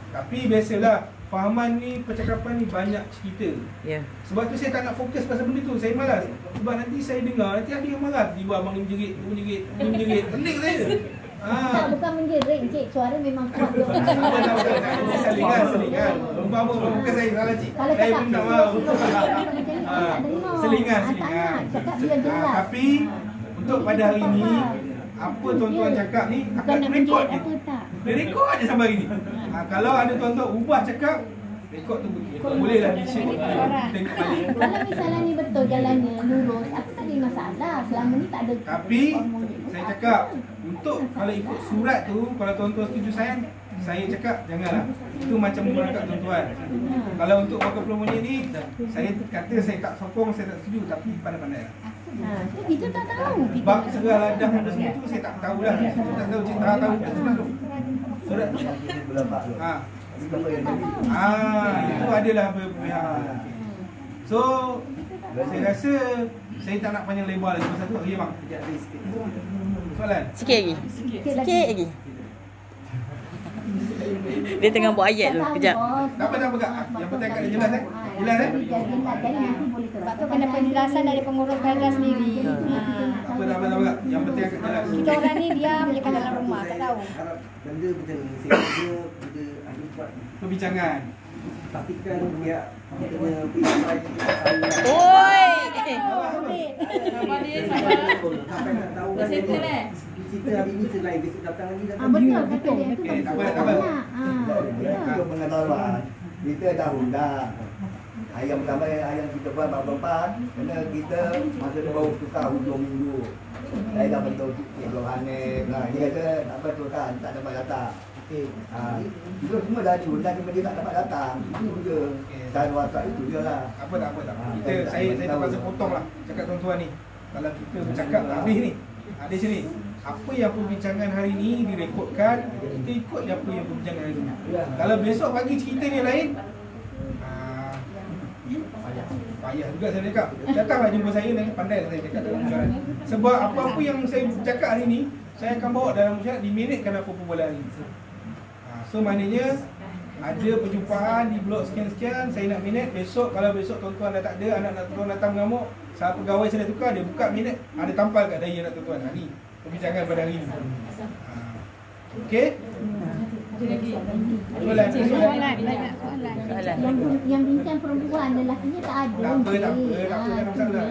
Tapi biasalah fahaman ni, percakapan ni banyak cerita. Ya. Sebab tu saya tak nak fokus pasal benda tu. Saya malas. Sebab nanti saya dengar, nanti ada yang marah. Tiba abang ni menjerit, tu menjerit, ni menjerit. Pening saya. Tak, bukan menjerit, cik. Suara memang kuat. Selingan. Umpama bukan saya salah cik. Saya pun tak mahu. Selingan. Cakap dia jelas. Tapi untuk pada hari ni, apa tuan-tuan cakap ni akan rekod je. Dia rekod je sampai hari ni. Kalau ada tuan-tuan ubah cakap, rekod tu bolehlah di-share. Tengok balik. Kalau misalnya ni betul jalannya lurus, aku tak ada masalah. Selama ni tak ada. Tapi saya cakap untuk kalau ikut surat tu, kalau tuan-tuan setuju saya cakap janganlah. Itu macam merangkap tuan-tuan. Kalau untuk buah kepala monyet ni, saya kata saya tak sokong, saya tak setuju, tapi pandai-pandai lah. Itu tak tahu. Bab serah ladang apa semua tu saya tak tahulah. Saya tak tahu cik tahu tak surat tu. Surat tu. Itu adalah pihak. So saya rasa saya tak nak panjang lebar lagi pasal tu. Okey bang. Soalan? Sikit lagi. Sikit lagi. Dia tengah buat ayat tu. Kejap. Tak apa kak. Yang penting kat dia jelas Jelas Sebab tu kena penjelasan dari pengurus Pelda sendiri. Tak apa kak. Yang penting kat jelas. Kita orang ni diam je kat dalam rumah, tak tahu. Benda macam ni, saya kira benda ahli buat Perbincangan. pastikan pihak kena sampai Oi! sampai nak tahu kan cerita hari ni selai besok datang lagi datang. Betul kata dia tu. Tak apa. Untuk pengetahuan, kita dah undang. Ayam pertama ayam kita buat berempat, kena kita masa tu baru tukar hujung minggu. Saya dah bentuk Cikgu Hanif. Dia kata tak apa tukar, tak dapat datang. Itu semua dah diundang cuma dia tak dapat datang. Itu je. Dan WhatsApp itu je lah. Apa tak. Saya terpaksa potong lah cakap tuan-tuan ni. Kalau kita bercakap habis ni. Ada sini. Apa yang perbincangan hari ni direkodkan, kita ikut apa yang perbincangan hari ni. Kalau besok pagi cerita ni lain, payah juga saya cakap. Datanglah jumpa saya dan pandai saya cakap dalam musyawarah. Sebab apa-apa yang saya cakap hari ni, saya akan bawa dalam musyawarah diminitkan apa perbualan hari ni. So maknanya ada perjumpaan di blok sekian-sekian, saya nak minit. Besok kalau besok tuan-tuan dah tak ada, anak-anak tuan datang mengamuk, sahabat pegawai saya dah tukar, dia buka minit, ada tampal kat daya anak tuan-tuan. Ni perbincangan pada hari ni. Okey? Soalan. Yang bincang perempuan, lelakinya tak ada. Tak apa, tak ada masalah.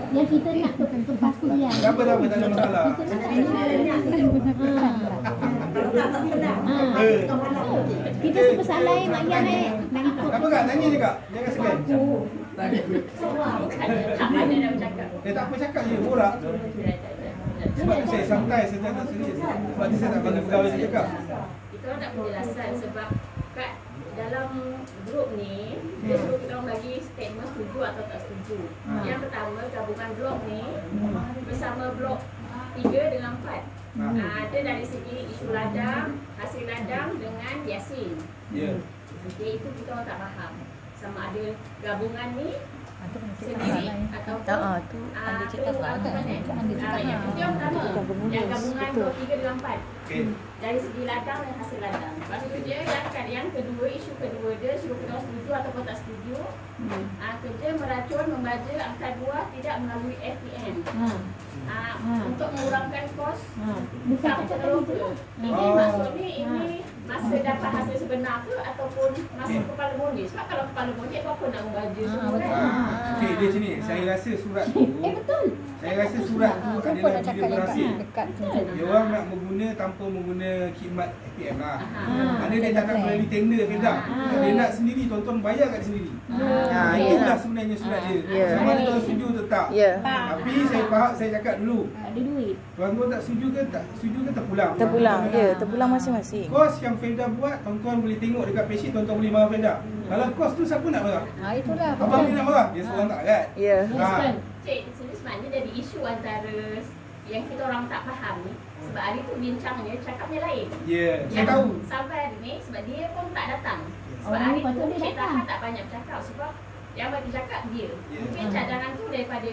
Yang kita nak tu kepastian. Tak apa, tak ada masalah. Kita suka salah Mak Yan nak ikut. Tak apa kak, tanya je kak. Jangan segan. Tak apa cakap je, borak. Sebab tu saya santai, saya tak serius. Sebab tu saya tak panggil pegawai saya cakap. Kita orang nak penjelasan sebab kat dalam grup ni dia suruh kita orang bagi statement setuju atau tak setuju. Yang pertama, gabungan blok ni bersama blok 3 dengan 4. Ada dari segi isu ladang, hasil ladang dengan Yasin. Ya. Iaitu kita orang tak faham sama ada gabungan ni sendiri ataupun tu anda cakap kan? yang itu yang pertama, yang gabungan blok 3 dengan 4. Okey. Dari segi ladang dan hasil ladang. Lepas tu dia yang kedua, isu kedua dia suruh kita orang setuju ataupun tak setuju. Kerja meracun, membaja angkat buah tidak melalui FPM. Untuk mengurangkan kos tak terlupa. Ini maksudnya ini masa dapat hasil sebenar ke ataupun masa kepala monyet? Sebab kalau kepala monyet apa nak membaja semua kan? Okey, dia sini. Saya rasa surat tu Betul. Saya rasa surat tu Pun adalah nak cakap video berhasil. dekat tu. Dia orang nak mengguna tanpa menguna khidmat ATM lah. Mana dia tak nak plan. melalui tender Felda. Dia nak sendiri, tuan-tuan bayar kat dia sendiri. Itulah sebenarnya surat dia. Sama ada tuan setuju atau tak. Tapi saya faham, saya cakap dulu. Ada duit. Tuan-tuan tak setuju ke terpulang. Terpulang. Ya, terpulang masing-masing. Kos yang Felda buat, tuan-tuan boleh tengok dekat page, tuan-tuan boleh marah Felda. Kalau kos tu siapa nak marah? Itulah. Abang ni nak marah? Dia seorang tak kan? Ya. Cik, sebenarnya jadi isu antara yang kita orang tak faham ni. Sebab hari tu bincangnya, cakapnya lain. Ya, saya Yang tahu. sampai hari ni, sebab dia pun tak datang. Sebab Oh, hari tu patut dia Cik datang. Tahan tak banyak bercakap. Sebab yang bagi cakap dia. Mungkin cadangan tu daripada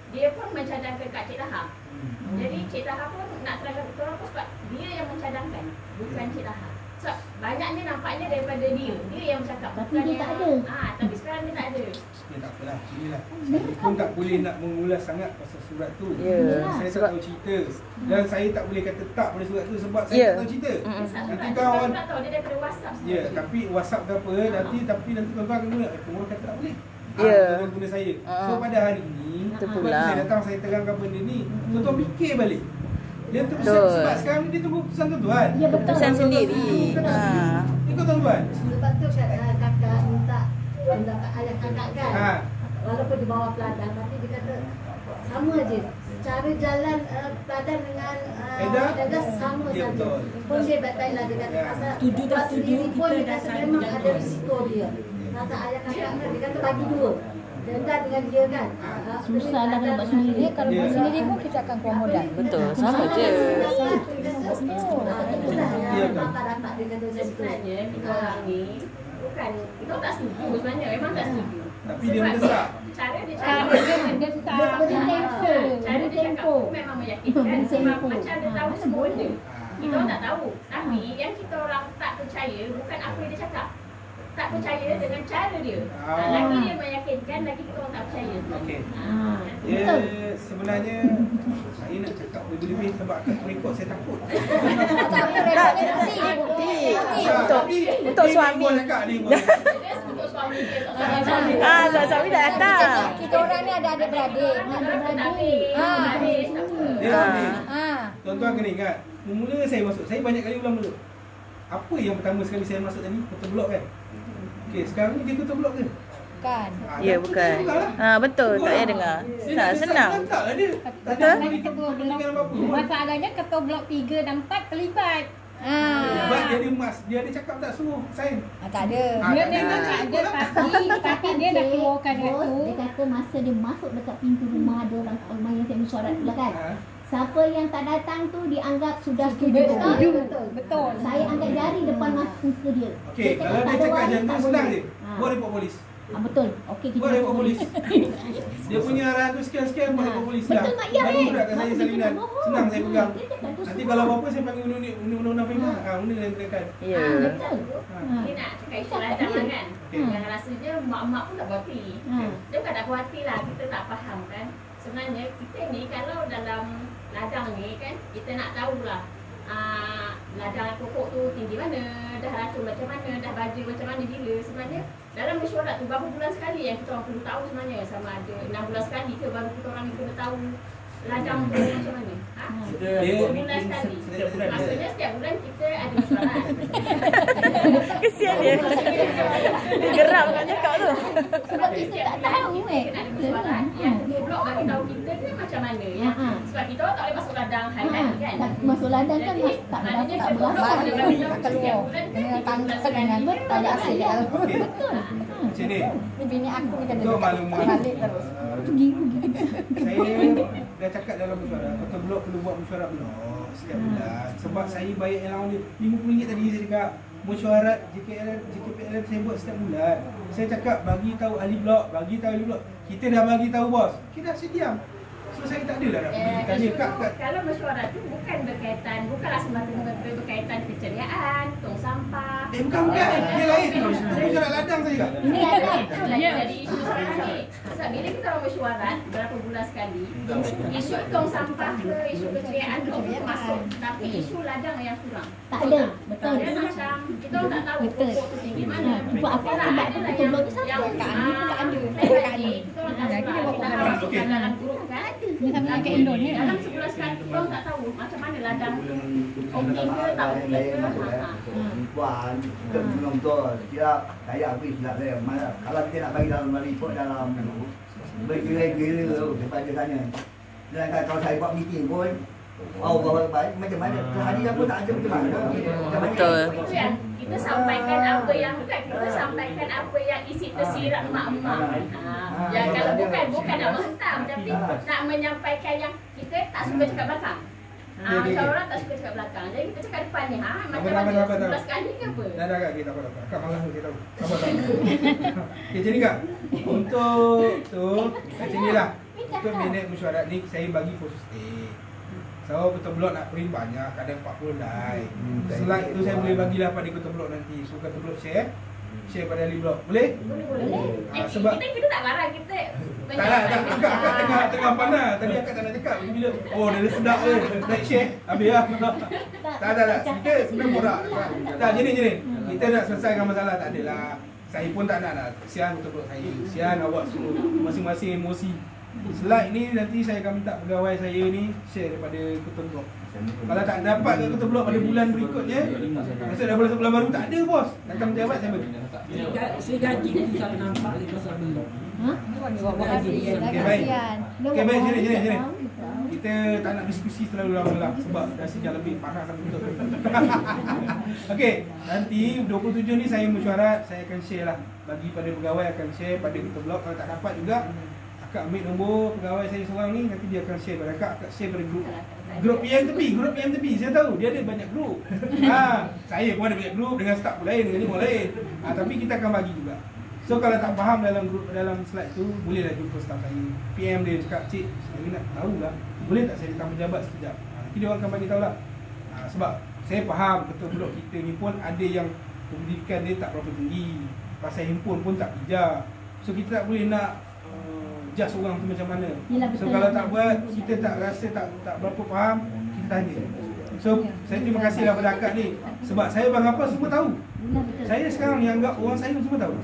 dia pun mencadangkan kat Cik Tahan. Jadi Cik Tahan pun nak terangkan betul apa sebab dia yang mencadangkan, bukan Cik Tahan. Sebab banyaknya nampaknya daripada dia yang bercakap. Tapi bukan dia yang, tak ada. Tapi sekarang dia tak ada. Ya tak apalah, inilah. Saya pun tak boleh nak mengulas sangat pasal surat tu. Saya tak tahu cerita. Dan saya tak boleh kata tak pada surat tu sebab saya tak tahu cerita. Nanti kawan tahu dia daripada WhatsApp. Ya, tapi WhatsApp ke apa tapi nanti tuan-tuan akan guna. Penguruh kata tak boleh. Tuan guna saya. So pada hari ni, terpulang. Saya datang saya terangkan benda ni. Tuan-tuan fikir balik. Dia terus sebab sekarang ni dia tunggu pesan tuan-tuan. Ya betul. Pesan sendiri. Ikut tuan-tuan. Sebab tu kakak minta pendapat ayah kakak kan. Walaupun di bawah peladan tapi dia kata sama je. Cara jalan peladan dengan Felda sama saja. Pun dia baik-baik lah dia kata pasal Setuju tak setuju pun kita dia dah kata sama memang dan ada risiko dia. Kata ayah kakak kan dia kata bagi dua. Felda dengan dia kan. Susah lah kalau buat sendiri. Kalau buat sendiri pun kita akan keluar modal. Betul, sama je. Dapat dia kata macam tu. Sebenarnya kita orang ni bukan kita tak setuju sebenarnya, memang tak setuju. Tapi dia mendesak. Cara dia Cara cakap dia mendesak. Dia tempo. cara dia cakap tu memang meyakinkan sebab macam dia tahu semua benda. Kita orang tak tahu. Tapi yang kita orang tak percaya bukan apa yang dia cakap. Tak percaya dengan cara dia. Lagi dia meyakinkan, lagi kita orang tak percaya. Okey. Dia sebenarnya saya nak cakap lebih-lebih sebab akan rekod saya takut. Untuk suami. Untuk suami dia. Suami dah datang. Kita orang ni ada adik-beradik. Tuan-tuan kena ingat, mula saya masuk, saya banyak kali ulang dulu. Apa yang pertama sekali saya masuk tadi? Ketua blok kan? Okey, sekarang ni dia ketua blok ke? Bukan. Ya, bukan. Betul, tak payah dengar. Senang. Taklah dia. Betul? Ketua blok. Masalahnya ketua blok 3 dan 4 terlibat. Sebab dia ada cakap tak suruh sign. Tak ada. Dia memang tak ada tapi dia dah keluarkan Bos, tu. dia kata masa dia masuk dekat pintu rumah ada orang kat rumah yang saya mesyuarat pula kan. Siapa yang tak datang tu dianggap sudah setuju. Betul. Saya angkat jari depan muka dia. Okey, kalau dia cakap macam tu senang je. Buat report polis. Betul. Okey, kita buat report polis. Dia punya arahan tu sekian-sekian buat report polis dah. Betul mak ya. Bagi budak kat saya salinan. Senang saya pegang. Nanti kalau apa-apa saya panggil undang-undang FEMA. Undang yang kenakan. Ya. Betul. Dia nak cakap isu ladang lah kan. Yang rasanya mak-mak pun tak puas hati. Dia bukan tak puas hati lah, kita tak faham kan. Sebenarnya kita ni kalau dalam ladang ni kan, kita nak tahulah ladang pokok tu tinggi mana, dah racun macam mana, dah baja macam mana bila. Sebenarnya dalam mesyuarat tu berapa bulan sekali yang kita orang perlu tahu sebenarnya, sama ada 6 bulan sekali ke baru kita orang ni kena tahu ladang tu macam mana. Bulan sekali. Maksudnya setiap bulan kita ada mesyuarat. Kesian dia. Dia geram kat cakap tu. Sebab kita tak tahu Kita ada mesyuarat yang blok bagi tahu kita ni macam mana ya. Sebab kita orang tak boleh masuk ladang hari-hari kan. Masuk ladang kan tak berasa. Keluar. Dengan tangkap dengan tak ada hasil. Betul. Macam ni. Ni bini aku ni kata Untuk maklumat. balik terus. Saya dah cakap dalam mesyuarat, kota blok perlu buat mesyuarat blok setiap bulan. Sebab saya bayar allowance dia RM50 tadi saya cakap. Mesyuarat JKPLM saya buat setiap bulan. Saya cakap bagi tahu ahli blok, bagi tahu ahli blok. Kita dah bagi tahu bos. Kita dah sedia. So saya tak adalah nak pergi tanya kat. Kalau mesyuarat tu bukanlah semata-mata berkaitan keceriaan, tong sampah. Bukan. Dia lain. Mesyuarat ladang saya cakap. Ini ladang. Itulah jadi isu sekarang ni. Sebab bila kita orang mesyuarat berapa bulan sekali, isu tong sampah ke, isu keceriaan tu masuk. Tapi isu ladang yang kurang. Tak ada. Betul. Dia macam kita orang tak tahu pokok tu tinggi mana. Buat apa Ada lah yang Kat Ani pun tak ada. kita orang tak Lagi dia bawa Okey. dalam grup kan. Ni sama dengan kat Indo ni. Dalam sebulan sekali kita tak tahu macam mana ladang okey ke tak okey ke. Puan, kita menonton. Siap, saya habis silap saya. Kalau kita nak bagi dalam report dalam bergila-gila daripada sana. Dan kalau saya buat meeting pun, baik macam mana? Kehadiran pun tak ada macam mana. Betul. Itu yang kita sampaikan apa yang kita sampaikan apa yang isi tersirat mak-mak. Ya kalau bukan nak menghentam tapi nak menyampaikan yang kita tak suka cakap belakang. Macam orang tak suka cakap belakang. Jadi kita cakap depan ni, macam mana 11 kali ke apa? Dah Kak, kita tahu. Kak malas kita tahu. Sabar. Okey, jadi Kak, untuk tu macam nilah. Untuk minit mesyuarat ni saya bagi khusus So ketua blok nak print banyak, kadang 40 line. Slide tu saya boleh bagilah pada ketua blok nanti. So ketua blok share pada ahli blok. Boleh? Boleh. Sebab kita tak marah kita. Tak tengah panas. Tadi akak tak nak cakap bila dia dah sedap je. Nak share habis lah. Tak. Sikit sebenarnya borak. Tak jadi. Kita nak selesaikan masalah tak adalah. Saya pun tak nak kesian ketua blok saya. Kesian awak suruh masing-masing emosi. Slide ni nanti saya akan minta pegawai saya ni share daripada ketua blok. Kalau tak dapat ke ketua blok pada bulan berikutnya, maksud dah bulan baru tak ada bos. Datang pejabat saya bagi. Saya gaji pun tak nampak lagi pasal blok. Okey baik. Sini. Kita tak nak diskusi terlalu lama sebab dah sejam lebih panas kan betul. Okey, nanti 27 ni saya mesyuarat, saya akan share lah. Bagi pada pegawai akan share pada ketua blok. Kalau tak dapat juga akak ambil nombor pegawai saya seorang ni, nanti dia akan share pada akak share pada grup PM tepi. Saya tahu dia ada banyak grup. Saya pun ada banyak grup dengan staf lain, dengan ni orang lain. Tapi kita akan bagi juga. So kalau tak faham dalam slide tu, bolehlah jumpa staf saya. PM dia cakap, "Cik, saya nak tahulah. Boleh tak saya datang pejabat sekejap?" Nanti dia orang akan bagi tahulah. Sebab saya faham betul blok kita ni pun ada yang pendidikan dia tak berapa tinggi. Pasal handphone pun tak bijak. So kita tak boleh nak just orang tu macam mana. So kalau tak buat, kita tak rasa tak berapa faham, kita tanya. So saya terima kasihlah pada akak ni. Sebab saya bang apa semua tahu. Saya sekarang ni anggap orang saya semua tahu.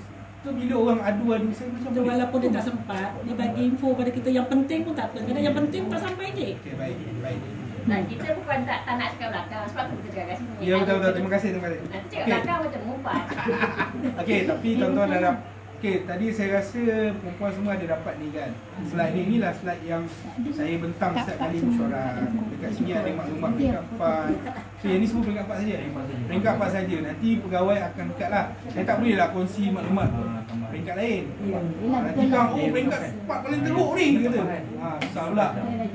So bila orang adu saya macam so, walaupun dia tak sempat, dia bagi info pada kita yang penting pun tak apa. Kadang yang penting tak sampai je. Okey, baik. Dan kita bukan tak nak cakap belakang, sebab tu kita cakap kat sini. Ya betul. Terima kasih. Nanti cakap belakang macam mumpat. Okey, tapi tuan-tuan dah okey, tadi saya rasa perempuan semua ada dapat ni kan. Slide ni, inilah slide yang saya bentang setiap kali mesyuarat. Dekat sini ada maklumat peringkat 4. So yang ni semua peringkat 4 saja. Peringkat 4 saja. Nanti pegawai akan dekat lah. Saya tak boleh lah kongsi maklumat peringkat lain. Nanti kau peringkat 4 paling teruk ni kata. Susah pula.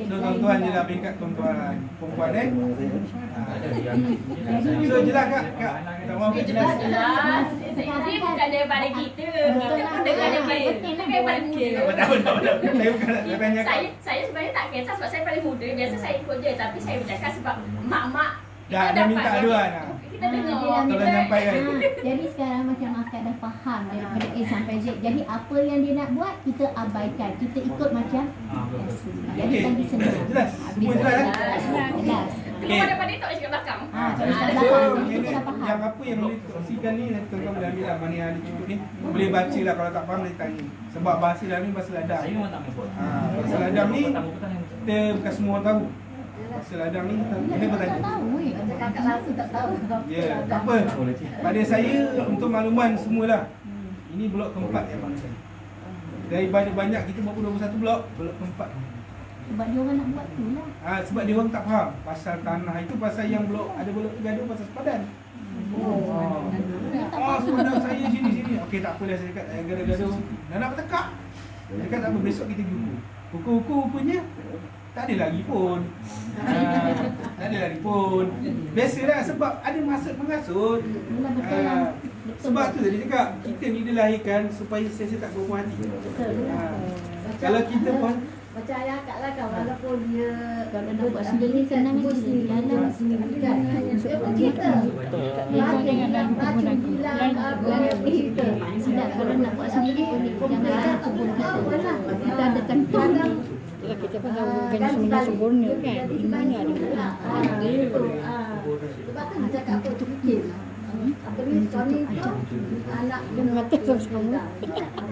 So tuan-tuan je lah peringkat tuan-tuan perempuan So jelas kak? Tak mahu jelas. Ini bukan daripada kita. Kita pun dengar daripada kita daripada muda. Betul. Saya sebenarnya tak kisah sebab saya paling muda. Biasa saya ikut je. Tapi saya bercakap sebab mak-mak dah minta aduan. Kita dengar. Tolong nyampaikan. Jadi sekarang macam akak dah faham daripada A sampai Z. Jadi apa yang dia nak buat, kita abaikan. Kita ikut macam jadi bagi senang. Jelas. Semua Jelas. Tengok daripada itu cakap belakang. Yang apa yang boleh kongsikan ni, nanti tuan-tuan boleh ambil lah mana yang ada cukup ni. Boleh baca lah, kalau tak faham nanti tanya. Sebab bahasa dalam ni bahasa ladang. Bahasa ladang ni kita bukan semua orang tahu. Bahasa ladang ni kita bertanya. Kakak langsung tak tahu. Ya, tak apa. Pada saya untuk makluman semualah. Ini blok keempat yang mana saya. Daripada banyak kita berapa 21 blok keempat. Sebab dia orang nak buat tu lah. Sebab dia orang tak faham pasal tanah itu, pasal yang blok ada blok tergaduh pasal sepadan. Sepadan saya sini. Okey, tak apalah saya cakap gaduh-gaduh. Nak bertekak. Dia kata apa, besok kita jumpa. Rupanya tak ada lagi pun. Biasalah sebab ada maksud mengasut. Sebab tu tadi cakap, kita ni dilahirkan supaya saya tak berpuas hati. Kalau kita pun macam ayah akak lah kan, walaupun dia kalau nak buat sendiri senang je. dalam sendiri kan. Dia pun kita. Macam bilang kita. Tidak, kalau nak buat sendiri, jangan kebun kita. Kita ada kantor. Kita pun tahu organisasi sempurna kan. Di mana ada. Sebab tu dia cakap apa tu fikir. Apa suami tu anak Mata terus kamu.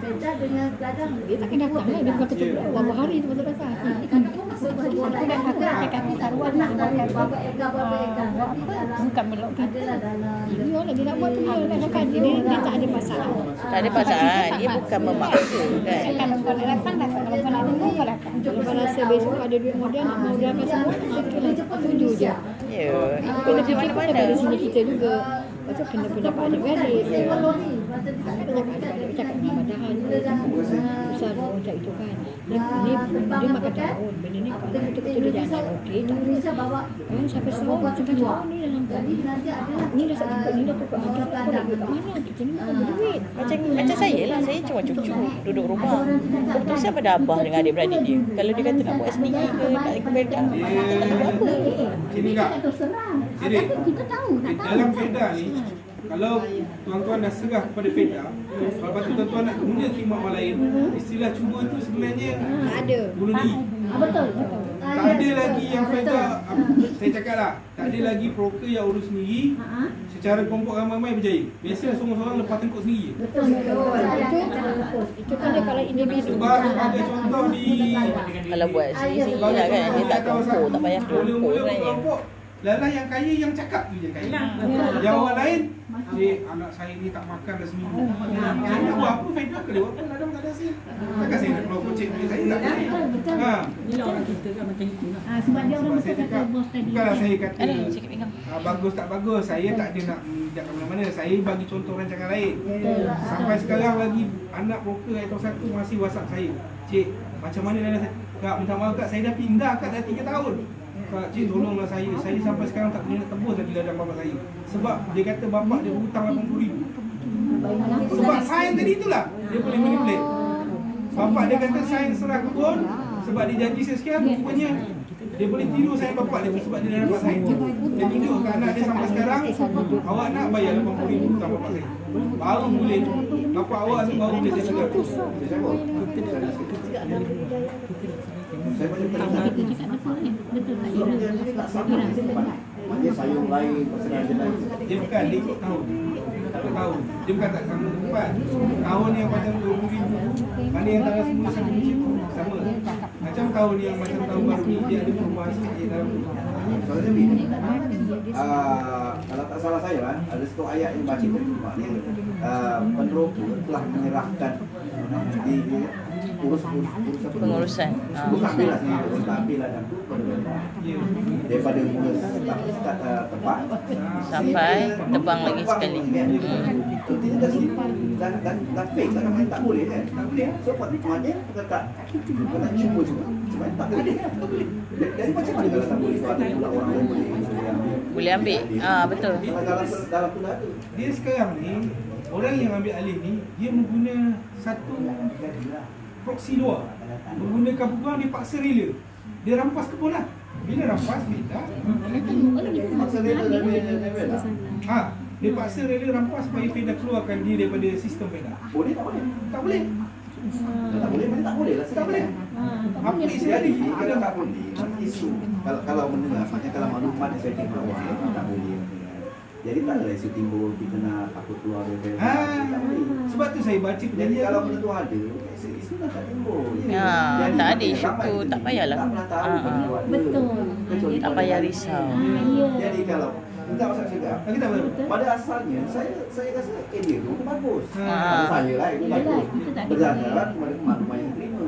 beda dengan pelajar. Dia takkan datang lah. Dia bukan ketua berapa hari tu baru datang. Kami taruhan nak baba eka. bukan melok kita. Adalah dalam Dia lah dia nak buat tu dia nak kaji dia tak ada masalah. Tak ada pasangan, dia bukan memaksa kan. Kalau kau nak datang kalau kau nak tunggu kau datang. Kalau kau rasa besok ada duit modal nak modalkan semua, okeylah setuju je. Ya, Kena fikir pun daripada sini kita juga. Lepas tu kena pendapat adik-beradik. Adik-beradik cakap padahal besar untuk itu kan. Dia makan tahun. Benda ni kalau betul-betul dia jalan okey. Tak bawa. Sampai setahun macam tahun ni dalam ni dah sakit ni dah tukar angkat. Kau nak duit kat mana? Kita ni bukan berduit. Macam saya lah, saya cuma cucu duduk rumah. Keputusan pada abah dengan adik-beradik dia. Kalau dia kata nak buat sendiri ke, nak ikut Felda, kita tak tahu apa. Sini tak? Jadi, Kita tahu, nak tahu. dalam Felda ni, kalau tuan-tuan dah serah kepada Felda, lepas tu tuan-tuan nak guna khidmat orang lain, istilah cuba tu sebenarnya ada. bunuh diri. Betul. Tak ada lagi yang Felda, saya cakap lah, tak ada lagi broker yang urus sendiri, secara kelompok ramai-ramai berjaya. Biasanya seorang-seorang lepas tengkuk sendiri. Betul. Itu kan dia kalau individu. Sebab sebagai contoh di Kalau buat sendiri-sendiri lah kan, dia tak kelompok, tak payah kelompok mula-mula sebenarnya. kelompok, Lalah yang kaya yang cakap tu je kaya. Yang orang lain, anak saya ni tak makan dah seminggu. Saya nak buat apa faedah ke dia? Walaupun ladang tak ada hasil. Takkan saya nak keluar kocek ni, saya tak boleh. Inilah orang kita kan macam itu lah. Sebab dia orang betul kata bos tadi. Bukanlah saya kata Sikit pinggang. bagus tak bagus. Saya tak ada nak menjak ke mana-mana. Saya bagi contoh rancangan lain. Sampai sekarang lagi anak broker atau satu masih WhatsApp saya. Cik, macam mana dah Kak, minta maaf Kak, saya dah pindah Kak dah 3 tahun. Kak, cik tolonglah saya sampai sekarang tak boleh nak tebus lagi ladang bapak saya. Sebab dia kata bapak dia berhutang 80,000. Sebab sains tadi itulah dia boleh manipulate. Bapak dia kata sains serah kebun, sebab dia janji sekian, rupanya dia boleh tiru sains bapak dia sebab dia dah dapat sains. Dia tunjuk ke anak dia sampai sekarang, awak nak bayar 80,000 hutang bapak saya. Baru boleh bapak awak tu baru boleh saya cakap. Saya baca dia sayung lain, personality lain. Dia bukan, dia ikut tahun. Tahun. Dia bukan tak sama tempat. Tahun yang macam 20,000, mana yang tahun semula sama tu sama. Macam tahun yang macam tahun baru ni, dia ada perubahan sikit dalam tu. Soalnya ni, kalau tak salah saya lah, ada satu ayat yang baca tadi, maknanya penroker telah menyerahkan di pengurusan. Ambil lah dan tu daripada mula start tebak Sampai tebang lagi sekali. Dah fake lah kan, tak boleh kan? Tak boleh. So maknanya kita tak cuba sebab tak boleh. Dan macam mana kalau tak boleh, kalau ada pula orang lain Boleh ambil. Betul. dalam tu ada. Dia sekarang ni, orang yang ambil alih ni, dia menggunakan satu proksi luar. Menggunakan peguam, dia paksa rela. Dia rampas kebun lah. Bila rampas, beda. Paksa rela lah. Dia paksa rela rampas supaya Felda keluarkan dia daripada sistem Felda. Boleh tak boleh? Tak boleh. Tak boleh, mana tak boleh lah. Tak boleh. Apa isi tadi? Ada tak boleh. Isu. Kalau mendengar, maknanya kalau maklumat saya tengok bawah, tak boleh. Jadi tak ada isu timbul, kita nak takut keluar dari Felda. Sebab tu saya baca Jadi perjanjian. kalau benda tu ada, isu dah tak timbul. Tak ada isu tu, tak payahlah. Tak pernah tahu benda tu ada. Betul. Tak payah risau. Jadi kalau tak masak cakap, Kita tak boleh. pada asalnya saya rasa dia tu bagus. Ha. Saya lah itu bagus. Berdasarkan kepada maklumat yang terima.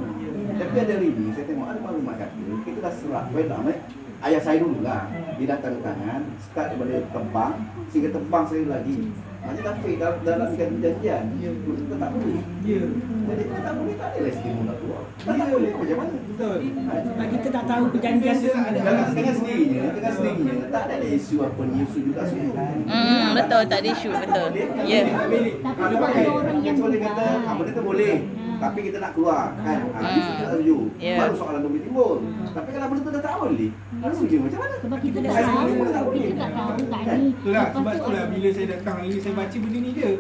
Tapi ada ini, saya tengok ada maklumat kata kita dah serah Felda. Ayah saya dulu lah, dia dah tanda tangan, start daripada tebang, sehingga tebang saya lagi. Maknanya dah fake dalam perjanjian, kita tak boleh. Ya. Jadi kita tak boleh, tak ada lah setiap nak keluar. Tak boleh, macam mana? Betul. Sebab kita tak tahu perjanjian tu. Dengan sendirinya, tak ada isu apa ni, isu juga semua. Betul, tak ada isu, betul. Ya. Kalau pakai, kecuali kata, benda tu boleh. Tapi kita nak keluar kan. Kita tak setuju. Baru soalan tu boleh timbul. Tapi kalau benda tu dah tak boleh, tak setuju macam mana? Sebab kita dah Saya tahu, sendiri pun tak boleh. kita tak tahu tak ni. Itulah sebab itulah bila saya datang hari ni saya baca benda ni je.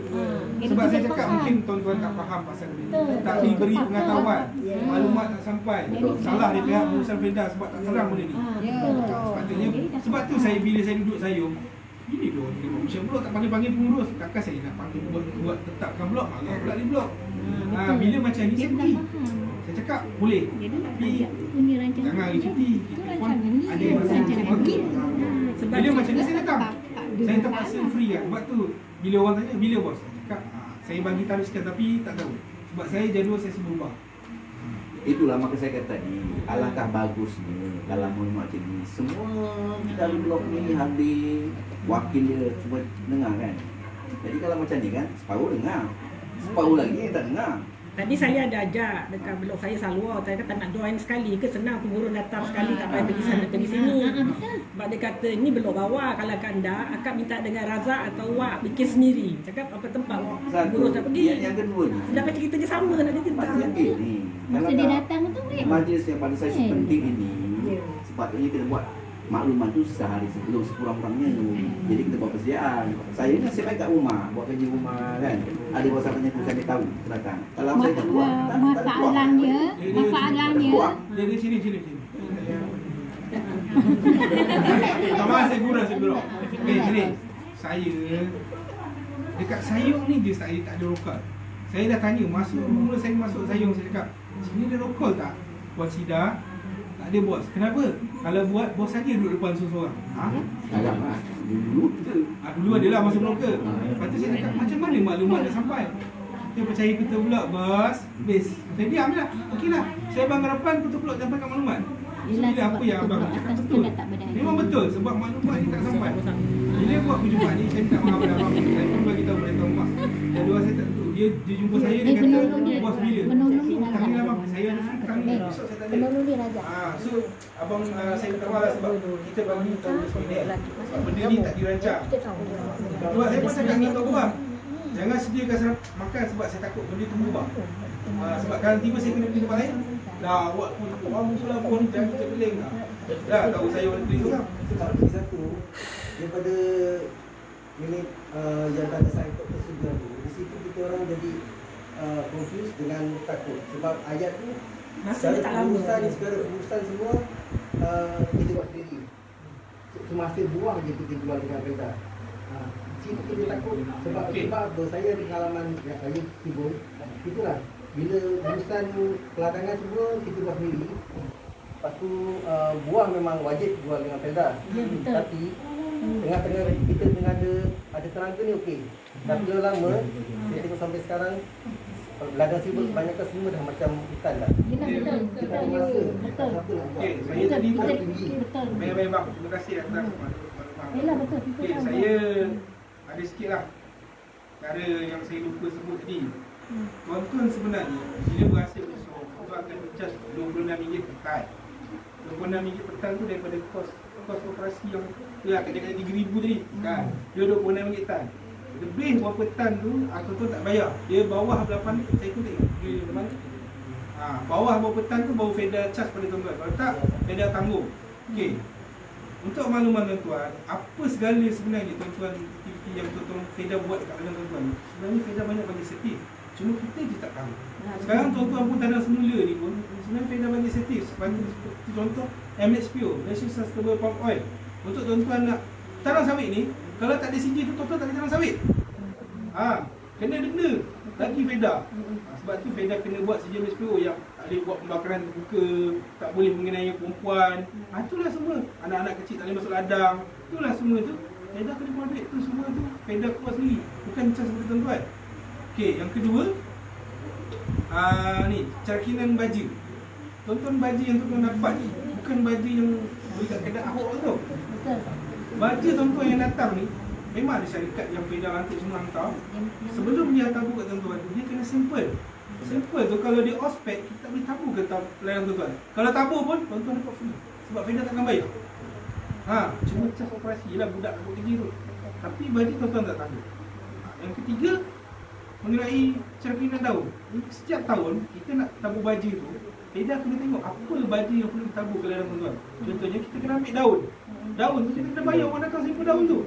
Sebab saya cakap mungkin tuan-tuan tak faham pasal ni. Tak diberi pengetahuan, maklumat tak sampai. Salah dia pihak pengurusan Felda sebab tak terang benda ni. Sepatutnya sebab tu saya bila saya duduk sayung, Ini dia orang buat mission blok tak panggil pengurus. Takkan saya nak panggil buat tetapkan blok, malah pula di blok. Bila macam ni saya pergi. Saya cakap boleh. Tapi jangan hari cuti. Kita pun ada yang masa cuti. Bila macam ni saya datang. Saya terpaksa free kan. Sebab tu bila orang tanya, bila bos? Saya cakap saya bagi taruh sekian tapi tak tahu. Sebab saya jadual saya berubah. Itulah maka saya kata tadi, alangkah bagusnya dalam maklumat macam ni semua dalam blok ni hadir, wakil dia cuma dengar kan. Jadi kalau macam ni kan, separuh dengar, separuh lagi tak dengar. Tadi saya ada ajak dekat blok saya Salwa, saya kata nak join sekali ke senang pengurus datang sekali tak payah pergi sana pergi sini. Sebab dia kata ini blok bawah, kalau anda akak minta dengan Razak atau Wak bikin sendiri. Cakap apa tempat pengurus tak pergi. Yang kedua ni, sedangkan ceritanya sama nak ditentang. Masa dia datang tu majlis yang pada saya penting ini sepatutnya kita buat makluman tu sehari sebelum sekurang-kurangnya. Jadi kita buat persediaan. Saya ni saya kat rumah, buat kerja rumah kan. Ada wasapnya tu saya tahu datang. Kalau saya kat luar, masalahnya dia sini. Tambah saya gurau. Okey, sini. Saya dekat sayung ni je saya tak ada rokal. Saya dah tanya, mula saya masuk sayung, saya cakap, sini ada rokal tak? Buat sidar, tak ada bos. Kenapa? Kalau buat, bos saja duduk depan seorang-seorang. Agaklah. Dulu adalah masa broker. Lepas tu saya cakap, macam mana maklumat dah sampai? Kita percaya kita pula, bos. Base. Saya diam je lah. Okeylah, saya bang harapan kita pula dapat maklumat. So, bila apa yang abang cakap betul. Memang betul sebab maklumat ni tak sampai. Bila buat perjumpaan ni, saya tak maaf pada abang. Saya pun bagi tahu pada abang. Jadual saya tak tentu. Dia jumpa saya, dia kata, bos bila? Kami abang, saya ada free kami. Besok saya tak ada. So, abang saya minta maaf lah sebab kita bagi tahu sebab benda ni tak dirancang. Sebab saya pun cakap dengan Tok Bang, jangan sediakan makan sebab saya takut benda tu berubah. Sebab kalau tiba saya kena pergi tempat lain, dah awak pun orang musuh pun jangan kita beling dah. Dah tahu saya orang beli tu kan. Sebab satu daripada minit yang tak ada sains tersebut tu, di situ kita orang jadi confused dengan takut sebab ayat tu masa tak lama. Urusan semua kita buat sendiri. Semasa buah je kita jual dengan kereta. Situ kita takut sebab saya ada pengalaman yang saya sibuk. Itulah bila urusan peladangan semua kita buat sendiri. Lepas tu buah memang wajib jual dengan Felda. Tapi tengah-tengah kita tengah ada tenaga ni okey. Tapi dah lama saya tengok sampai sekarang ladang sibuk kebanyakan semua dah macam hutan dah. Betul. Okey, saya tadi betul. Baik bang, terima kasih atas maklumat. Yalah betul. Okey, saya ada sikit lah cara yang saya lupa sebut tadi. Tuan-tuan sebenarnya bila berhasil besok, tuan akan charge RM26 per tan. RM26 per tan tu daripada kos operasi yang dia akan jaga RM3,000 tadi kan. Dia RM26 tan. Lebih berapa tan tu tuan tak bayar. Dia bawah berapa ni saya pun tengok dia mana. Bawah berapa tan tu baru Felda charge pada tuan-tuan. Kalau tak Felda tanggung. Okey. Untuk makluman tuan-tuan, apa segala sebenarnya tuan-tuan aktiviti yang tuan-tuan Felda buat dekat dalam tuan-tuan. Sebenarnya Felda banyak bagi setif. Cuma kita je tak tahu. Sekarang tuan-tuan pun tanam semula ni pun sebenarnya Felda bagi setif. Seperti contoh MXPO, National Sustainable Palm Oil. Untuk tuan-tuan nak tanam sawit ni, kalau tak ada CJ tu tuan-tuan tak boleh tanam sawit. Kena denda lagi Felda. Sebab tu Felda kena buat CJ MXPO yang tak boleh buat pembakaran terbuka, tak boleh mengenai perempuan. Itulah semua. Anak-anak kecil tak boleh masuk ladang. Itulah semua tu. Felda kena buat duit tu semua tu. Felda keluar sendiri. Bukan macam seperti tuan-tuan. Okey, yang kedua ni, cerkinan baju. Tuan-tuan baju yang tuan-tuan dapat ni bukan baju yang beli kat kedai Ahok tu. Betul. Baju tuan-tuan yang datang ni memang ada syarikat yang Felda lantik semua hantar. Sebelum dia hantar buku kat tuan-tuan tu, dia kena sampel. Sampel tu kalau dia ospek, kita tak boleh tabur ke pelayanan tuan-tuan. Kalau tabur pun, tuan-tuan dapat free. Sebab Felda takkan bayar. Cuma cas operasi lah budak nak buat kerja tu. Tapi baju tuan-tuan tak tabur. Yang ketiga, mengenai cerkinan daun. Setiap tahun, kita nak tabur baju tu, Felda kena tengok apa baju yang perlu ditabur ke ladang tuan-tuan. Contohnya, kita kena ambil daun. Daun tu kita kena bayar orang datang simpan daun tu.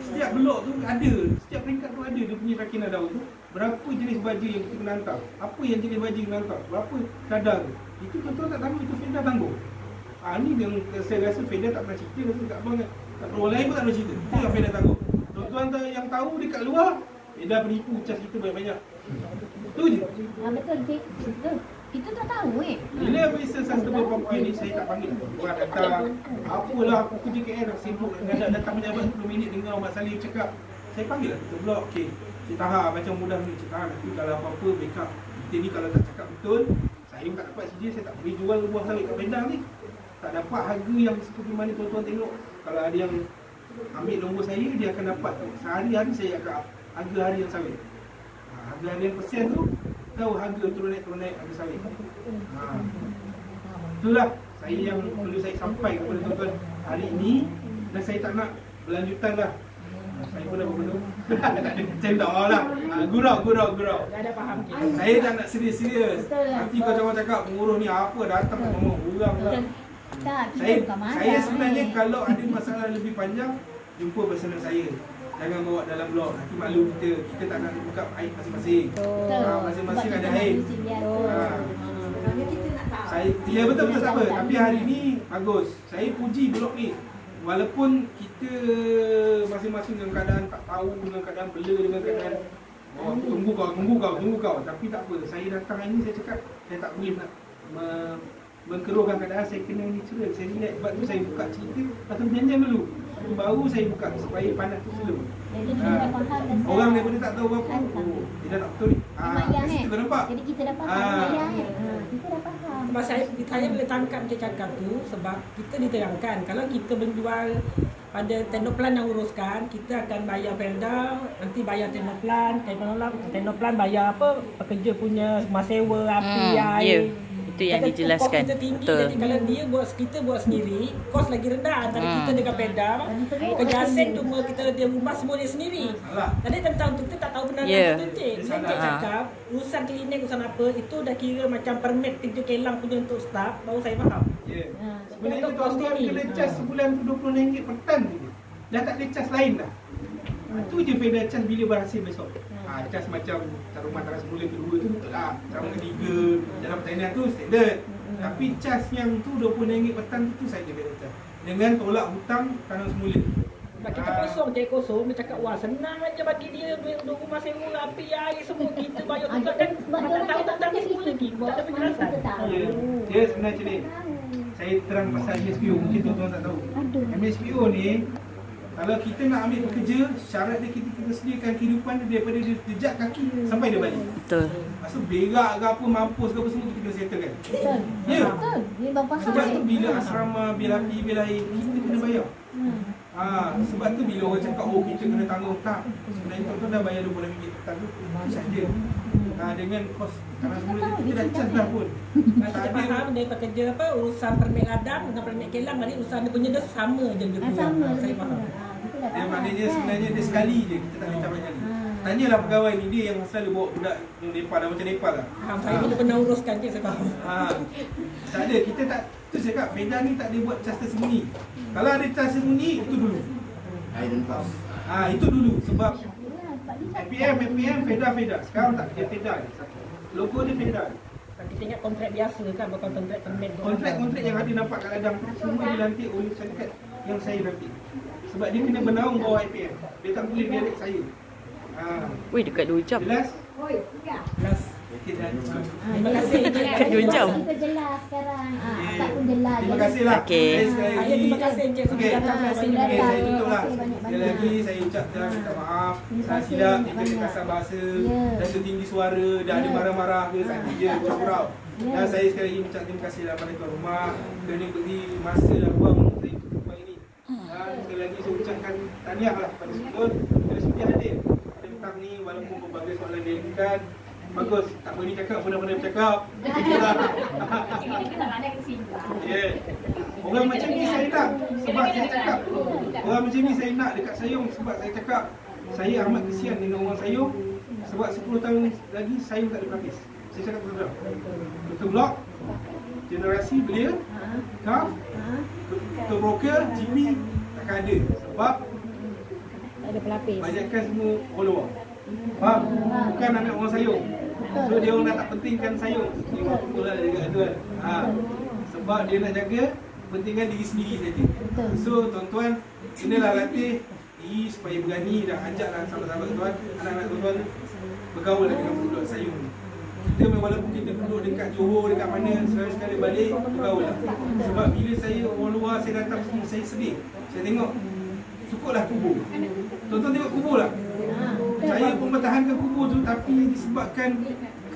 Setiap blok tu ada, setiap peringkat tu ada dia punya cerkinan daun tu. Berapa jenis baju yang kita kena hantar, apa yang jenis baju yang kena hantar, berapa kadar tu. Itu tuan-tuan tak tahu, itu Felda tanggung. Ni yang saya rasa Felda tak pernah cerita, rasa kat abang tak perlu orang lain pun tak perlu cerita. Itu yang Felda tanggung. tuan-tuan yang tahu dekat luar, dah penipu cas kita banyak-banyak. Tu je. Betul, betul. Kita tak tahu Bila Malaysia Sustainable Property ni saya tak panggil. Orang datang, apalah aku kerja KL dah sibuk dengan datang pejabat 10 minit dengar Mak Salim cakap. Saya panggil lah kita blog. Okey. Cik Taha macam mudah ni Cik Taha, nanti kalau apa-apa backup. Kita ni kalau tak cakap betul, saya tak dapat CJ, saya tak boleh jual buah sawit kat Penang ni. Tak dapat harga yang seperti mana tuan-tuan tengok. Kalau ada yang ambil nombor saya, dia akan dapat sehari-hari saya akan harga harian sawit. Harga harian persen tu tahu harga turun naik harga sawit. Itulah saya yang perlu saya sampai kepada tuan-tuan hari ini, dan saya tak nak berlanjutan lah. Saya pun dah berpenuh. Saya tak mahu lah. Gurau. Dah ada faham. Saya tak nak serius. Nanti kau jangan cakap penguruh ni apa, datang ngomong urang lah. Saya sebenarnya kalau ada masalah lebih panjang, jumpa personal saya. Jangan bawa dalam blog, nanti malu kita tak nak buka aib masing-masing. Masing-masing ada aib. Saya betul tak apa. Tapi hari ni bagus. Saya puji blog ni. Walaupun kita masing-masing dengan keadaan tak tahu, dengan keadaan bela, dengan keadaan tunggu kau. Tapi tak apa. Saya datang hari ni saya cakap saya tak boleh nak mengkeruhkan keadaan, saya kena natural, saya relax. Sebab tu saya buka cerita pasal perjanjian dulu. Baru saya buka supaya panas tu slow. Orang daripada tak tahu apa-apa, dia dah tak betul ni. Kita nampak. Jadi kita dah faham. Kita dah faham. Sebab saya boleh tangkap dia cakap tu, sebab kita diterangkan kalau kita menjual pada tenoplan yang uruskan, kita akan bayar Pelda, nanti bayar tenoplan bayar apa, pekerja punya rumah sewa, api, air. Itu yang dijelaskan. Kos kita tinggi, jadi kalau kita buat sendiri, kos lagi rendah antara kita dengan Pelda. Kerja asing cuma dia rumah semua dia sendiri. Jadi tentang kita tak tahu benar betul cik. Saya cakap urusan klinik, urusan apa itu dah kira macam permit kerja kelang punya untuk staff, baru saya faham. Sebenarnya tuan-tuan kena cas sebulan tu RM20 per tan je. Dah tak ada cas lain dah. Itu je beza cas bila berhasil besok. Cas macam rumah tanah semula kedua tu betul lah. Sama ketiga dalam pertanian tu standard. Tapi cas yang tu RM20 per tan tu saja beza cas. Dengan tolak hutang tanah semula. Sebab kita kosong, cek kosong, dia cakap wah senang aja bagi dia duit untuk rumah sewa, api, air semua kita bayar tu kan. Tak tahu tentang ni semua lagi. Tak ada penjelasan. Ya sebenarnya ni. Saya terang pasal MSPO, mungkin tuan-tuan tak tahu. MSPO ni kalau kita nak ambil pekerja, syarat dia kita sediakan kehidupan dia daripada dia jejak kaki sampai dia balik. Betul. Maksud berak ke apa, mampus ke apa semua kita kena settlekan. Betul. Ya. Betul. Dia bapa sebab tu bila asrama, bil api, bil air, kita kena bayar. Sebab tu bila orang cakap kita kena tanggung, tak. Sebenarnya tuan-tuan dah bayar RM20 per tan tu saja. Dengan kos tanah semula kita dah cas dah pun. Kita faham dia pekerja apa, urusan permit ladang dengan permit kelang, jadi urusan dia punya dia sama je lebih kurang. Saya faham. Maknanya sebenarnya dia sekali je, kita tak minta banyak kali. Tanyalah pegawai ni, dia yang selalu bawa budak yang Nepal dah macam Nepal lah. Saya bila pernah uruskan je, saya faham. Tak ada, kita tak, tu saya cakap, Feda ni tak ada buat cas tersembunyi. Kalau ada cas tersembunyi, itu dulu. Itu dulu, sebab FPM, Feda. Sekarang tak, dia Feda. Logo dia Feda. Kita ingat kontrak biasa kan, bukan kontrak permit. Kontrak yang ada nampak kat ladang, semua dilantik oleh syarikat yang saya lantik. Sebab dia kena bernaung bawah IPM. Dia tak boleh dialek saya. Wih, dekat 2 jam. Jelas? Jelas. Terima kasih. Dekat 2 jam. Kita jelas sekarang. Tak pun jelas. Terima kasih lah. Terima kasih Encik sudah datang. Saya tutup lah. Sekali lagi saya ucap minta maaf. Saya silap, kita kasar bahasa dan setinggi suara, dah ada marah-marah ke saya je, gurau-gurau. Dan saya sekali lagi ucap terima kasih lah pada tuan rumah kerana beri masa dan ruang untuk saya tutup ini. Dan sekali lagi saya ucapkan tahniah lah kepada semua kerana sudi hadir tentang ni, walaupun berbagai soalan diajukan. Bagus, tak berani cakap, benar-benar bercakap. Orang macam ni saya nak, sebab saya cakap. Orang macam ni saya nak dekat Sayong, sebab saya cakap saya amat kesian dengan orang Sayong. Sebab 10 tahun lagi Sayong tak ada pelapis. Saya cakap betul-betul. Betul blok, generasi belia, KAF, betul broker, GP takkan ada. Sebab ada pelapis. banyakkan semua follower. Faham? Bukan anak orang Sayong. So dia orang dah tak pentingkan Sayong. Dia orang pula juga tu kan. Sebab dia nak jaga pentingkan diri sendiri saja. So tuan-tuan, inilah latih supaya berani dan ajaklah sahabat-sahabat tuan, anak-anak tuan bergaul dengan penduduk Sayung. Kita walaupun kita duduk dekat Johor, dekat mana, sekali balik bergaul lah. Sebab bila saya orang luar, saya datang sini, saya sedih. Saya tengok cukuplah kubur. Tuan-tuan tengok kubur lah. Saya mempertahankan kubur tu, tapi disebabkan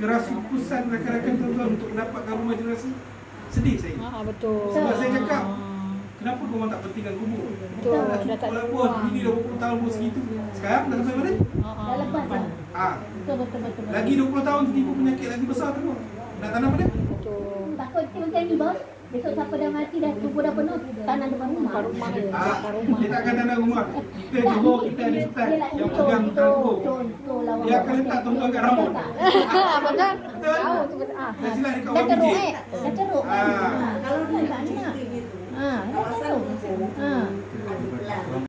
kerasukusan rakan-rakan tuan-tuan untuk mendapatkan rumah generasi, sedih saya. Betul. Sebab saya cakap, kenapa korang tak pentingkan kubur? Betul. Dah cukup lah buat, ini dah 20 tahun pun segitu. Sekarang dah sampai mana? Dah lepas lah. Betul. Lagi 20 tahun tiba penyakit lagi besar tu. Nak tanam mana? Betul. Takut macam ni bos. Besok siapa dah mati dah kubur dah penuh, tanam depan rumah. Dia tak akan tanam rumah. Kita Johor, kita ada style yang pegang tangguh. Dia akan letak tonton kat rambut. Betul. Betul? Dah silap dekat orang Dah teruk.